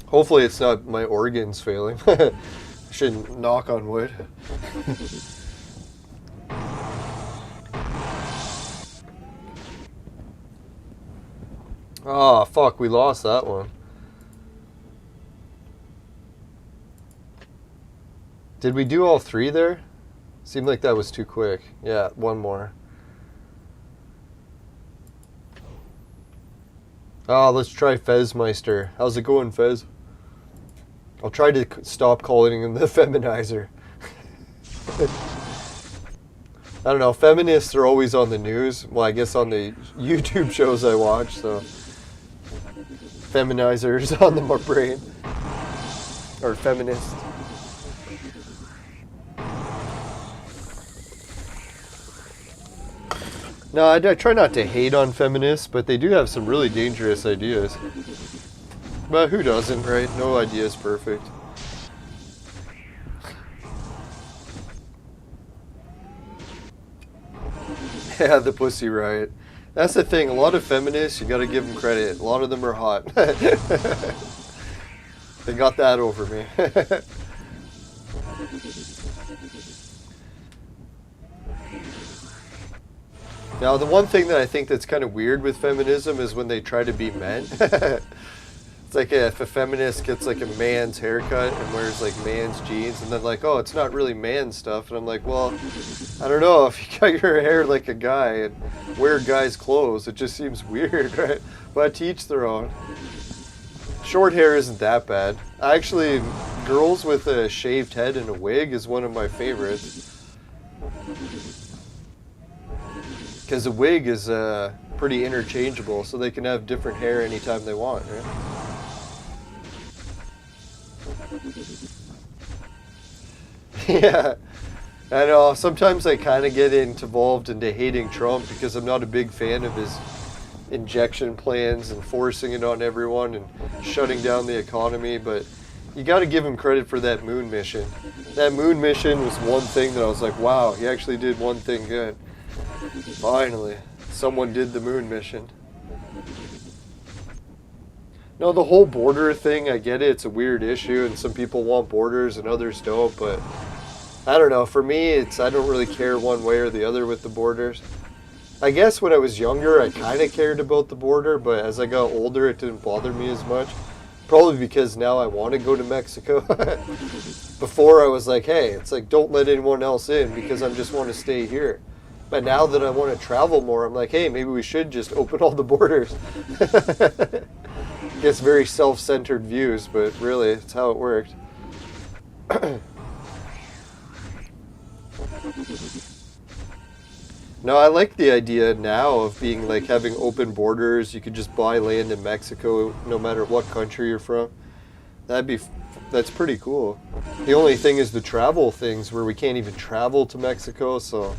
Hopefully it's not my organs failing. I shouldn't knock on wood. Oh, fuck, we lost that one. Did we do all 3 there? Seemed like that was too quick. Yeah, one more. Oh, let's try Fezmeister. How's it going, Fez? I'll try to stop calling him the feminizer. I don't know, feminists are always on the news. Well, I guess on the YouTube shows I watch, so... Feminizers on my brain. Or feminist. No, I try not to hate on feminists, but they do have some really dangerous ideas. But who doesn't, right? No idea is perfect. Yeah, the pussy riot. That's the thing, a lot of feminists, you gotta give them credit. A lot of them are hot. They got that over me. Now, the one thing that I think that's kind of weird with feminism is when they try to be men. It's like if a feminist gets like a man's haircut and wears like man's jeans, and then like, oh, it's not really man stuff. And I'm like, well, I don't know, if you cut your hair like a guy and wear guys' clothes, it just seems weird, right? But to each their own. Short hair isn't that bad. Actually, girls with a shaved head and a wig is one of my favorites. Because a wig is pretty interchangeable, so they can have different hair anytime they want, right? Yeah, I know. Sometimes I kind of get involved into hating Trump because I'm not a big fan of his injection plans and forcing it on everyone and shutting down the economy, but you got to give him credit for that moon mission. That moon mission was one thing that I was like, wow, he actually did one thing good. Finally, someone did the moon mission. No, the whole border thing, I get it. It's a weird issue, and some people want borders and others don't, but I don't know. For me, I don't really care one way or the other with the borders. I guess when I was younger, I kind of cared about the border, but as I got older, it didn't bother me as much. Probably because now I want to go to Mexico. Before, I was like, hey, it's like, don't let anyone else in because I just want to stay here. But now that I want to travel more, I'm like, hey, maybe we should just open all the borders. I guess very self-centered views, but really, it's how it worked. No, I like the idea now of being like having open borders. You could just buy land in Mexico no matter what country you're from. That's pretty cool. The only thing is the travel things where we can't even travel to Mexico, so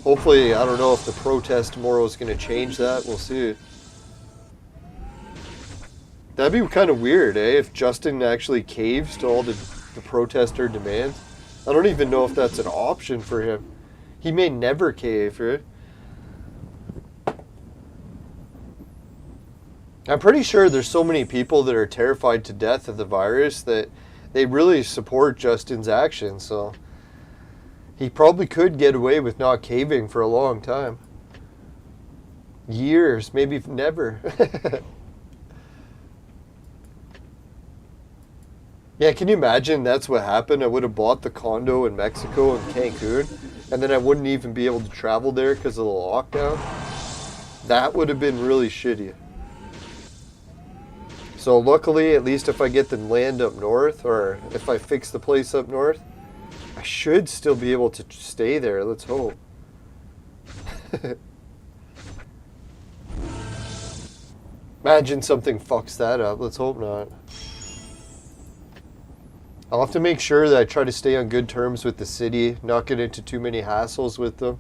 hopefully, I don't know if the protest tomorrow is going to change that. We'll see. That'd be kind of weird, eh? If Justin actually caves to all the protester demands. I don't even know if that's an option for him. He may never cave, right? I'm pretty sure there's so many people that are terrified to death of the virus that they really support Justin's actions, so he probably could get away with not caving for a long time. Years, maybe never. Yeah, can you imagine that's what happened? I would have bought the condo in Mexico in Cancun, and then I wouldn't even be able to travel there because of the lockdown. That would have been really shitty. So luckily, at least if I get the land up north, or if I fix the place up north, I should still be able to stay there. Let's hope. Imagine something fucks that up. Let's hope not. I'll have to make sure that I try to stay on good terms with the city, not get into too many hassles with them,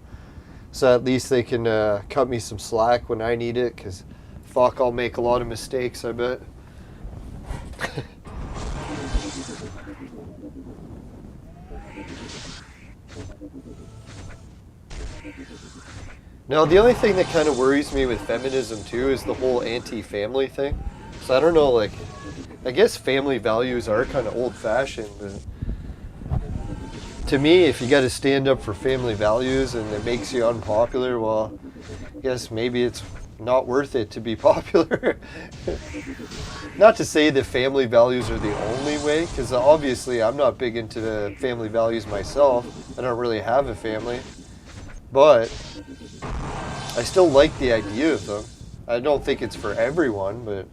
so at least they can cut me some slack when I need it, because fuck, I'll make a lot of mistakes, I bet. Now, the only thing that kind of worries me with feminism too is the whole anti-family thing. So I don't know, like, I guess family values are kind of old-fashioned, but to me, if you got to stand up for family values and it makes you unpopular, well, I guess maybe it's not worth it to be popular. Not to say that family values are the only way, because obviously I'm not big into the family values myself. I don't really have a family, but I still like the idea of them. I don't think it's for everyone, but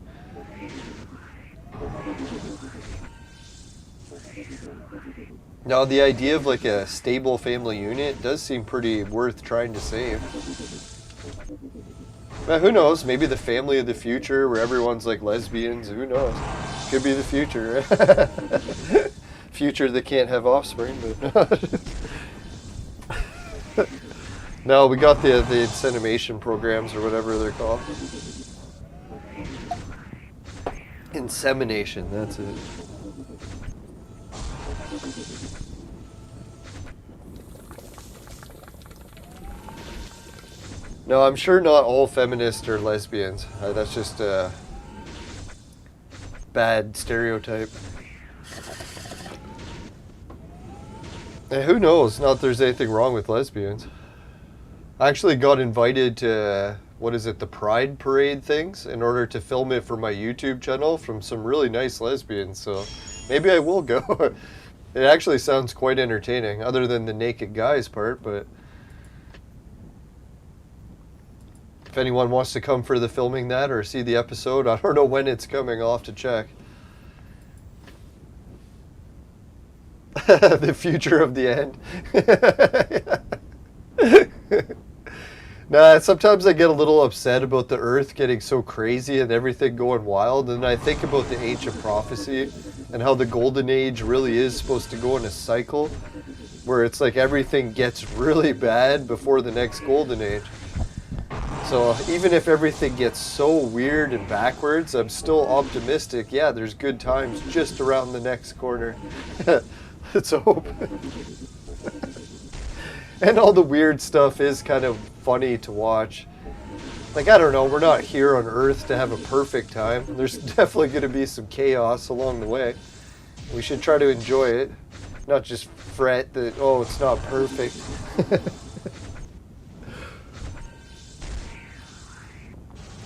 no, the idea of like a stable family unit does seem pretty worth trying to save. But who knows? Maybe the family of the future where everyone's like lesbians. Who knows? Could be the future. Future that can't have offspring, but no, we got the insemination programs or whatever they're called. Insemination, that's it. No, I'm sure not all feminists are lesbians. That's just a bad stereotype. And who knows? Not that there's anything wrong with lesbians. I actually got invited to what is it, the Pride Parade things in order to film it for my YouTube channel from some really nice lesbians. So maybe I will go. It actually sounds quite entertaining, other than the naked guys part, but if anyone wants to come for the filming that or see the episode, I don't know when it's coming. I'll have to check. The future of the end. Nah, sometimes I get a little upset about the Earth getting so crazy and everything going wild, and I think about the ancient prophecy and how the Golden Age really is supposed to go in a cycle where it's like everything gets really bad before the next Golden Age. So even if everything gets so weird and backwards, I'm still optimistic. Yeah, there's good times just around the next corner. Let's hope. And all the weird stuff is kind of funny to watch. Like, I don't know, we're not here on Earth to have a perfect time. There's definitely going to be some chaos along the way. We should try to enjoy it, not just fret that, oh, it's not perfect.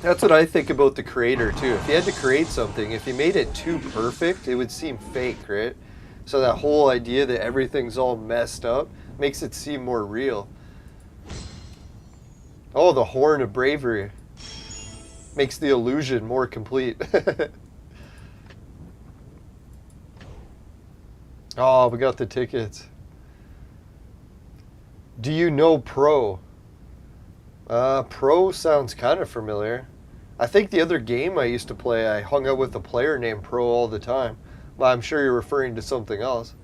That's what I think about the creator, too. If you had to create something, if you made it too perfect, it would seem fake, right? So that whole idea that everything's all messed up makes it seem more real. Oh, the Horn of Bravery makes the illusion more complete. Oh, we got the tickets. Do you know Pro? Pro sounds kind of familiar. I think the other game I used to play, I hung out with a player named Pro all the time. But I'm sure you're referring to something else.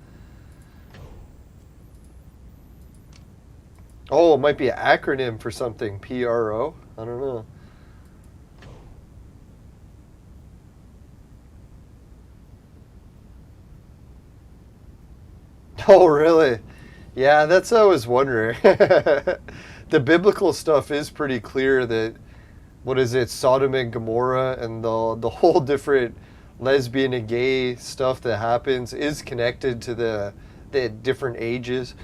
Oh, it might be an acronym for something. PRO? I don't know. Oh, really? Yeah, that's what I was wondering. The biblical stuff is pretty clear that, what is it, Sodom and Gomorrah and the whole different lesbian and gay stuff that happens is connected to the different ages.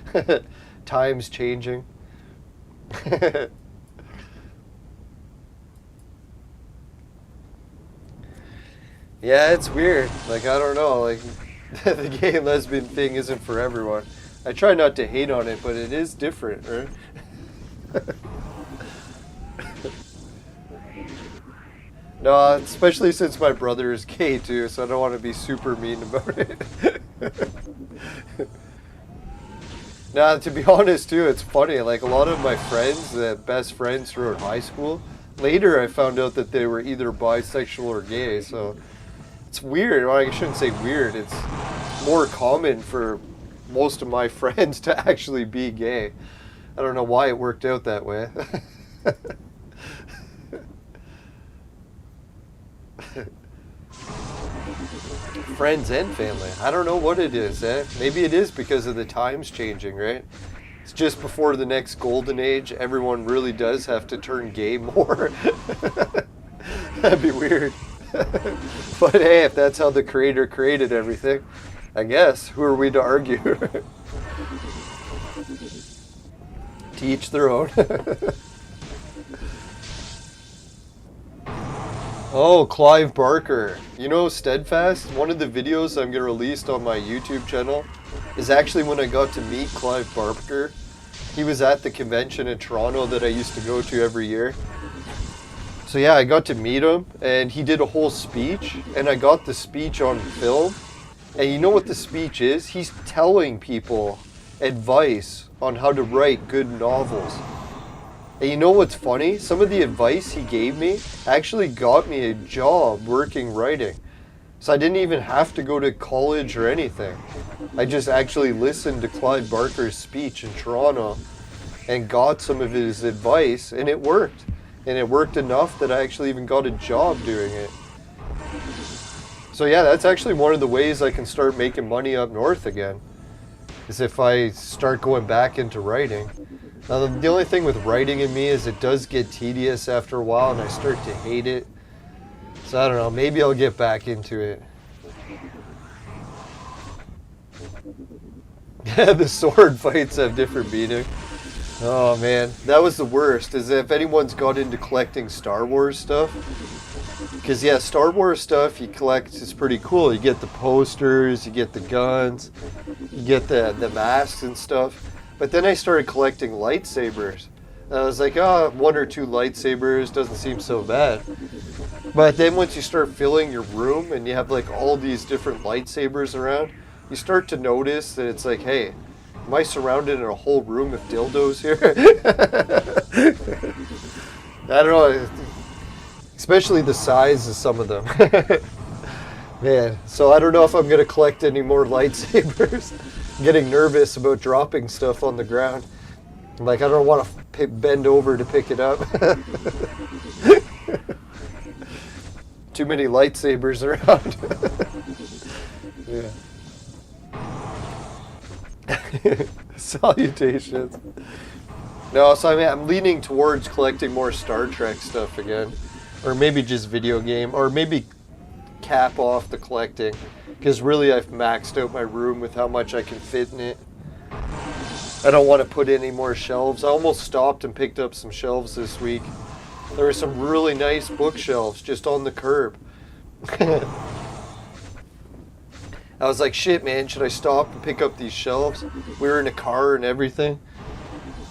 Times changing. Yeah, it's weird. Like, I don't know, like the gay and lesbian thing isn't for everyone. I try not to hate on it, but it is different, right? No, especially since my brother is gay too, so I don't want to be super mean about it. Nah, to be honest too, it's funny. Like, a lot of my friends, the best friends throughout high school, later I found out that they were either bisexual or gay, so it's weird. Well, I shouldn't say weird. It's more common for most of my friends to actually be gay. I don't know why it worked out that way. Friends and family. I don't know what it is, eh? Maybe it is because of the times changing, right? It's just before the next golden age. Everyone really does have to turn gay more. That'd be weird. But hey, if that's how the creator created everything, I guess, who are we to argue? To each their own. Oh, Clive Barker. You know, Steadfast, one of the videos I'm going to release on my YouTube channel is actually when I got to meet Clive Barker. He was at the convention in Toronto that I used to go to every year. So yeah, I got to meet him, and he did a whole speech, and I got the speech on film. And you know what the speech is? He's telling people advice on how to write good novels. And you know what's funny? Some of the advice he gave me actually got me a job working writing. So I didn't even have to go to college or anything. I just actually listened to Clive Barker's speech in Toronto and got some of his advice, and it worked. And it worked enough that I actually even got a job doing it. So yeah, that's actually one of the ways I can start making money up north again, is if I start going back into writing. Now, the only thing with writing in me is it does get tedious after a while, and I start to hate it. So I don't know, maybe I'll get back into it. The sword fights have different meaning. Oh man, that was the worst. Is if anyone's got into collecting Star Wars stuff, because yeah, Star Wars stuff you collect is pretty cool. You get the posters, you get the guns, you get the masks and stuff. But then I started collecting lightsabers. And I was like, oh, 1 or 2 lightsabers doesn't seem so bad. But then once you start filling your room and you have like all these different lightsabers around, you start to notice that it's like, hey, am I surrounded in a whole room of dildos here? I don't know. Especially the size of some of them. Man, so I don't know if I'm going to collect any more lightsabers. I'm getting nervous about dropping stuff on the ground. Like, I don't want to bend over to pick it up. Too many lightsabers around. Yeah. Salutations. No, so I'm leaning towards collecting more Star Trek stuff again. Or maybe just video game. Or maybe cap off the collecting. Because really I've maxed out my room with how much I can fit in it. I don't want to put any more shelves. I almost stopped and picked up some shelves this week. There were some really nice bookshelves just on the curb. I was like, shit, man, should I stop and pick up these shelves? We were in a car and everything.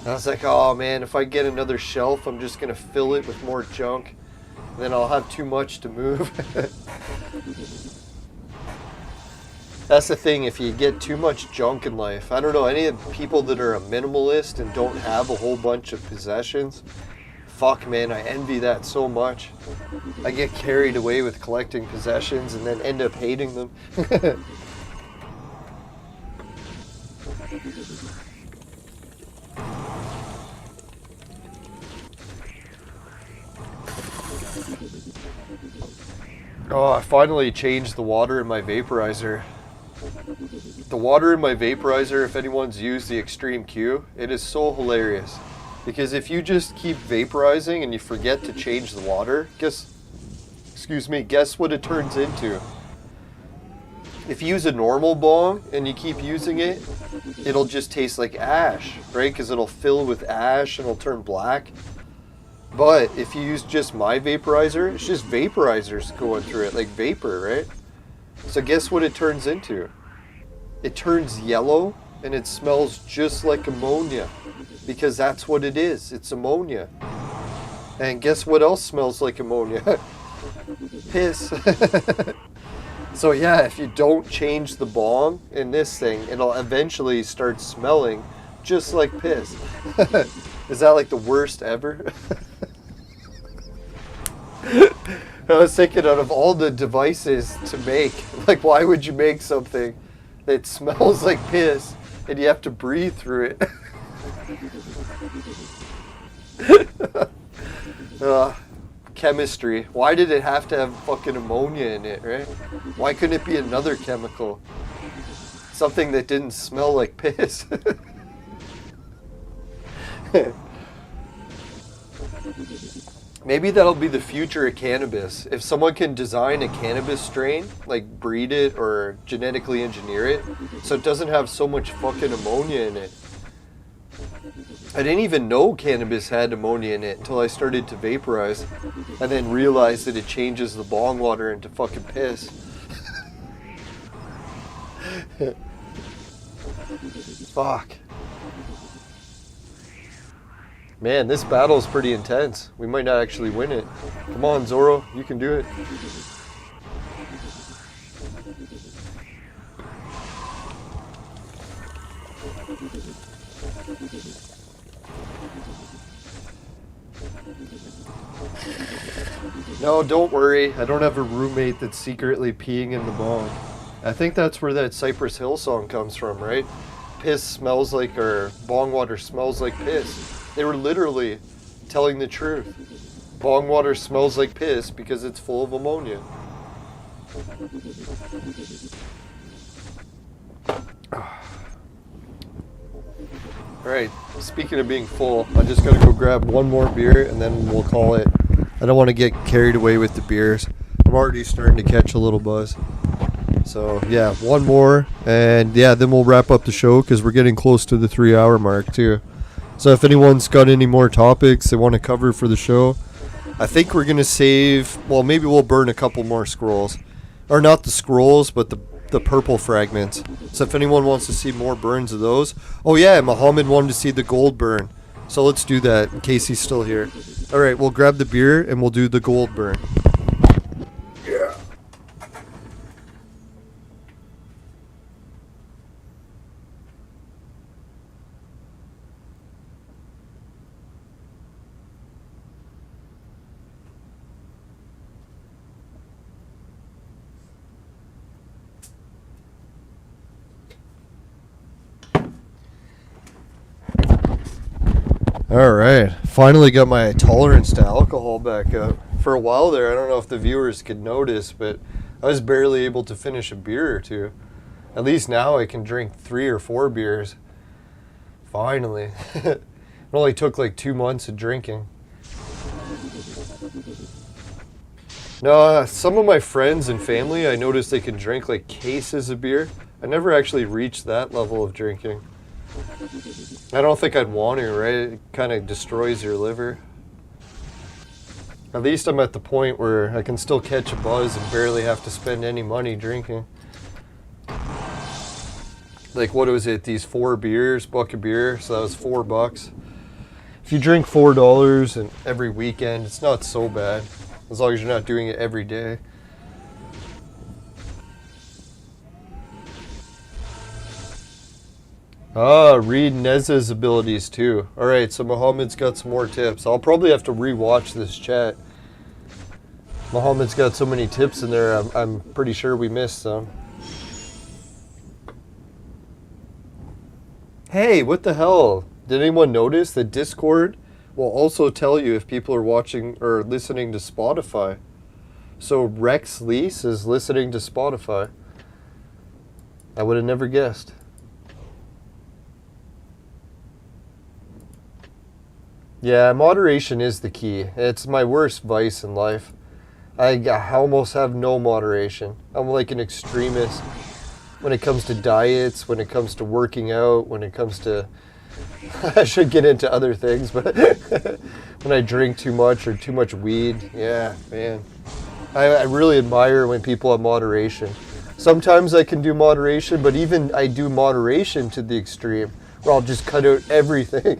And I was like, oh, man, if I get another shelf, I'm just going to fill it with more junk. And then I'll have too much to move. That's the thing, if you get too much junk in life. I don't know, any of the people that are a minimalist and don't have a whole bunch of possessions, fuck, man, I envy that so much. I get carried away with collecting possessions and then end up hating them. Oh, I finally changed the water in my vaporizer. The water in my vaporizer, if anyone's used the Extreme Q, it is so hilarious. Because if you just keep vaporizing and you forget to change the water, guess what it turns into? If you use a normal bong and you keep using it, it'll just taste like ash, right? Because it'll fill with ash and it'll turn black. But if you use just my vaporizer, it's just vaporizers going through it, like vapor, right? So guess what it turns into? It turns yellow and it smells just like ammonia. Because that's what it is. It's ammonia. And guess what else smells like ammonia? Piss. So yeah, if you don't change the bong in this thing, it'll eventually start smelling just like piss. Is that like the worst ever? I was thinking, out of all the devices to make, like, why would you make something that smells like piss and you have to breathe through it? Chemistry. Why did it have to have fucking ammonia in it, right? Why couldn't it be another chemical? Something that didn't smell like piss. Maybe that'll be the future of cannabis. If someone can design a cannabis strain, like breed it or genetically engineer it, so it doesn't have so much fucking ammonia in it. I didn't even know cannabis had ammonia in it until I started to vaporize, and then realized that it changes the bong water into fucking piss. Fuck. Man, this battle is pretty intense. We might not actually win it. Come on, Zoro, you can do it. No, don't worry. I don't have a roommate that's secretly peeing in the bong. I think that's where that Cypress Hill song comes from, right? Piss smells like, or bong water smells like piss. They were literally telling the truth. Bong water smells like piss because it's full of ammonia. Alright, speaking of being full, I just gotta go grab one more beer and then we'll call it. I don't want to get carried away with the beers. I'm already starting to catch a little buzz. So yeah, one more, and yeah, then we'll wrap up the show because we're getting close to the 3-hour mark too. So if anyone's got any more topics they want to cover for the show, I think we're going to save, well, maybe we'll burn a couple more scrolls. Or not the scrolls, but the purple fragments. So if anyone wants to see more burns of those. Oh yeah, Muhammad wanted to see the gold burn. So let's do that in case he's still here. Alright, we'll grab the beer and we'll do the gold burn. Yeah. Alright, finally got my tolerance to alcohol back up. For a while there, I don't know if the viewers could notice, but I was barely able to finish a beer or two. At least now I can drink 3 or 4 beers. Finally. It only took like 2 months of drinking. No, some of my friends and family, I noticed they can drink like cases of beer. I never actually reached that level of drinking. I don't think I'd want to, right? It kind of destroys your liver. At least I'm at the point where I can still catch a buzz and barely have to spend any money drinking. Like, what was it? These 4 beers, buck of beer, so that was $4. If you drink $4 and every weekend, it's not so bad. As long as you're not doing it every day. Ah, read Neza's abilities too. Alright, so Muhammad's got some more tips. I'll probably have to re-watch this chat. Muhammad's got so many tips in there, I'm pretty sure we missed some. Hey, what the hell? Did anyone notice that Discord will also tell you if people are watching or listening to Spotify? So Rex Lease is listening to Spotify. I would have never guessed. Yeah, moderation is the key. It's my worst vice in life. I almost have no moderation. I'm like an extremist when it comes to diets, when it comes to working out, when it comes to... I should get into other things, but when I drink too much or too much weed, yeah, man. I really admire when people have moderation. Sometimes I can do moderation, but even I do moderation to the extreme, where I'll just cut out everything.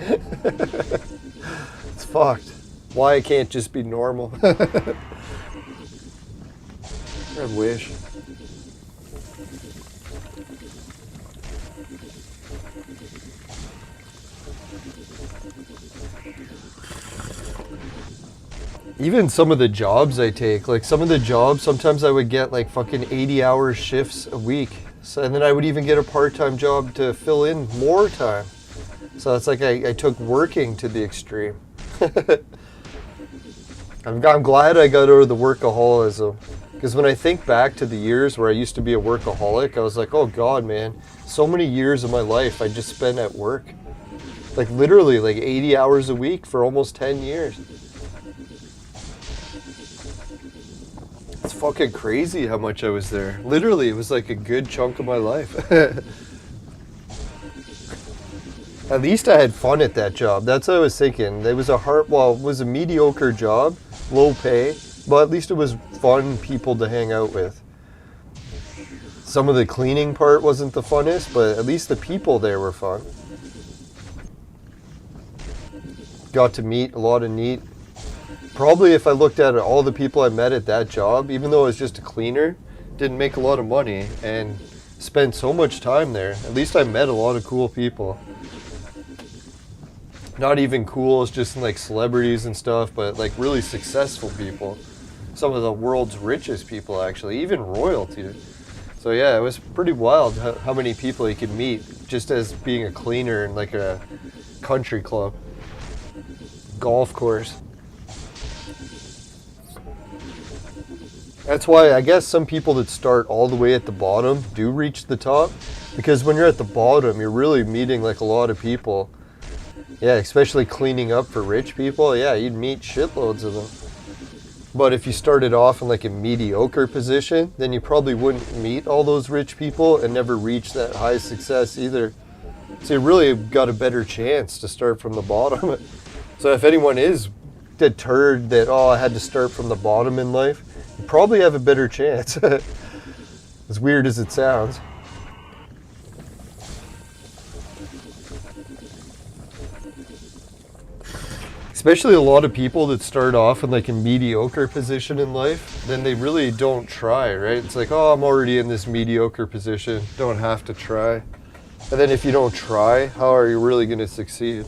It's fucked. Why I can't just be normal? I wish. Even some of the jobs I take, like some of the jobs, sometimes I would get like fucking 80-hour shifts a week. So, and then I would even get a part-time job to fill in more time. So it's like I took working to the extreme. I'm glad I got over the workaholism. Because when I think back to the years where I used to be a workaholic, I was like, oh God, man. So many years of my life I just spent at work. Like literally like 80 hours a week for almost 10 years. It's fucking crazy how much I was there. Literally, it was like a good chunk of my life. At least I had fun at that job. That's what I was thinking. It was it was a mediocre job, low pay, but at least it was fun people to hang out with. Some of the cleaning part wasn't the funnest, but at least the people there were fun. Got to meet a lot of neat. Probably if I looked at all the people I met at that job, even though I was just a cleaner, didn't make a lot of money and spent so much time there. At least I met a lot of cool people. Not even cool, it's just like celebrities and stuff, but like really successful people. Some of the world's richest people actually, even royalty. So yeah, it was pretty wild how many people you could meet just as being a cleaner in like a country club, golf course. That's why I guess some people that start all the way at the bottom do reach the top, because when you're at the bottom, you're really meeting like a lot of people. Yeah, especially cleaning up for rich people. Yeah, you'd meet shitloads of them. But if you started off in like a mediocre position, then you probably wouldn't meet all those rich people and never reach that high success either. So you really got a better chance to start from the bottom. So if anyone is deterred that, oh, I had to start from the bottom in life, you probably have a better chance. As weird as it sounds. Especially a lot of people that start off in like a mediocre position in life, then they really don't try, right? It's like, oh, I'm already in this mediocre position, don't have to try. And then if you don't try, how are you really going to succeed?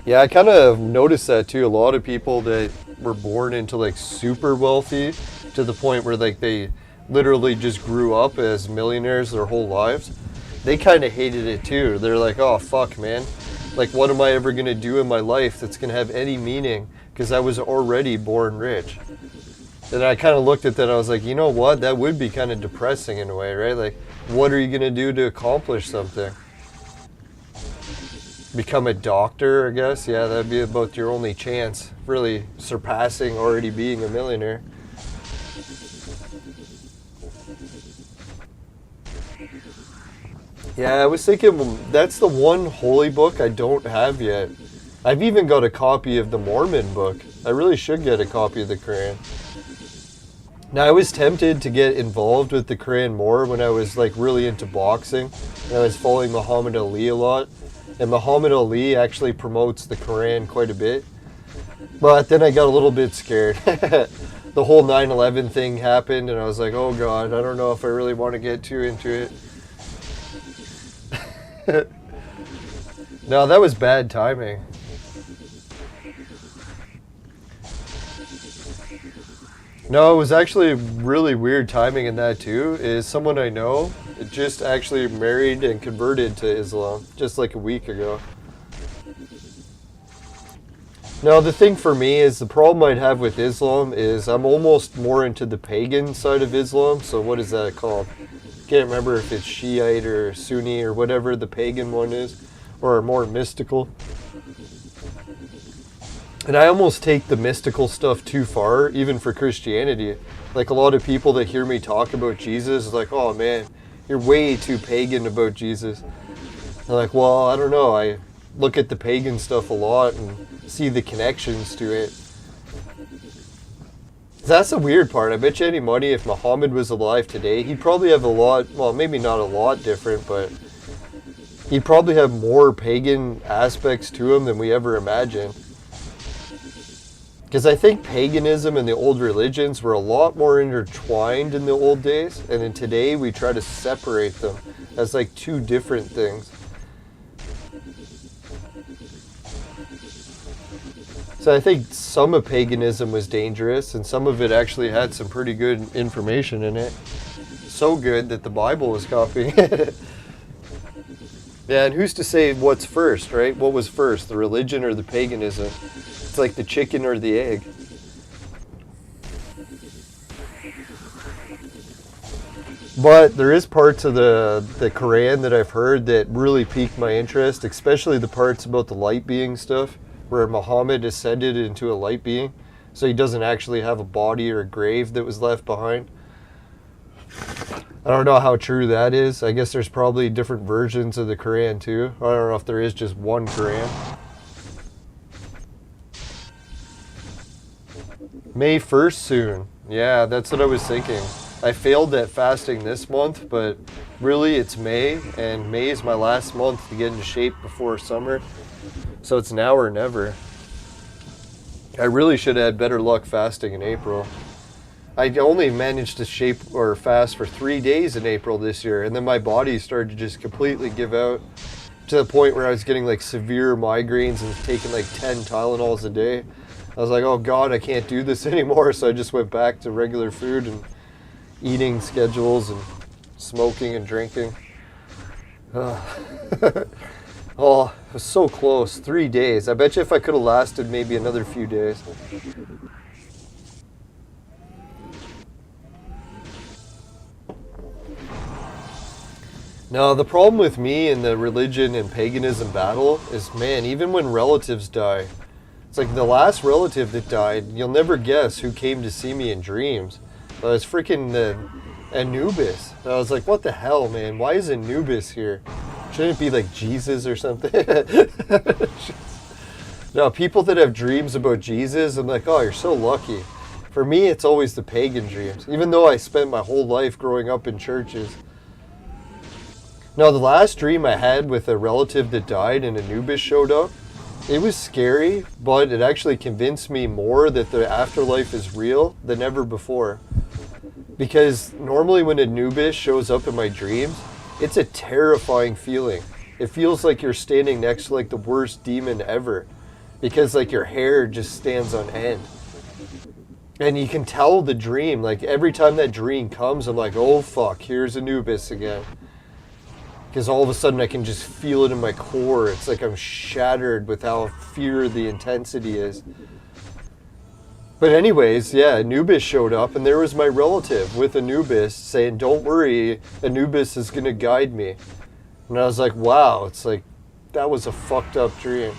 Yeah, I kind of noticed that too. A lot of people that were born into like super wealthy to the point where like they literally just grew up as millionaires their whole lives, they kind of hated it too. They're like, oh fuck man, like what am I ever going to do in my life that's going to have any meaning, because I was already born rich. And I kind of looked at that, I was like, you know what, that would be kind of depressing in a way, right? Like, what are you going to do to accomplish something? Become a doctor, I guess. Yeah, that'd be about your only chance, really surpassing already being a millionaire. Yeah, I was thinking that's the one holy book I don't have yet. I've even got a copy of the Mormon book. I really should get a copy of the Quran. Now, I was tempted to get involved with the Quran more when I was like really into boxing, and I was following Muhammad Ali a lot. And Muhammad Ali actually promotes the Quran quite a bit. But then I got a little bit scared. The whole 9/11 thing happened, and I was like, oh God, I don't know if I really want to get too into it. No, that was bad timing. No, it was actually really weird timing in that too. Is someone I know just actually married and converted to Islam just like a week ago. Now the thing for me is the problem I'd have with Islam is I'm almost more into the pagan side of Islam. So what is that called? Can't remember if it's Shiite or Sunni or whatever the pagan one is, or more mystical. And I almost take the mystical stuff too far, even for Christianity. Like a lot of people that hear me talk about Jesus is like, oh man, you're way too pagan about Jesus. I'm like, well, I don't know. I look at the pagan stuff a lot and see the connections to it. That's the weird part. I bet you any money if Muhammad was alive today, he'd probably have a lot, well, maybe not a lot different, but he'd probably have more pagan aspects to him than we ever imagined. Because I think paganism and the old religions were a lot more intertwined in the old days, and in today we try to separate them as like two different things. So I think some of paganism was dangerous, and some of it actually had some pretty good information in it. So good that the Bible was copying it. Yeah, and who's to say what's first, right? What was first, the religion or the paganism? It's like the chicken or the egg. But there is parts of the Quran that I've heard that really piqued my interest, especially the parts about the light being stuff, where Muhammad ascended into a light being, so he doesn't actually have a body or a grave that was left behind. I don't know how true that is. I guess there's probably different versions of the Quran too. I don't know if there is just one Quran. May 1st soon. Yeah, that's what I was thinking. I failed at fasting this month, but really it's May, and May is my last month to get into shape before summer. So it's now or never. I really should have had better luck fasting in April. I only managed to shape or fast for 3 days in April this year, and then my body started to just completely give out to the point where I was getting like severe migraines and taking like 10 Tylenols a day. I was like, oh God, I can't do this anymore. So I just went back to regular food and eating schedules and smoking and drinking. Oh, it was so close. 3 days. I bet you if I could have lasted maybe another few days. Now, the problem with me in the religion and paganism battle is, man, even when relatives die, it's like the last relative that died, you'll never guess who came to see me in dreams. I was freaking Anubis. And I was like, what the hell, man? Why is Anubis here? Shouldn't it be like Jesus or something? No, people that have dreams about Jesus, I'm like, oh, you're so lucky. For me, it's always the pagan dreams, even though I spent my whole life growing up in churches. Now, the last dream I had with a relative that died and Anubis showed up, it was scary, but it actually convinced me more that the afterlife is real than ever before. Because normally when Anubis shows up in my dreams, it's a terrifying feeling. It feels like you're standing next to like the worst demon ever. Because like your hair just stands on end. And you can tell the dream, like every time that dream comes, I'm like, oh fuck, here's Anubis again. Because all of a sudden I can just feel it in my core. It's like I'm shattered with how fear the intensity is. But anyways, yeah, Anubis showed up and there was my relative with Anubis saying, don't worry, Anubis is going to guide me. And I was like, wow, it's like, that was a fucked up dream.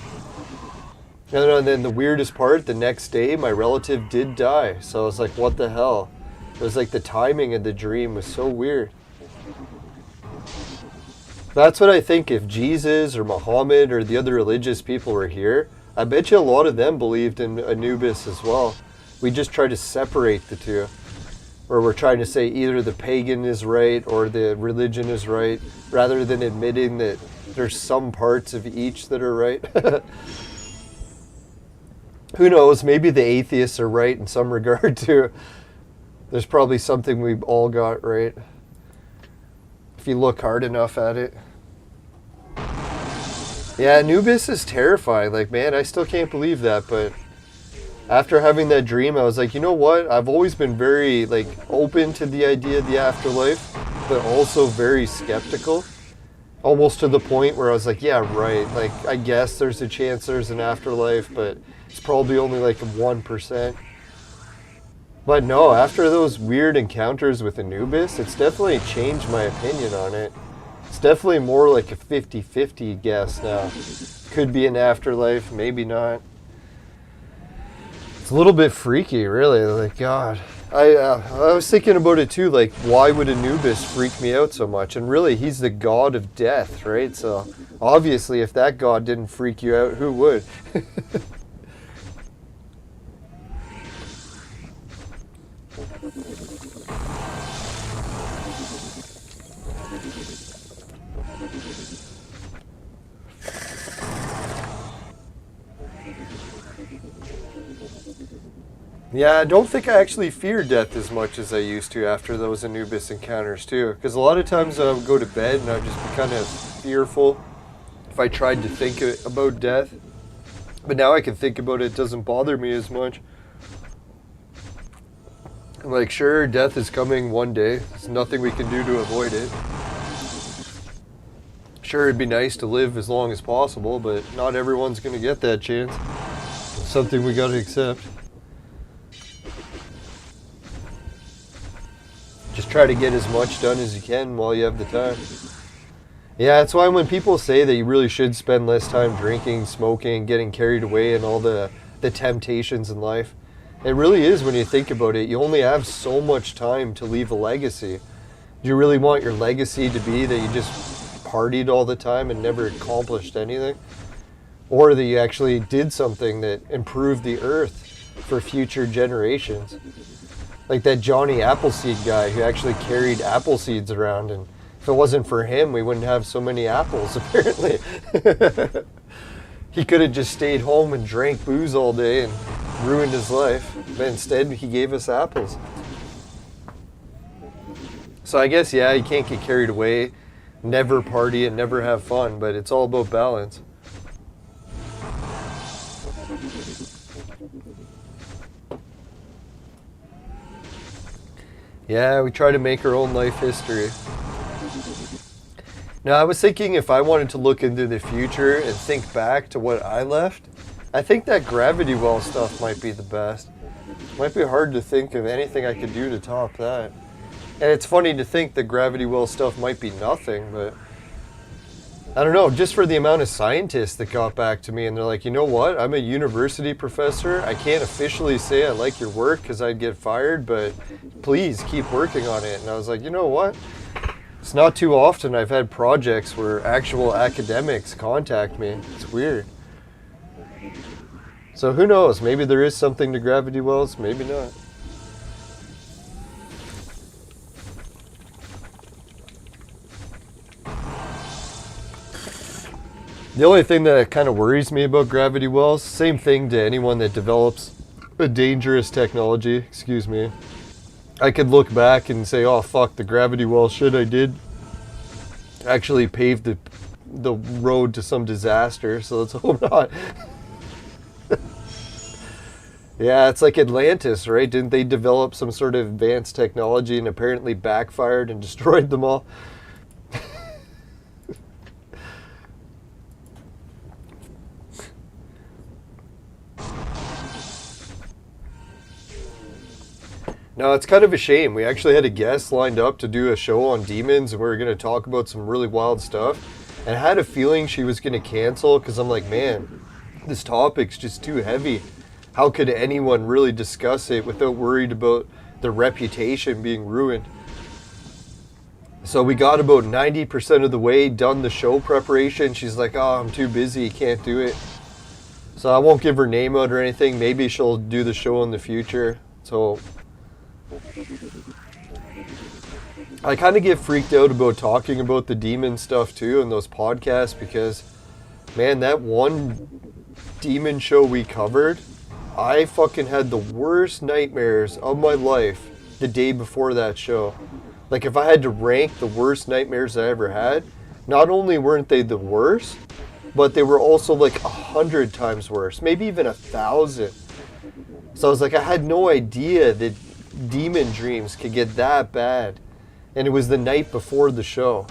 And then the weirdest part, the next day, my relative did die. So I was like, what the hell? It was like the timing of the dream was so weird. That's what I think. If Jesus or Muhammad or the other religious people were here, I bet you a lot of them believed in Anubis as well. We just try to separate the two. Or we're trying to say either the pagan is right or the religion is right, rather than admitting that there's some parts of each that are right. Who knows, maybe the atheists are right in some regard too. There's probably something we've all got right. If you look hard enough at it. Yeah, Anubis is terrifying. Like, man, I still can't believe that, but after having that dream, I was like, you know what? I've always been very, like, open to the idea of the afterlife, but also very skeptical. Almost to the point where I was like, yeah, right. Like, I guess there's a chance there's an afterlife, but it's probably only like 1%. But no, after those weird encounters with Anubis, it's definitely changed my opinion on it. It's definitely more like a 50-50 guess now. Could be an afterlife, maybe not. It's a little bit freaky, really. Like, God. I was thinking about it too, like, why would Anubis freak me out so much? And really, he's the god of death, right? So, obviously, if that god didn't freak you out, who would? Yeah, I don't think I actually fear death as much as I used to after those Anubis encounters too. Because a lot of times I would go to bed and I'd just be kind of fearful if I tried to think about death. But now I can think about it, it doesn't bother me as much. Like, sure, death is coming one day. There's nothing we can do to avoid it. Sure, it'd be nice to live as long as possible, but not everyone's going to get that chance. It's something we got to accept. Just try to get as much done as you can while you have the time. Yeah, that's why when people say that you really should spend less time drinking, smoking, getting carried away and all the temptations in life, it really is when you think about it. You only have so much time to leave a legacy. Do you really want your legacy to be that you just partied all the time and never accomplished anything? Or that you actually did something that improved the earth for future generations? Like that Johnny Appleseed guy who actually carried apple seeds around, and if it wasn't for him, we wouldn't have so many apples, apparently. He could have just stayed home and drank booze all day and ruined his life, but instead he gave us apples. So I guess, yeah, you can't get carried away, never party and never have fun, but it's all about balance. Yeah, we try to make our own life history. Now, I was thinking if I wanted to look into the future and think back to what I left, I think that gravity well stuff might be the best. It might be hard to think of anything I could do to top that. And it's funny to think that gravity well stuff might be nothing, but I don't know, just for the amount of scientists that got back to me and they're like, you know what, I'm a university professor. I can't officially say I like your work because I'd get fired, but please keep working on it. And I was like, you know what? It's not too often I've had projects where actual academics contact me. It's weird. So who knows? Maybe there is something to gravity wells, maybe not. The only thing that kind of worries me about gravity wells, same thing to anyone that develops a dangerous technology, excuse me. I could look back and say, oh fuck, the gravity well shit I did actually paved the road to some disaster, so let's hope not. Yeah, it's like Atlantis, right? Didn't they develop some sort of advanced technology and apparently backfired and destroyed them all? No, it's kind of a shame. We actually had a guest lined up to do a show on demons, and we were going to talk about some really wild stuff. And I had a feeling she was going to cancel because I'm like, man, this topic's just too heavy. How could anyone really discuss it without worried about their reputation being ruined? So we got about 90% of the way done the show preparation. She's like, oh, I'm too busy, can't do it. So I won't give her name out or anything. Maybe she'll do the show in the future. So I kind of get freaked out about talking about the demon stuff too in those podcasts because, man, that one demon show we covered, I fucking had the worst nightmares of my life the day before that show. Like, if I had to rank the worst nightmares I ever had, not only weren't they the worst, but they were also like 100 times worse, maybe even 1,000. So I was like, I had no idea that demon dreams could get that bad. And it was the night before the show.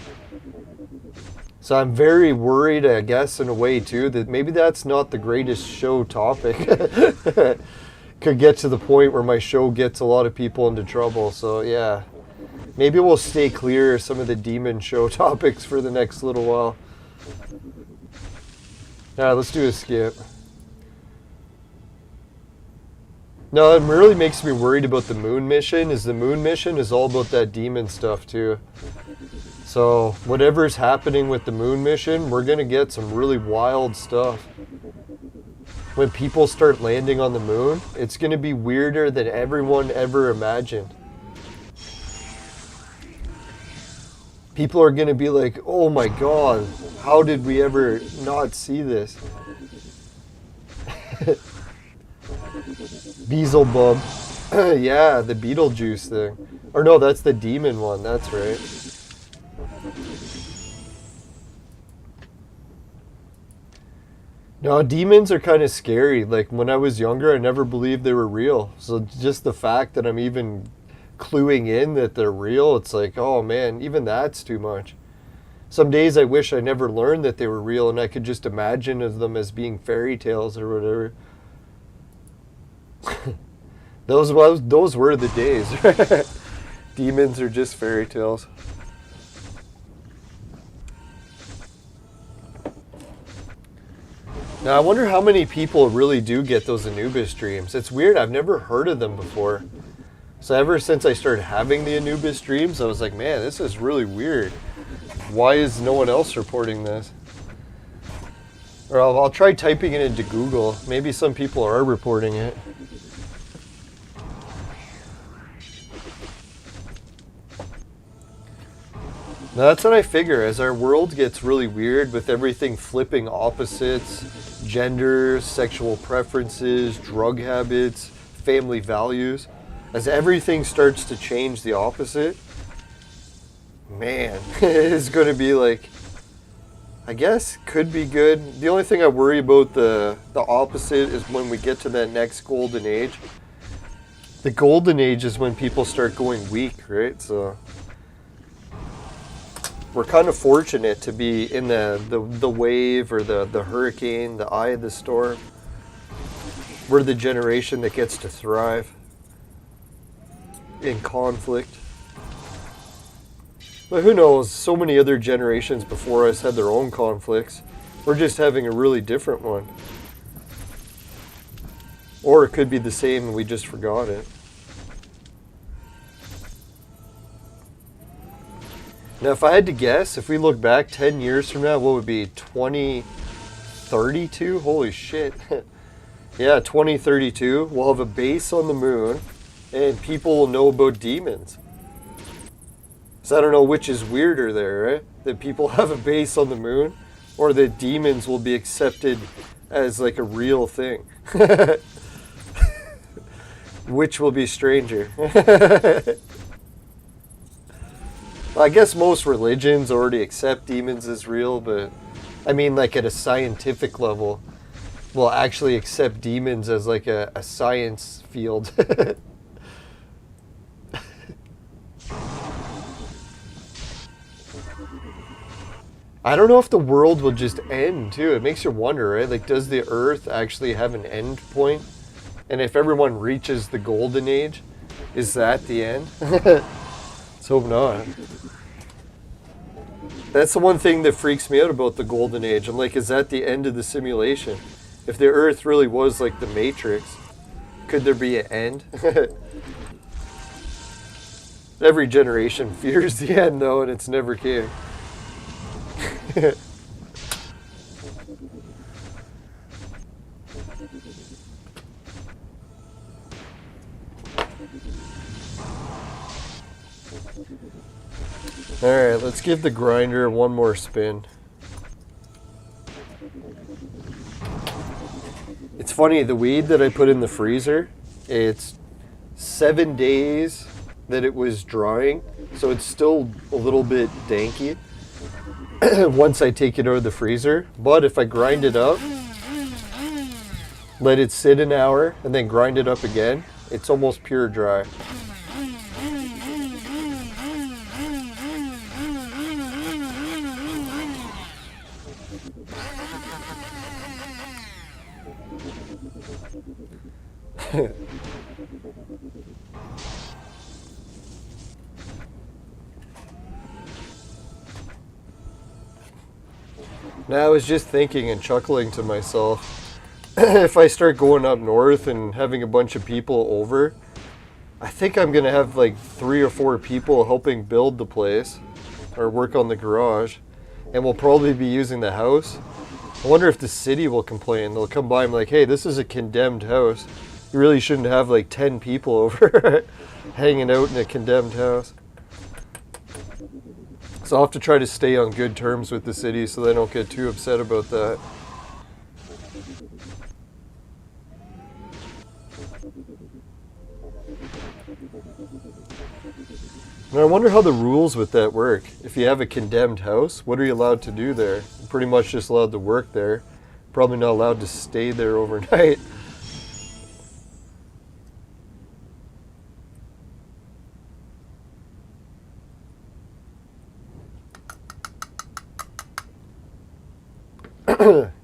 So I'm very worried, I guess, in a way too, that maybe that's not the greatest show topic. Could get to the point where my show gets a lot of people into trouble. So yeah, maybe we'll stay clear of some of the demon show topics for the next little while. Alright, let's do a skip. No, it really makes me worried about the moon mission, is the moon mission is all about that demon stuff too. So whatever's happening with the moon mission, we're going to get some really wild stuff. When people start landing on the moon, it's going to be weirder than everyone ever imagined. People are going to be like, oh my god, how did we ever not see this? Beelzebub. Yeah, the Beetlejuice thing. Or no, that's the demon one, that's right. No, demons are kind of scary. Like, when I was younger, I never believed they were real. So just the fact that I'm even cluing in that they're real, it's like, oh man, even that's too much. Some days I wish I never learned that they were real and I could just imagine of them as being fairy tales or whatever. Those were the days. Demons are just fairy tales. Now I wonder how many people really do get those Anubis dreams. It's weird, I've never heard of them before. So ever since I started having the Anubis dreams, I was like, man, this is really weird. Why is no one else reporting this? Or I'll try typing it into Google. Maybe some people are reporting it. Now that's what I figure. As our world gets really weird with everything flipping opposites, genders, sexual preferences, drug habits, family values, as everything starts to change the opposite, man, it's going to be like, I guess, could be good. The only thing I worry about the opposite is when we get to that next golden age. The golden age is when people start going weak, right? So we're kind of fortunate to be in the wave or the hurricane, the eye of the storm. We're the generation that gets to thrive in conflict. But who knows? So many other generations before us had their own conflicts. We're just having a really different one. Or it could be the same and we just forgot it. Now, if I had to guess, if we look back 10 years from now, what would be 2032? Holy shit. Yeah, 2032. We'll have a base on the moon, and people will know about demons. So I don't know which is weirder there, right? That people have a base on the moon, or that demons will be accepted as like a real thing. Which will be stranger? I guess most religions already accept demons as real, but I mean like at a scientific level, will actually accept demons as like a science field. I don't know if the world will just end too. It makes you wonder, right? Like, does the earth actually have an end point? And if everyone reaches the golden age, is that the end? Let's hope not. That's the one thing that freaks me out about the golden age. I'm like, is that the end of the simulation? If the earth really was like the Matrix, could there be an end? Every generation fears the end though, and it's never came. Alright, let's give the grinder one more spin. It's funny, the weed that I put in the freezer, it's 7 days that it was drying, so it's still a little bit danky once I take it out of the freezer. But if I grind it up, let it sit an hour, and then grind it up again, it's almost pure dry. Now I was just thinking and chuckling to myself, if I start going up north and having a bunch of people over, I think I'm going to have like 3 or 4 people helping build the place or work on the garage, and we'll probably be using the house. I wonder if the city will complain. They'll come by and be like, hey, this is a condemned house. You really shouldn't have like 10 people over hanging out in a condemned house. So I'll have to try to stay on good terms with the city so they don't get too upset about that. Now I wonder how the rules with that work. If you have a condemned house, what are you allowed to do there? You're pretty much just allowed to work there. Probably not allowed to stay there overnight.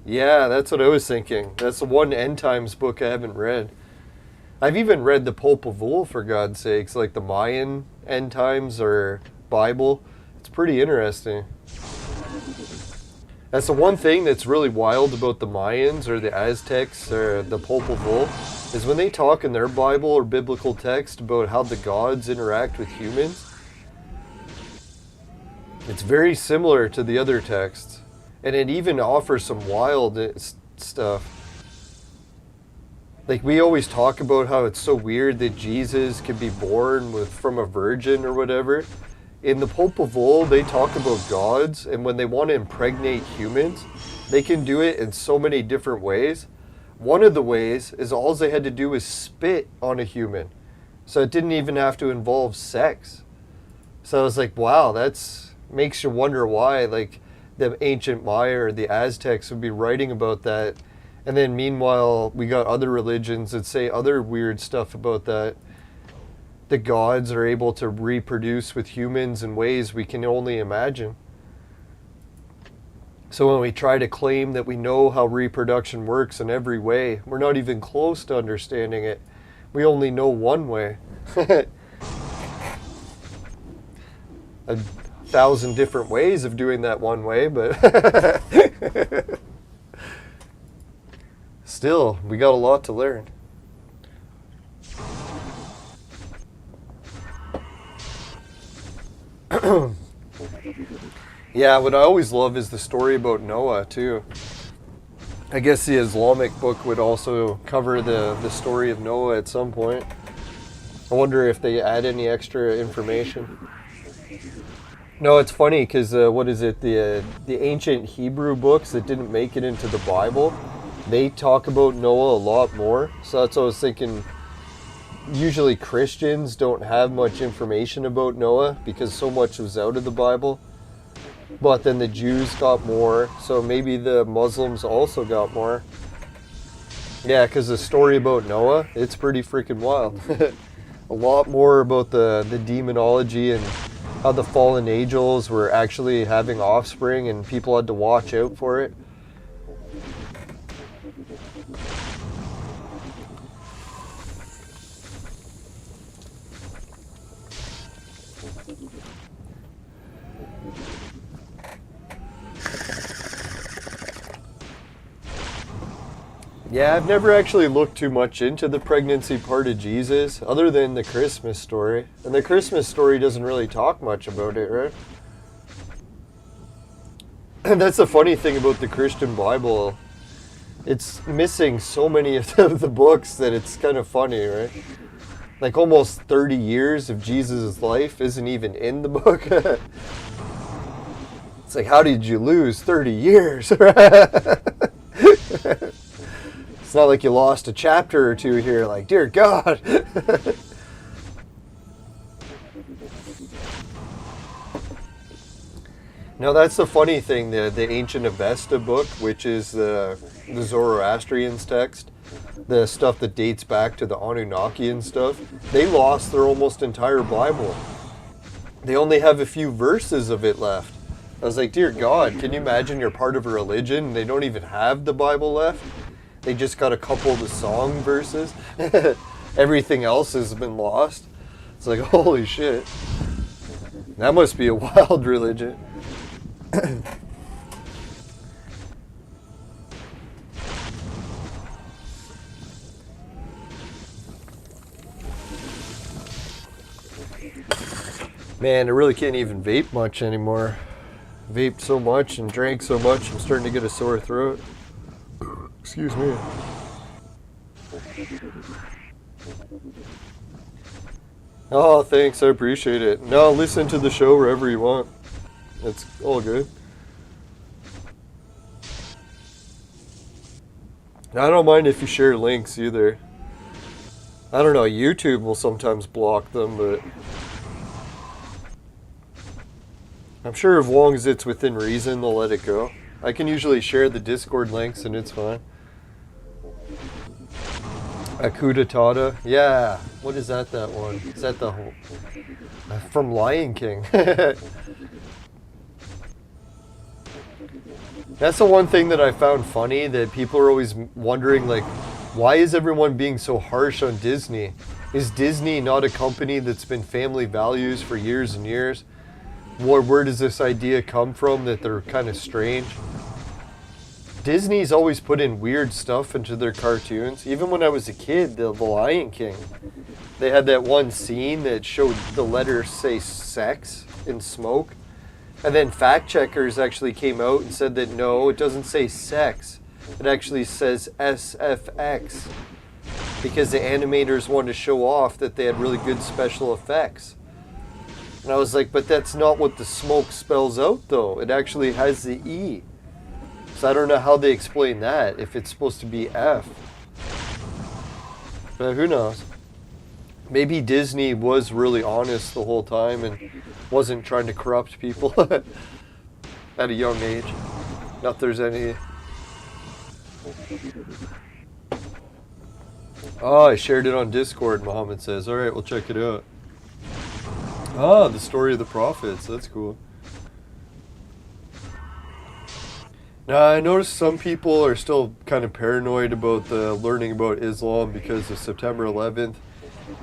Yeah, that's what I was thinking. That's the one End Times book I haven't read. I've even read the Popol Vuh, for God's sakes, like the Mayan End Times or Bible. It's pretty interesting. That's the one thing that's really wild about the Mayans or the Aztecs or the Popol Vuh, is when they talk in their Bible or biblical text about how the gods interact with humans, it's very similar to the other texts. And it even offers some wild stuff. Like, we always talk about how it's so weird that Jesus could be born from a virgin or whatever. In the Popol Vuh, they talk about gods, and when they want to impregnate humans, they can do it in so many different ways. One of the ways is all they had to do was spit on a human. So it didn't even have to involve sex. So I was like, wow, that's makes you wonder why, like, the ancient Maya or the Aztecs would be writing about that. And then meanwhile, we got other religions that say other weird stuff about that. The gods are able to reproduce with humans in ways we can only imagine. So when we try to claim that we know how reproduction works in every way, we're not even close to understanding it. We only know one way. 1,000 different ways of doing that one way, but still, we got a lot to learn. Yeah, what I always love is the story about Noah, too. I guess the Islamic book would also cover the story of Noah at some point. I wonder if they add any extra information. No, it's funny because what is it? The ancient Hebrew books that didn't make it into the Bible, they talk about Noah a lot more. So that's what I was thinking. Usually Christians don't have much information about Noah because so much was out of the Bible. But then the Jews got more, so maybe the Muslims also got more. Yeah, because the story about Noah, it's pretty freaking wild. A lot more about the demonology and how the fallen angels were actually having offspring and people had to watch out for it. Yeah, I've never actually looked too much into the pregnancy part of Jesus, other than the Christmas story. And the Christmas story doesn't really talk much about it, right? And that's the funny thing about the Christian Bible. It's missing so many of the books that it's kind of funny, right? Like almost 30 years of Jesus' life isn't even in the book. It's like, how did you lose 30 years? It's not like you lost a chapter or two here, like, dear God. Now, that's the funny thing, the Ancient Avesta book, which is the Zoroastrians text, the stuff that dates back to the Anunnaki and stuff, they lost their almost entire Bible. They only have a few verses of it left. I was like, dear God, can you imagine you're part of a religion and they don't even have the Bible left? They just got a couple of the song verses. Everything else has been lost. It's like, holy shit. That must be a wild religion. Man, I really can't even vape much anymore. Vaped so much and drank so much, I'm starting to get a sore throat. Excuse me. Oh, thanks. I appreciate it. No, listen to the show wherever you want. It's all good. I don't mind if you share links either. I don't know, YouTube will sometimes block them, but I'm sure as long as it's within reason, they'll let it go. I can usually share the Discord links and it's fine. Akuta Tada. Yeah. What is that one? Is that the whole... from Lion King. That's the one thing that I found funny, that people are always wondering, like, why is everyone being so harsh on Disney? Is Disney not a company that's been family values for years and years? Where does this idea come from that they're kind of strange? Disney's always put in weird stuff into their cartoons. Even when I was a kid, the Lion King, they had that one scene that showed the letters say sex in smoke. And then fact checkers actually came out and said that no, it doesn't say sex. It actually says SFX. Because the animators wanted to show off that they had really good special effects. And I was like, but that's not what the smoke spells out though. It actually has the E. So I don't know how they explain that, if it's supposed to be F. But who knows? Maybe Disney was really honest the whole time and wasn't trying to corrupt people at a young age. Not that there's any... Oh, I shared it on Discord, Muhammad says. Alright, we'll check it out. Ah, the story of the prophets. That's cool. Now, I noticed some people are still kind of paranoid about the learning about Islam because of September 11th.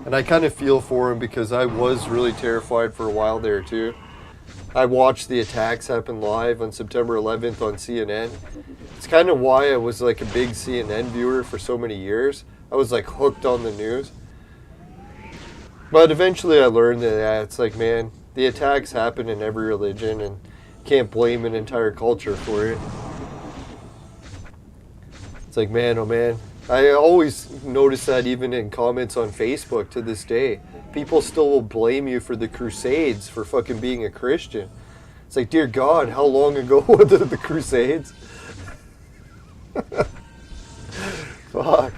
And I kind of feel for them because I was really terrified for a while there too. I watched the attacks happen live on September 11th on CNN. It's kind of why I was like a big CNN viewer for so many years. I was like hooked on the news. But eventually I learned that yeah, it's like, man, the attacks happen in every religion and can't blame an entire culture for it. It's like, man, oh man. I always notice that even in comments on Facebook to this day. People still will blame you for the Crusades for fucking being a Christian. It's like, dear God, how long ago were the Crusades? Fuck.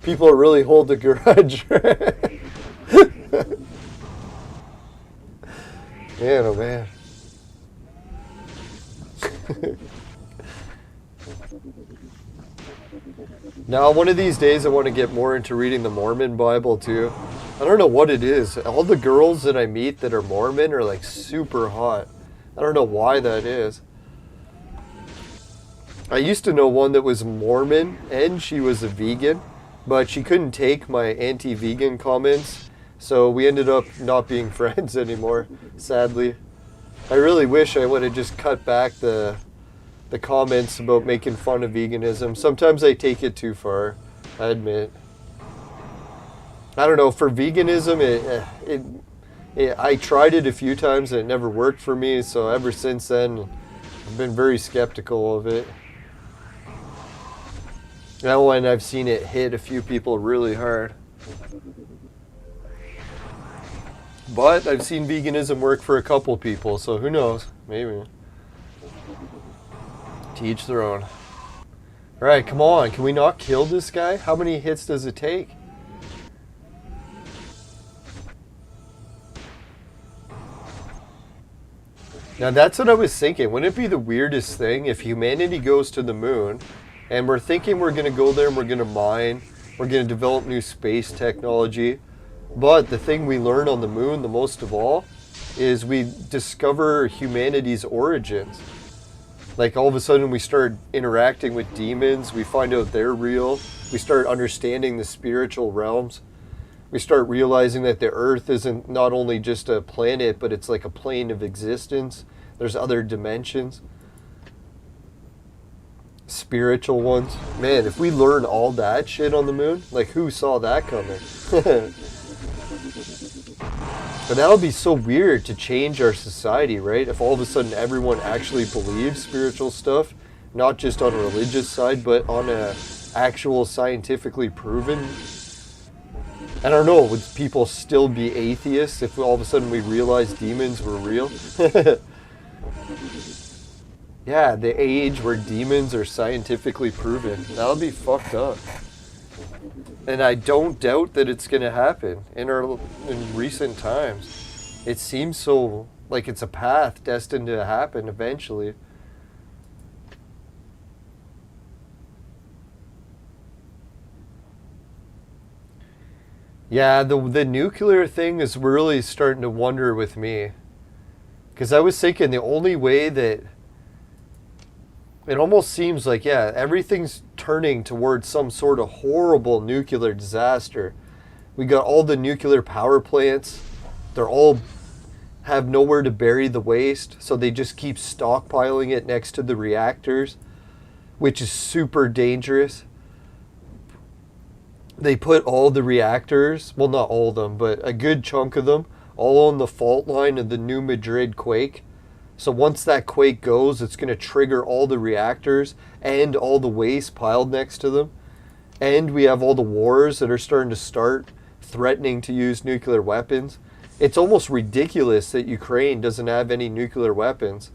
People really hold a grudge. Man, oh man. Now, one of these days I want to get more into reading the Mormon Bible too. I don't know what it is. All the girls that I meet that are Mormon are like super hot. I don't know why that is. I used to know one that was Mormon and she was a vegan, but she couldn't take my anti-vegan comments, so we ended up not being friends anymore, sadly. I really wish I would have just cut back the comments about making fun of veganism. Sometimes I take it too far, I admit. I don't know, for veganism, I tried it a few times and it never worked for me, so ever since then, I've been very skeptical of it. Now when I've seen it hit a few people really hard. But I've seen veganism work for a couple people, so who knows, maybe. To each their own. Alright, come on, can we not kill this guy? How many hits does it take? Now that's what I was thinking. Wouldn't it be the weirdest thing if humanity goes to the moon and we're thinking we're going to go there and we're going to mine, we're going to develop new space technology, but the thing we learn on the moon the most of all is we discover humanity's origins. Like all of a sudden we start interacting with demons, we find out they're real, we start understanding the spiritual realms. We start realizing that the Earth isn't not only just a planet, but it's like a plane of existence. There's other dimensions. Spiritual ones. Man, if we learn all that shit on the moon, like who saw that coming? But that would be so weird to change our society, right? If all of a sudden everyone actually believes spiritual stuff, not just on a religious side, but on a actual scientifically proven. I don't know, would people still be atheists if all of a sudden we realized demons were real? Yeah, the age where demons are scientifically proven. That would be fucked up. And I don't doubt that it's going to happen in recent times. It seems so like it's a path destined to happen eventually. Yeah, the nuclear thing is really starting to wonder with me. Because I was thinking the only way that... It almost seems like, yeah, everything's turning towards some sort of horrible nuclear disaster. We got all the nuclear power plants. They're all have nowhere to bury the waste, so they just keep stockpiling it next to the reactors, which is super dangerous. They put all the reactors, well, not all of them, but a good chunk of them, all on the fault line of the New Madrid quake. So once that quake goes, it's going to trigger all the reactors and all the waste piled next to them. And we have all the wars that are starting to start threatening to use nuclear weapons. It's almost ridiculous that Ukraine doesn't have any nuclear weapons.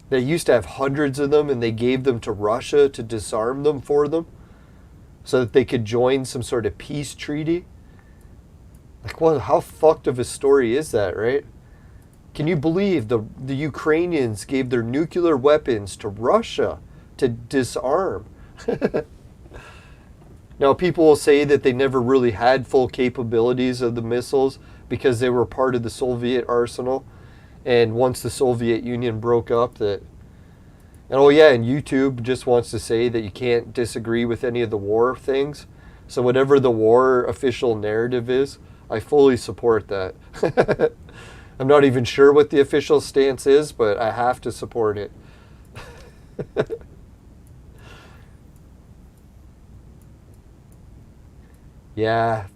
They used to have hundreds of them and they gave them to Russia to disarm them for them so that they could join some sort of peace treaty. Like, well, how fucked of a story is that, right? Can you believe the Ukrainians gave their nuclear weapons to Russia to disarm? Now, people will say that they never really had full capabilities of the missiles because they were part of the Soviet arsenal. And once the Soviet Union broke up, that... And oh yeah, and YouTube just wants to say that you can't disagree with any of the war things. So whatever the war official narrative is, I fully support that. I'm not even sure what the official stance is, but I have to support it. Yeah,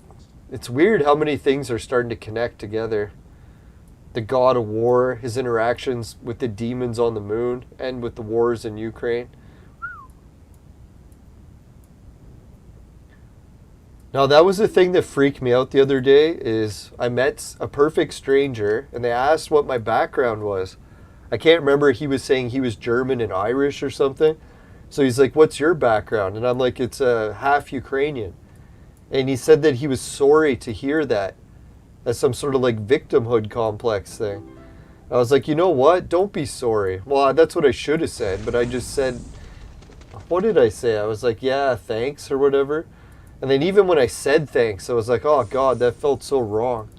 it's weird how many things are starting to connect together. The God of War, his interactions with the demons on the moon, and with the wars in Ukraine. Now, that was the thing that freaked me out the other day, is I met a perfect stranger, and they asked what my background was. I can't remember, he was saying he was German and Irish or something. So he's like, what's your background? And I'm like, it's half Ukrainian. And he said that he was sorry to hear that. As some sort of like victimhood complex thing. I was like, you know what? Don't be sorry. Well, that's what I should have said, but I just said, what did I say? I was like, yeah, thanks or whatever. And then even when I said thanks, I was like, oh God, that felt so wrong.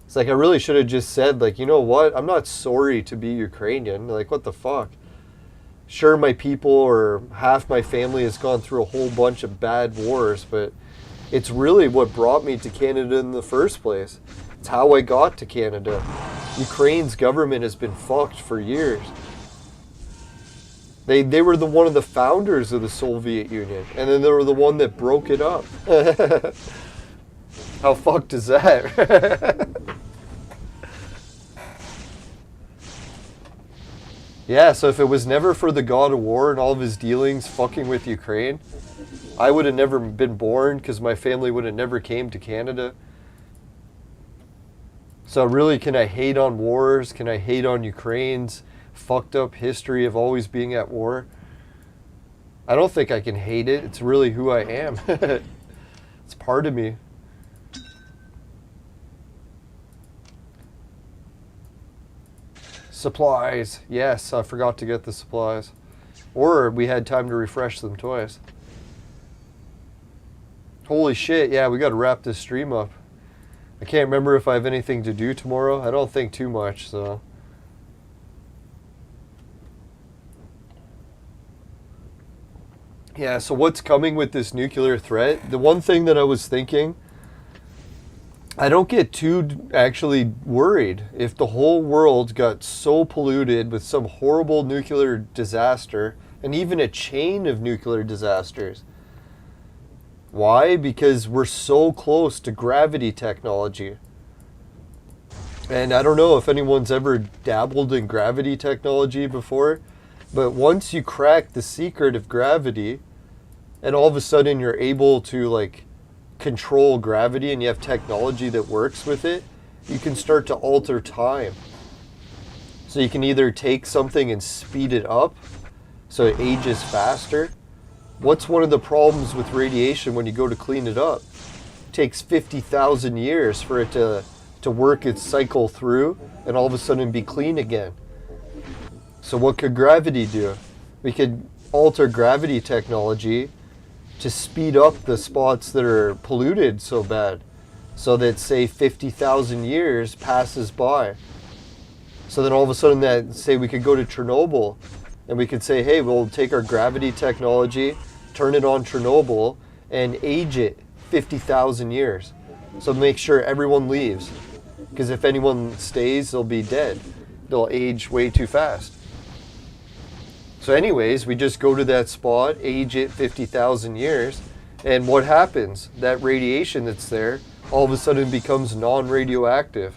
It's like, I really should have just said, like, you know what? I'm not sorry to be Ukrainian. Like, what the fuck? Sure, my people or half my family has gone through a whole bunch of bad wars, but it's really what brought me to Canada in the first place. It's how I got to Canada. Ukraine's government has been fucked for years. They were one of the founders of the Soviet Union, and then they were the one that broke it up. How fucked is that? Yeah, so if it was never for the God of War and all of his dealings fucking with Ukraine, I would have never been born because my family would have never came to Canada. So really, can I hate on wars? Can I hate on Ukraine's fucked up history of always being at war? I don't think I can hate it. It's really who I am. It's part of me. Supplies. Yes, I forgot to get the supplies. Or we had time to refresh them twice. Holy shit, yeah, we got to wrap this stream up. I can't remember if I have anything to do tomorrow. I don't think too much, so. Yeah, so what's coming with this nuclear threat? The one thing that I was thinking, I don't get too actually worried if the whole world got so polluted with some horrible nuclear disaster and even a chain of nuclear disasters. Why? Because we're so close to gravity technology. And I don't know if anyone's ever dabbled in gravity technology before, but once you crack the secret of gravity, and all of a sudden you're able to like control gravity and you have technology that works with it, you can start to alter time. So you can either take something and speed it up so it ages faster. What's one of the problems with radiation when you go to clean it up? It takes 50,000 years for it to work its cycle through and all of a sudden be clean again. So what could gravity do? We could alter gravity technology to speed up the spots that are polluted so bad, so that say 50,000 years passes by. So then all of a sudden that, say we could go to Chernobyl and we could say, hey, we'll take our gravity technology, turn it on Chernobyl and age it 50,000 years. So make sure everyone leaves, because if anyone stays, they'll be dead. They'll age way too fast. So anyways, we just go to that spot, age it 50,000 years, and what happens? That radiation that's there all of a sudden becomes non-radioactive.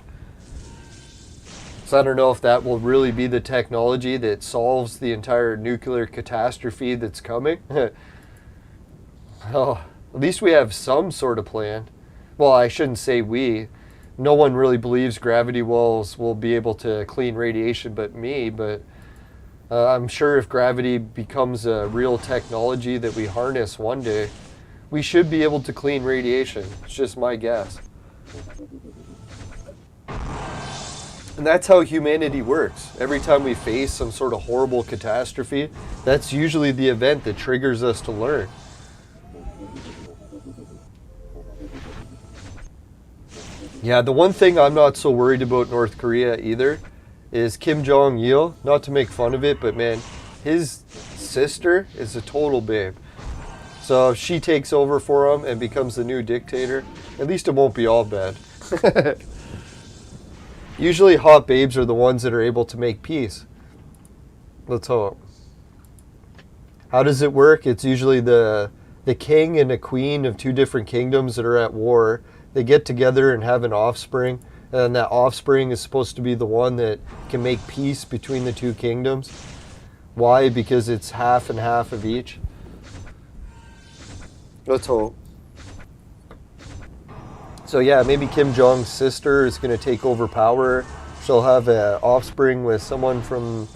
So I don't know if that will really be the technology that solves the entire nuclear catastrophe that's coming. Oh, at least we have some sort of plan. Well, I shouldn't say we. No one really believes gravity wells will be able to clean radiation but me, but I'm sure if gravity becomes a real technology that we harness one day, we should be able to clean radiation. It's just my guess. And that's how humanity works. Every time we face some sort of horrible catastrophe, that's usually the event that triggers us to learn. Yeah, the one thing I'm not so worried about North Korea either is Kim Jong-il. Not to make fun of it, but man, his sister is a total babe. So if she takes over for him and becomes the new dictator, at least it won't be all bad. Usually hot babes are the ones that are able to make peace. Let's hope. How does it work? It's usually the king and a queen of two different kingdoms that are at war. They get together and have an offspring, and that offspring is supposed to be the one that can make peace between the two kingdoms. Why? Because it's half and half of each. Let's hope. So yeah, maybe Kim Jong's sister is going to take over power. She'll have an offspring with someone from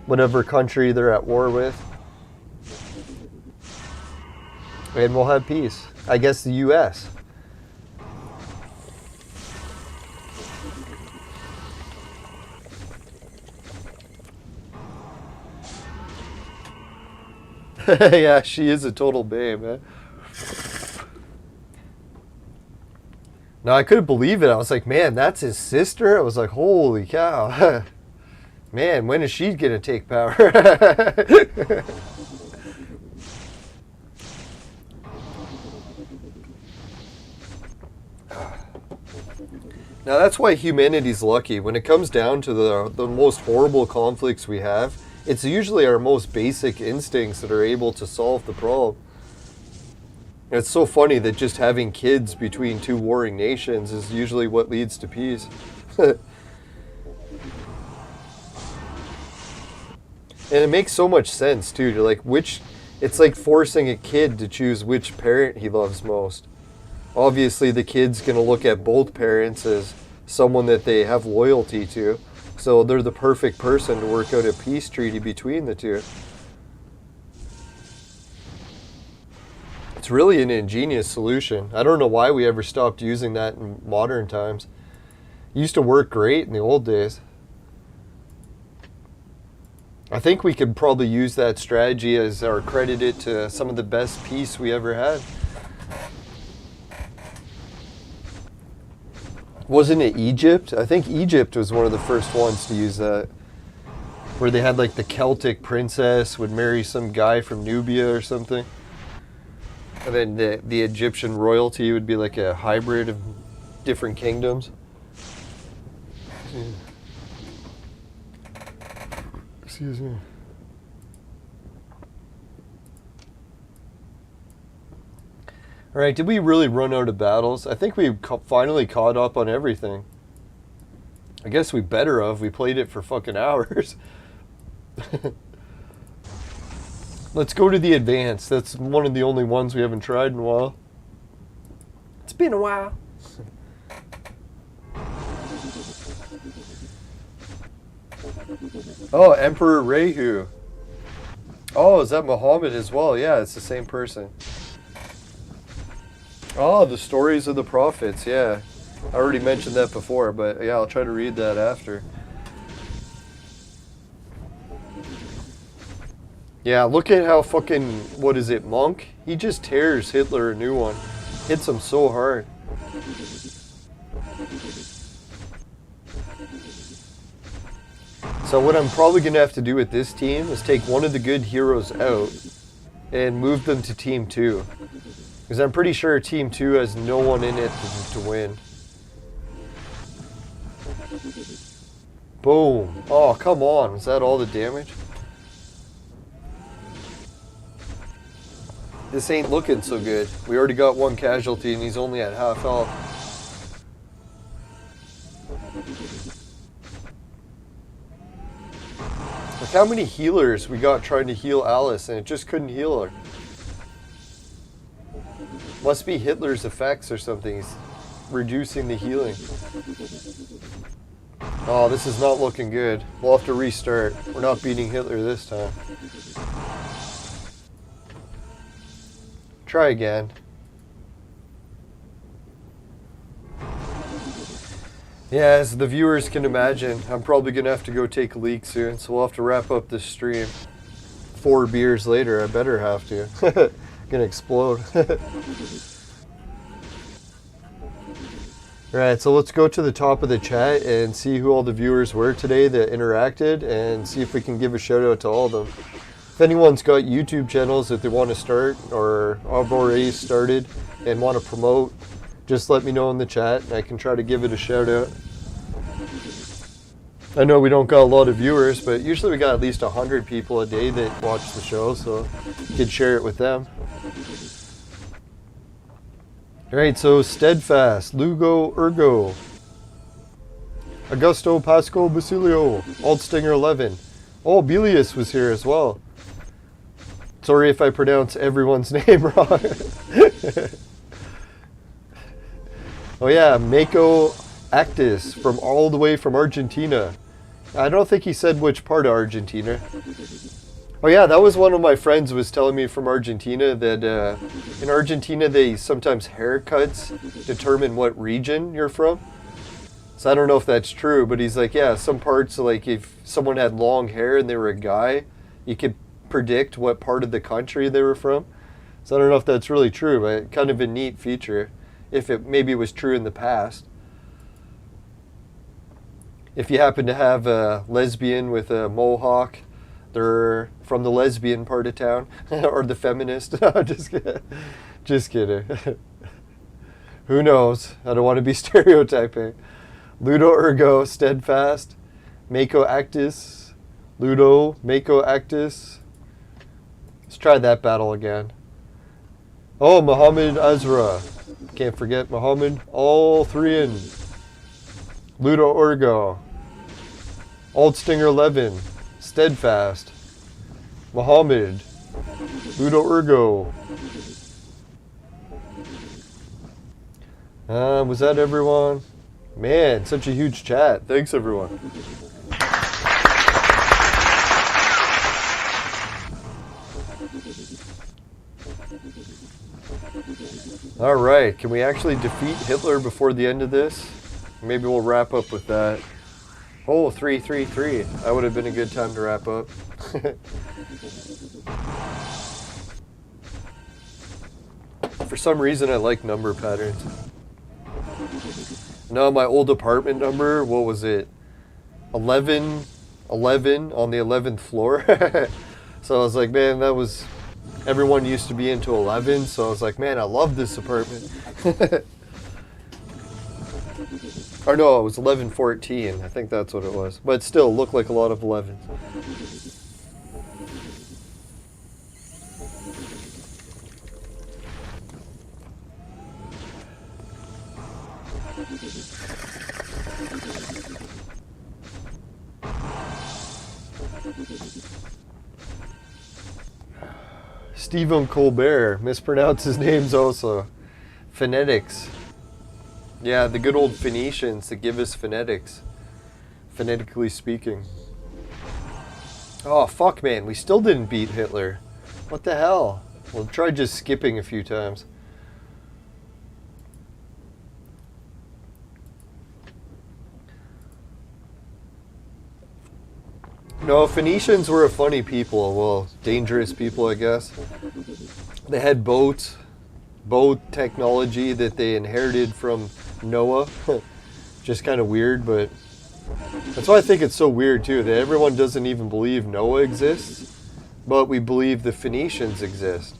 whatever country they're at war with. And we'll have peace. I guess the U.S. Yeah, she is a total babe, man. No, I couldn't believe it. I was like, man, that's his sister? I was like, holy cow. Man, when is she going to take power? Now, that's why humanity's lucky. When it comes down to the most horrible conflicts we have, it's usually our most basic instincts that are able to solve the problem. It's so funny that just having kids between two warring nations is usually what leads to peace. And it makes so much sense too. To like it's like forcing a kid to choose which parent he loves most. Obviously, the kid's gonna look at both parents as someone that they have loyalty to, so they're the perfect person to work out a peace treaty between the two. It's really an ingenious solution. I don't know why we ever stopped using that in modern times. It used to work great in the old days. I think we could probably use that strategy as our credit to some of the best peace we ever had. Wasn't it Egypt? I think Egypt was one of the first ones to use that. Where they had like the Celtic princess would marry some guy from Nubia or something. And then the Egyptian royalty would be like a hybrid of different kingdoms. Excuse me. All right, did we really run out of battles? I think we finally caught up on everything. I guess we better have. We played it for fucking hours. Let's go to the advanced. That's one of the only ones we haven't tried in a while. It's been a while. Oh, Emperor Rehu. Oh, is that Muhammad as well? Yeah, it's the same person. Oh, the stories of the prophets. Yeah, I already mentioned that before, but yeah, I'll try to read that after. Yeah, look at how fucking, what is it, Monk? He just tears Hitler a new one. Hits him so hard. So what I'm probably going to have to do with this team is take one of the good heroes out and move them to Team 2. Because I'm pretty sure Team 2 has no one in it to win. Boom. Oh, come on. Was that all the damage? This ain't looking so good. We already got one casualty and he's only at half health. Look how many healers we got trying to heal Alice and it just couldn't heal her. Must be Hitler's effects or something. He's reducing the healing. Oh, this is not looking good. We'll have to restart. We're not beating Hitler this time. Try again. Yeah, as the viewers can imagine, I'm probably going to have to go take a leak soon, so we'll have to wrap up this stream. 4 beers later, I better have to. Gonna explode. Alright, so let's go to the top of the chat and see who all the viewers were today that interacted and see if we can give a shout out to all of them. If anyone's got YouTube channels that they want to start or have already started and want to promote, just let me know in the chat and I can try to give it a shout out. I know we don't got a lot of viewers, but usually we got at least 100 people a day that watch the show, so you could share it with them. Alright, so Steadfast, Lugo Ergo, Augusto Pasco Basilio, Altstinger 11. Oh, Belius was here as well. Sorry if I pronounce everyone's name wrong. Oh yeah, Mako Actis from all the way from Argentina. I don't think he said which part of Argentina. Oh yeah, that was one of my friends was telling me from Argentina that in Argentina they sometimes haircuts determine what region you're from. So I don't know if that's true, but he's like, yeah, some parts, like if someone had long hair and they were a guy, you could predict what part of the country they were from. So I don't know if that's really true, but kind of a neat feature, if it maybe was true in the past. If you happen to have a lesbian with a mohawk, they're from the lesbian part of town, or the feminist. No, just kidding. Just kidding. Who knows? I don't want to be stereotyping. Ludo Ergo, Steadfast, Mako Actis, Ludo, Mako Actis. Let's try that battle again. Oh, Muhammad Azra. Can't forget Muhammad. All three in. Ludo Ergo, Altstinger 11, Steadfast, Muhammad, Ludo Ergo. Was that everyone? Man, such a huge chat. Thanks, everyone. All right, can we actually defeat Hitler before the end of this? Maybe we'll wrap up with that. Oh, 333. That would have been a good time to wrap up. For some reason, I like number patterns. No, my old apartment number, what was it? 11 on the 11th floor. So I was like, man, that was... Everyone used to be into 11, so I was like, man, I love this apartment. Or no, it was 1114. I think that's what it was. But still, looked like a lot of 11s. Stephen Colbert. Mispronounce his names also. Phonetics. Yeah, the good old Phoenicians that give us phonetics. Phonetically speaking. Oh, fuck, man. We still didn't beat Hitler. What the hell? We'll try just skipping a few times. No, Phoenicians were a funny people. Well, dangerous people, I guess. They had boat technology that they inherited from Noah. Just kind of weird, but that's why I think it's so weird too that everyone doesn't even believe Noah exists, but we believe the Phoenicians exist.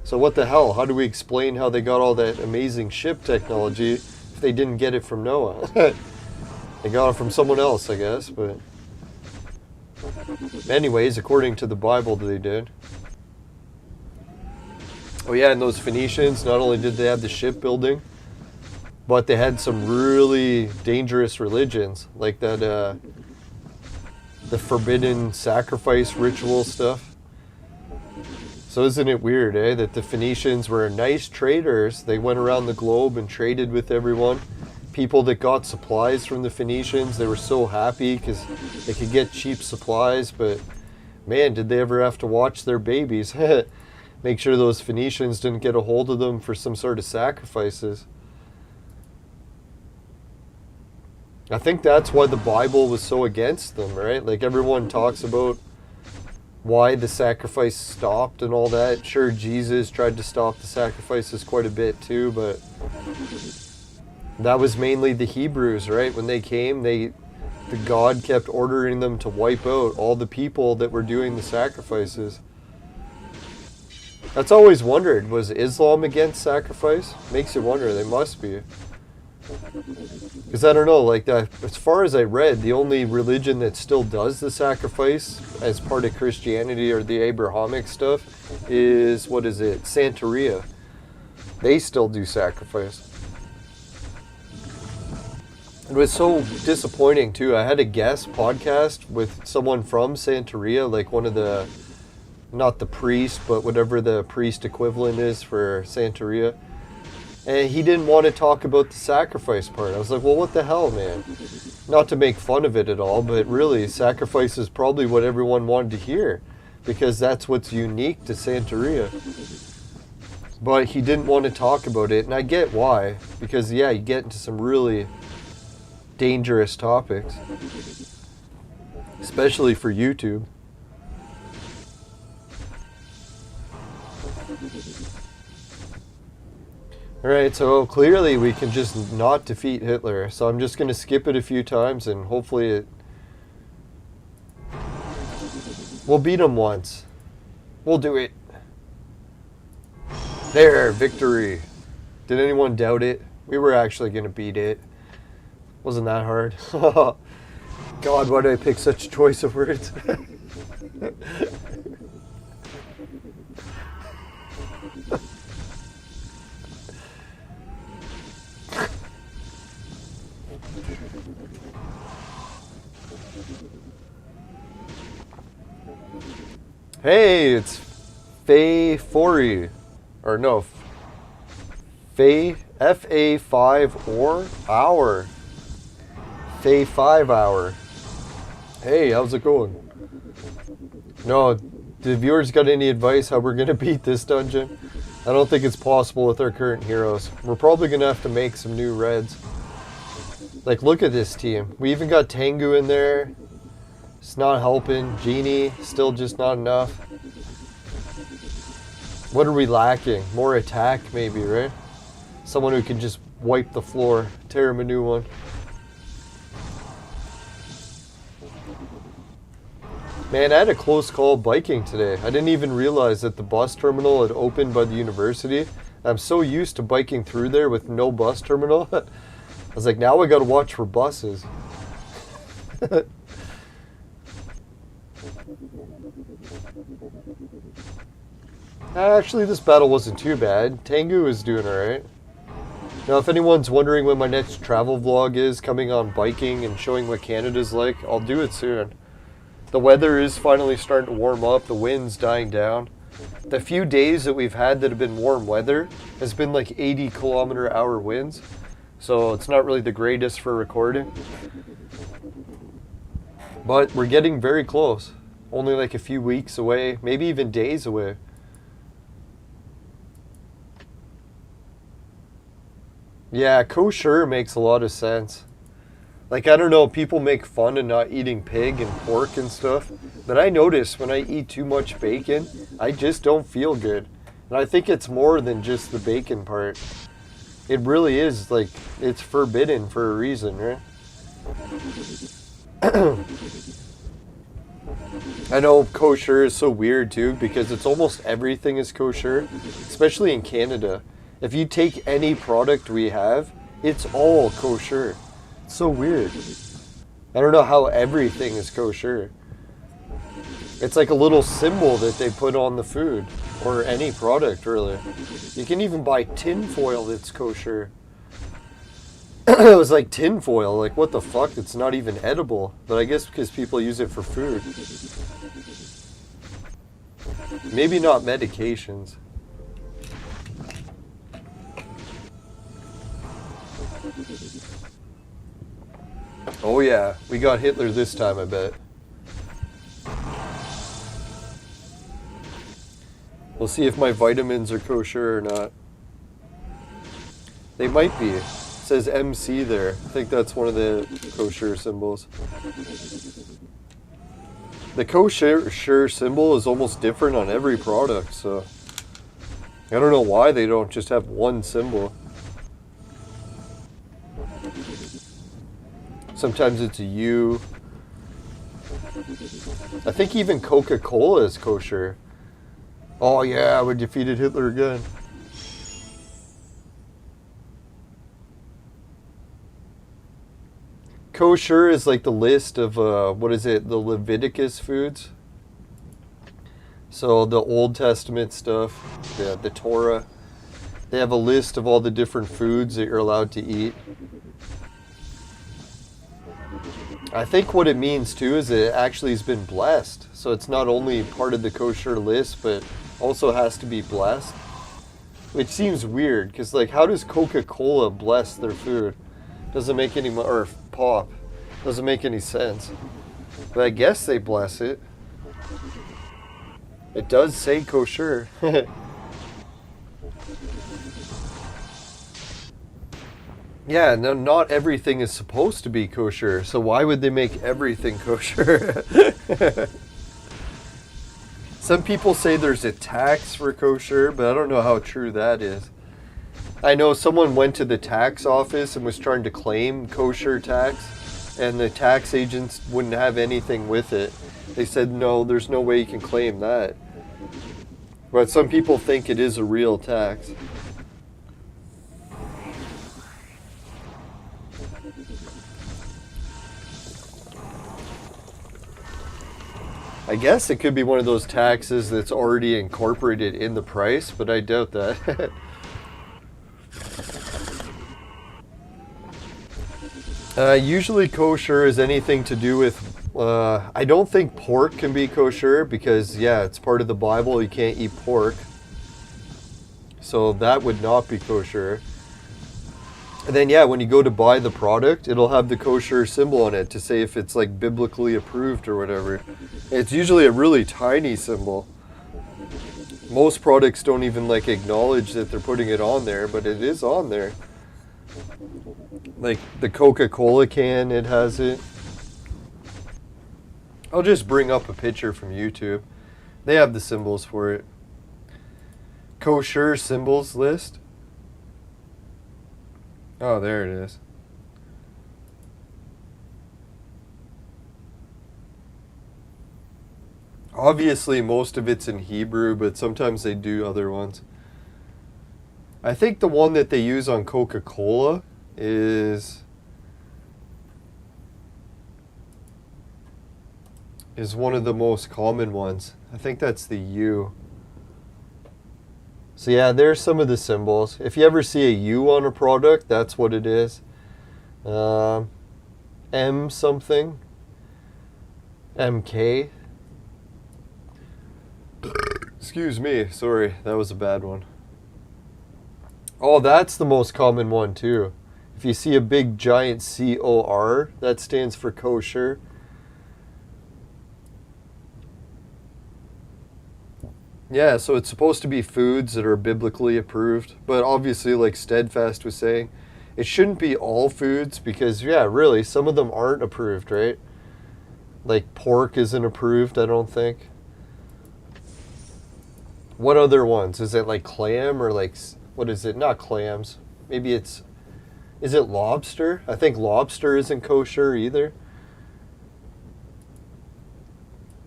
So what the hell? How do we explain how they got all that amazing ship technology if they didn't get it from Noah? They got it from someone else, I guess, but anyways, according to the Bible, they did. Oh yeah, and those Phoenicians, not only did they have the shipbuilding, but they had some really dangerous religions, like that, the forbidden sacrifice ritual stuff. So isn't it weird, that the Phoenicians were nice traders? They went around the globe and traded with everyone. People that got supplies from the Phoenicians, they were so happy because they could get cheap supplies, but man, did they ever have to watch their babies. Make sure those Phoenicians didn't get a hold of them for some sort of sacrifices. I think that's why the Bible was so against them, right? Like everyone talks about why the sacrifice stopped and all that. Sure, Jesus tried to stop the sacrifices quite a bit too, but that was mainly the Hebrews, right? When they came, the God kept ordering them to wipe out all the people that were doing the sacrifices. That's always wondered, was Islam against sacrifice? Makes you wonder, they must be. Because I don't know, like, as far as I read, the only religion that still does the sacrifice as part of Christianity or the Abrahamic stuff is, what is it, Santeria. They still do sacrifice. It was so disappointing, too. I had a guest podcast with someone from Santeria, like one of the, not the priest, but whatever the priest equivalent is for Santeria. And he didn't want to talk about the sacrifice part. I was like, well, what the hell, man? Not to make fun of it at all, but really, sacrifice is probably what everyone wanted to hear. Because that's what's unique to Santeria. But he didn't want to talk about it, and I get why. Because, yeah, you get into some really dangerous topics. Especially for YouTube. Alright, so clearly we can just not defeat Hitler. So I'm just going to skip it a few times and hopefully it... We'll beat him once. We'll do it. There, victory. Did anyone doubt it? We were actually going to beat it. Wasn't that hard. God, why did I pick such choice of words? Hey, it's Fay4. Or no, Fay, FA5 or hour. Fay 5 hour. Hey, how's it going? No, the viewers got any advice how we're gonna beat this dungeon? I don't think it's possible with our current heroes. We're probably gonna have to make some new reds. Like, look at this team. We even got Tengu in there. It's not helping. Genie, still just not enough. What are we lacking? More attack, maybe, right? Someone who can just wipe the floor. Tear him a new one. Man, I had a close call biking today. I didn't even realize that the bus terminal had opened by the university. I'm so used to biking through there with no bus terminal. I was like, now I gotta watch for buses. Actually, this battle wasn't too bad. Tengu is doing alright. Now, if anyone's wondering when my next travel vlog is, coming on biking and showing what Canada's like, I'll do it soon. The weather is finally starting to warm up. The wind's dying down. The few days that we've had that have been warm weather has been like 80-kilometer-hour winds. So it's not really the greatest for recording. But we're getting very close. Only like a few weeks away, maybe even days away. Yeah, kosher makes a lot of sense. Like, I don't know, people make fun of not eating pig and pork and stuff, but I notice when I eat too much bacon, I just don't feel good. And I think it's more than just the bacon part. It really is, like, it's forbidden for a reason, right? I know kosher is so weird too, because it's almost everything is kosher, especially in Canada. If you take any product we have, it's all kosher. It's so weird. I don't know how everything is kosher. It's like a little symbol that they put on the food, or any product really. You can even buy tin foil that's kosher. It was like tin foil, like what the fuck, it's not even edible. But I guess because people use it for food. Maybe not medications. Oh yeah, we got Hitler this time, I bet. We'll see if my vitamins are kosher or not. They might be. It says MC there. I think that's one of the kosher symbols. The kosher symbol is almost different on every product, so I don't know why they don't just have one symbol. Sometimes it's a U. I think even Coca-Cola is kosher. Oh yeah, we defeated Hitler again. Kosher is like the list of, what is it, the Leviticus foods. So the Old Testament stuff, the Torah, they have a list of all the different foods that you're allowed to eat. I think what it means too is it actually has been blessed. So it's not only part of the kosher list, but also has to be blessed. Which seems weird, because like, how does Coca-Cola bless their food? Doesn't make any, or pop, doesn't make any sense. But I guess they bless it. It does say kosher. Yeah, no, not everything is supposed to be kosher, so why would they make everything kosher? Some people say there's a tax for kosher, but I don't know how true that is. I know someone went to the tax office and was trying to claim kosher tax, and the tax agents wouldn't have anything with it. They said, no, there's no way you can claim that. But some people think it is a real tax. I guess it could be one of those taxes that's already incorporated in the price, but I doubt that. Usually kosher is anything to do with, I don't think pork can be kosher because, yeah, it's part of the Bible, you can't eat pork. So that would not be kosher. And then, yeah, when you go to buy the product, it'll have the kosher symbol on it to say if it's like biblically approved or whatever. It's usually a really tiny symbol. Most products don't even like acknowledge that they're putting it on there, but it is on there. Like the Coca-Cola can, it has it. I'll just bring up a picture from YouTube. They have the symbols for it. Kosher symbols list. Oh, there it is. Obviously, most of it's in Hebrew, but sometimes they do other ones. I think the one that they use on Coca-Cola is one of the most common ones. I think that's the U. So yeah, there's some of the symbols. If you ever see a U on a product, that's what it is. M something. MK. Excuse me, sorry, that was a bad one. Oh, that's the most common one too. If you see a big giant COR, that stands for kosher. Yeah, so it's supposed to be foods that are biblically approved, but obviously, like Steadfast was saying, it shouldn't be all foods because, yeah, really, some of them aren't approved, right? Like pork isn't approved, I don't think. What other ones? Is it like clam or like, what is it? Not clams. Maybe it's, is it lobster? I think lobster isn't kosher either.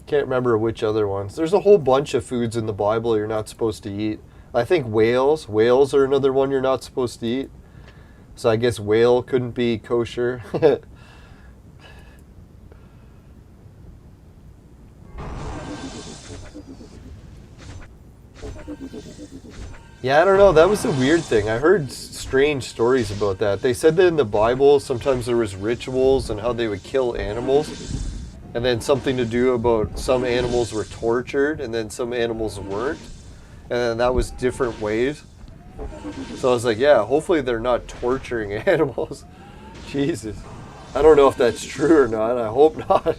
Can't remember which other ones. There's a whole bunch of foods in the Bible you're not supposed to eat. I think whales are another one you're not supposed to eat. So I guess whale couldn't be kosher. Yeah, I don't know. That was a weird thing. I heard strange stories about that. They said that in the Bible, sometimes there was rituals and how they would kill animals. And then something to do about some animals were tortured and then some animals weren't. And then that was different ways. So I was like, yeah, hopefully they're not torturing animals. Jesus. I don't know if that's true or not. I hope not.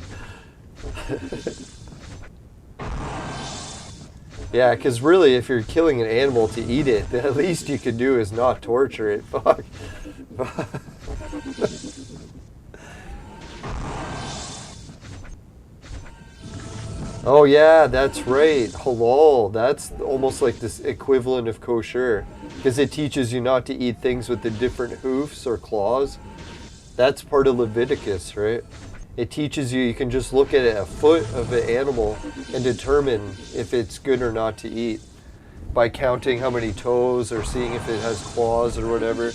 Yeah, because really, if you're killing an animal to eat it, the least you could do is not torture it. Fuck. Oh yeah, that's right. Halal. That's almost like this equivalent of kosher. Because it teaches you not to eat things with the different hoofs or claws. That's part of Leviticus, right? It teaches you can just look at a foot of an animal and determine if it's good or not to eat. By counting how many toes or seeing if it has claws or whatever.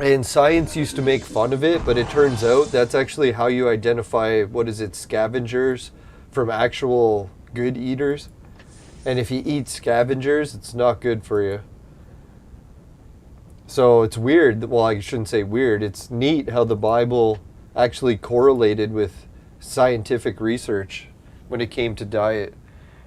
And science used to make fun of it, but it turns out that's actually how you identify, what is it, scavengers from actual good eaters. And if you eat scavengers, it's not good for you. So it's weird. Well, I shouldn't say weird. It's neat how the Bible actually correlated with scientific research when it came to diet.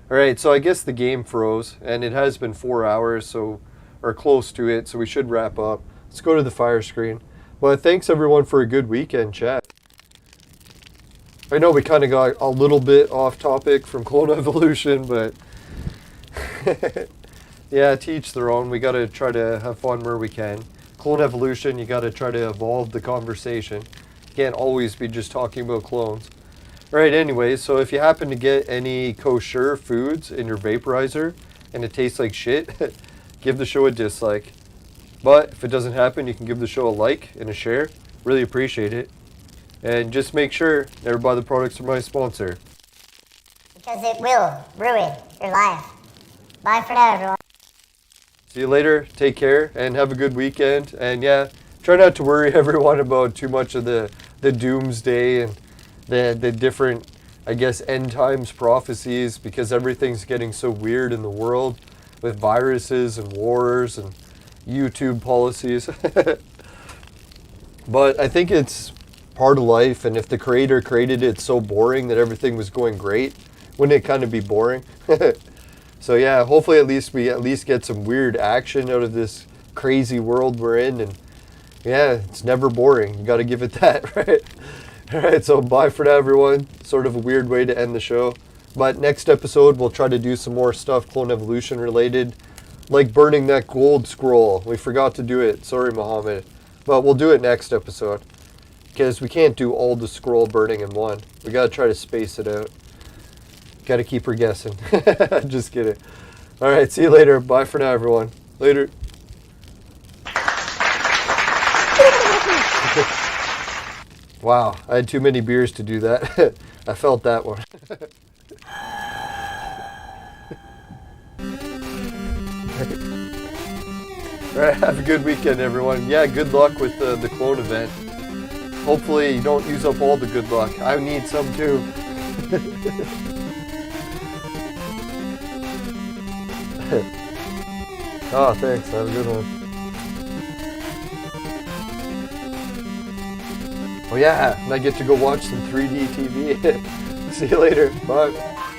All right, so I guess the game froze, and it has been 4 hours, so or close to it, so we should wrap up. Let's go to the fire screen. Well, thanks everyone for a good weekend chat. I know we kind of got a little bit off topic from clone evolution, but yeah, to each their own. We got to try to have fun where we can. Clone evolution, you got to try to evolve the conversation. You can't always be just talking about clones. All right, anyways, so if you happen to get any kosher foods in your vaporizer and it tastes like shit, give the show a dislike. But if it doesn't happen, you can give the show a like and a share. Really appreciate it. And just make sure never buy the products from my sponsor. Because it will ruin your life. Bye for now, everyone. See you later. Take care and have a good weekend. And yeah, try not to worry everyone about too much of the doomsday and the different, I guess, end times prophecies, because everything's getting so weird in the world with viruses and wars and YouTube policies. But I think it's part of life, and if the creator created it so boring that everything was going great, wouldn't it kind of be boring? So yeah, hopefully we at least get some weird action out of this crazy world we're in, and yeah, it's never boring. You got to give it that, right? All right, so bye for now, everyone. Sort of a weird way to end the show. But next episode, we'll try to do some more stuff Clone Evolution related, like burning that gold scroll. We forgot to do it. Sorry, Muhammad. But we'll do it next episode, because we can't do all the scroll burning in one. We got to try to space it out. Got to keep her guessing. Just kidding. All right, see you later. Bye for now, everyone. Later. Wow, I had too many beers to do that. I felt that one. All right, have a good weekend, everyone. Yeah, good luck with the clone event. Hopefully you don't use up all the good luck. I need some too. Oh, thanks. Have a good one. Oh yeah, and I get to go watch some 3D TV. See you later. Bye.